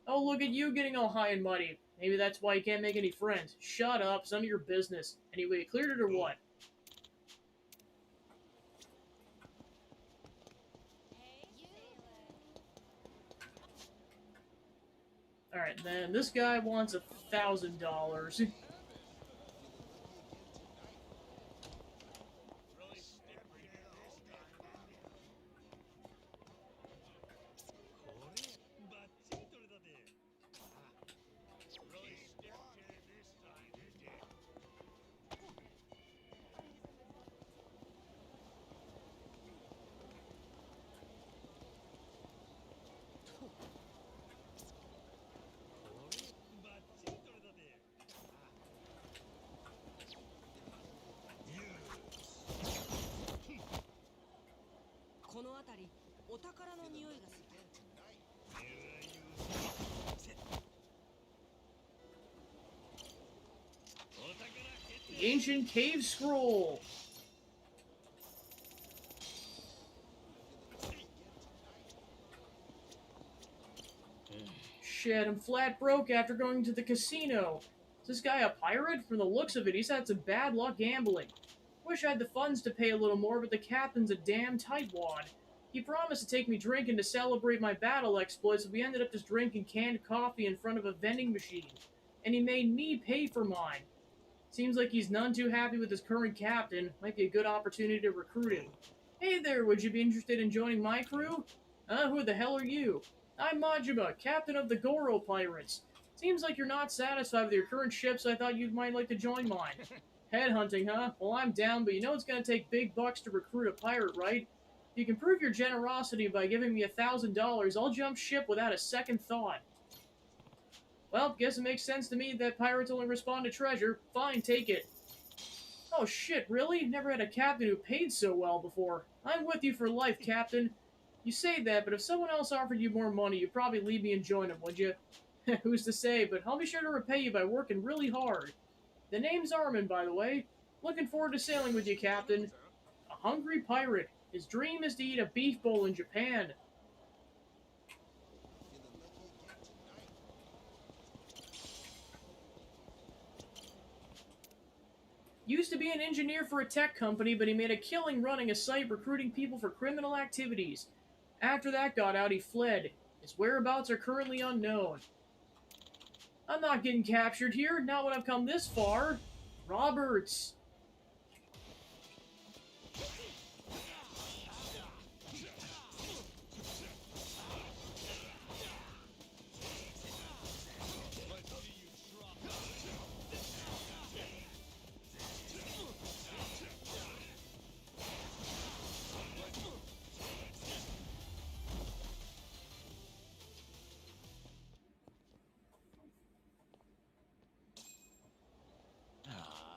Oh, look at you getting all high and muddy. Maybe that's why you can't make any friends. Shut up, it's none of your business. Anyway, you cleared it or what? Alright, then this guy wants $1,000. The Ancient Cave Scroll. Shit, I'm flat broke after going to the casino. Is this guy a pirate? From the looks of it, he's had some bad luck gambling. Wish I had the funds to pay a little more, but the captain's a damn tightwad. He promised to take me drinking to celebrate my battle exploits, but we ended up just drinking canned coffee in front of a vending machine. And he made me pay for mine. Seems like he's none too happy with his current captain. Might be a good opportunity to recruit him. Hey there, would you be interested in joining my crew? Who the hell are you? I'm Majima, captain of the Goro Pirates. Seems like you're not satisfied with your current ship, so I thought you might like to join mine. Headhunting, huh? Well, I'm down, but you know it's gonna take big bucks to recruit a pirate, right? If you can prove your generosity by giving me $1,000, I'll jump ship without a second thought. Well, guess it makes sense to me that pirates only respond to treasure. Fine, take it. Oh shit, really? Never had a captain who paid so well before. I'm with you for life, Captain. You say that, but if someone else offered you more money, you'd probably leave me and join them, would you? Who's to say, but I'll be sure to repay you by working really hard. The name's Armin, by the way. Looking forward to sailing with you, Captain. A hungry pirate. His dream is to eat a beef bowl in Japan. Used to be an engineer for a tech company, but he made a killing running a site recruiting people for criminal activities. After that got out, he fled. His whereabouts are currently unknown. I'm not getting captured here, not when I've come this far. Roberts.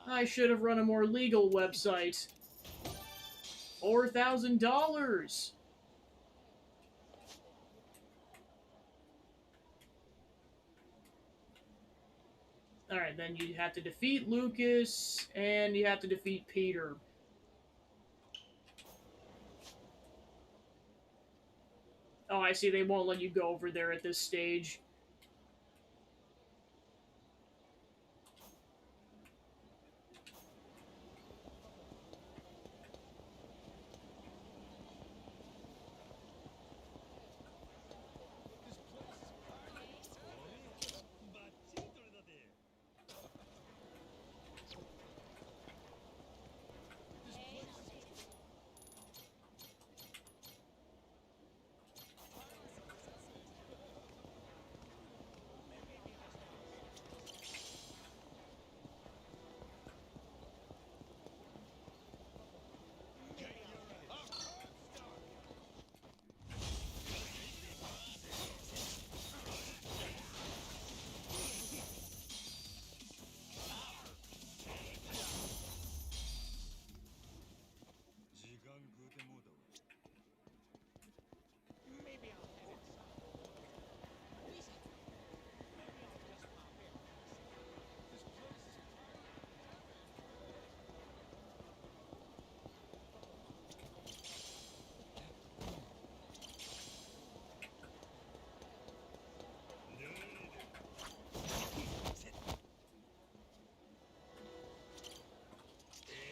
I should have run a more legal website. $4,000. Alright, then you have to defeat Lucas, and you have to defeat Peter. Oh, I see, they won't let you go over there at this stage. Maybe I'll head inside. At least, maybe I'll just pop in.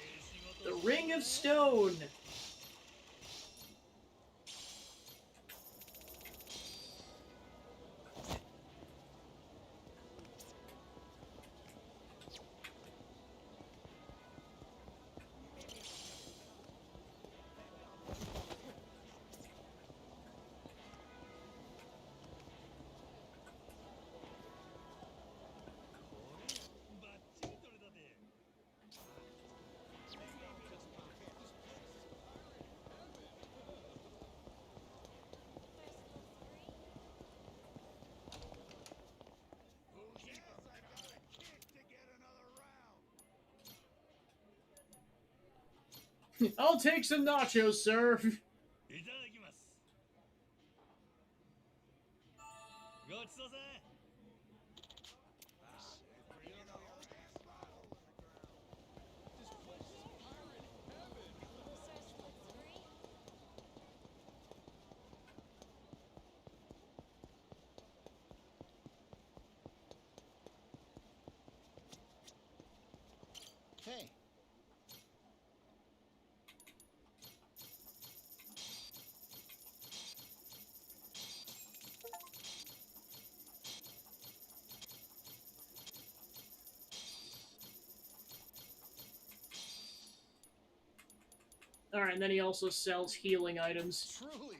This place is The Ring of Stone. I'll take some nachos, sir. いただきます。ごちそうさん。Hey, Alright, and then he also sells healing items. truly.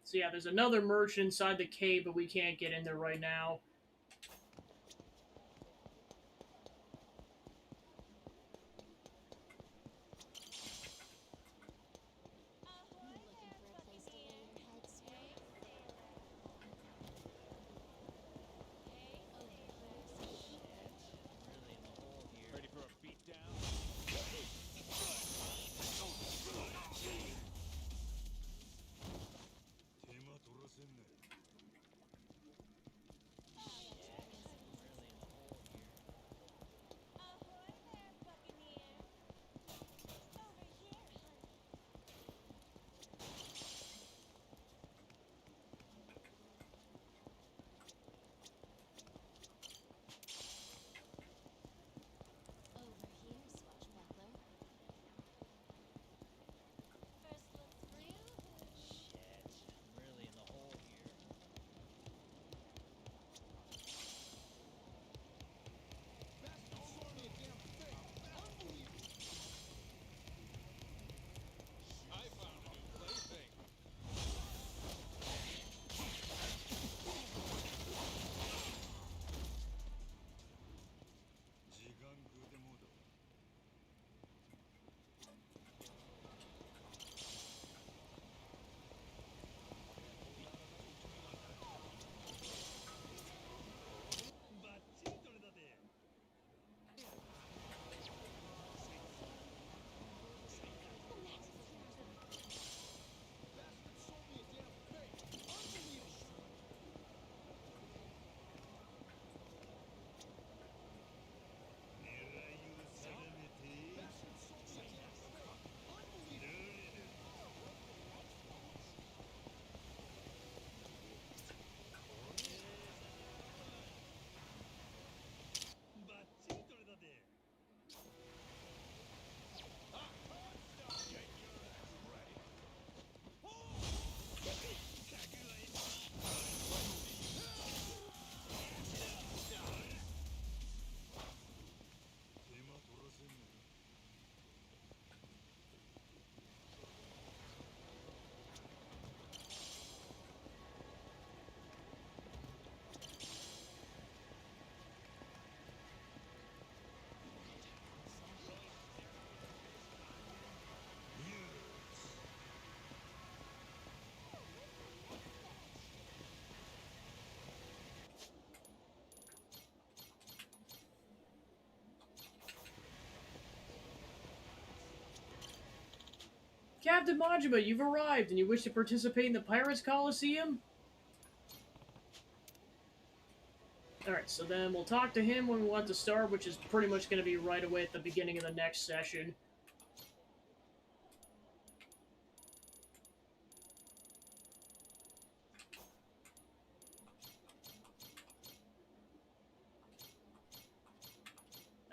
So yeah, there's another merchant inside the cave, but we can't get in there right now. ready for a beatdown. 手間取らせんなよ。Shit, I'm really in the hole here. Captain Majima, you've arrived, and you wish to participate in the Pirates Coliseum? Alright, so then we'll talk to him when we want to start, which is pretty much going to be right away at the beginning of the next session.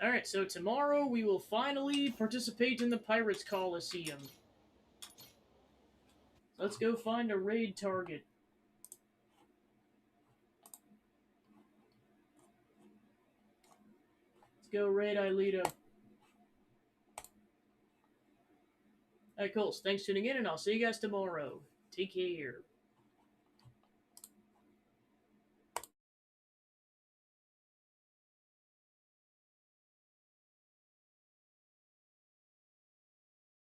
Alright, so tomorrow we will finally participate in the Pirates Coliseum. Let's go find a raid target. Let's go raid Aelito. Alright, cool. So thanks for tuning in, and I'll see you guys tomorrow. Take care.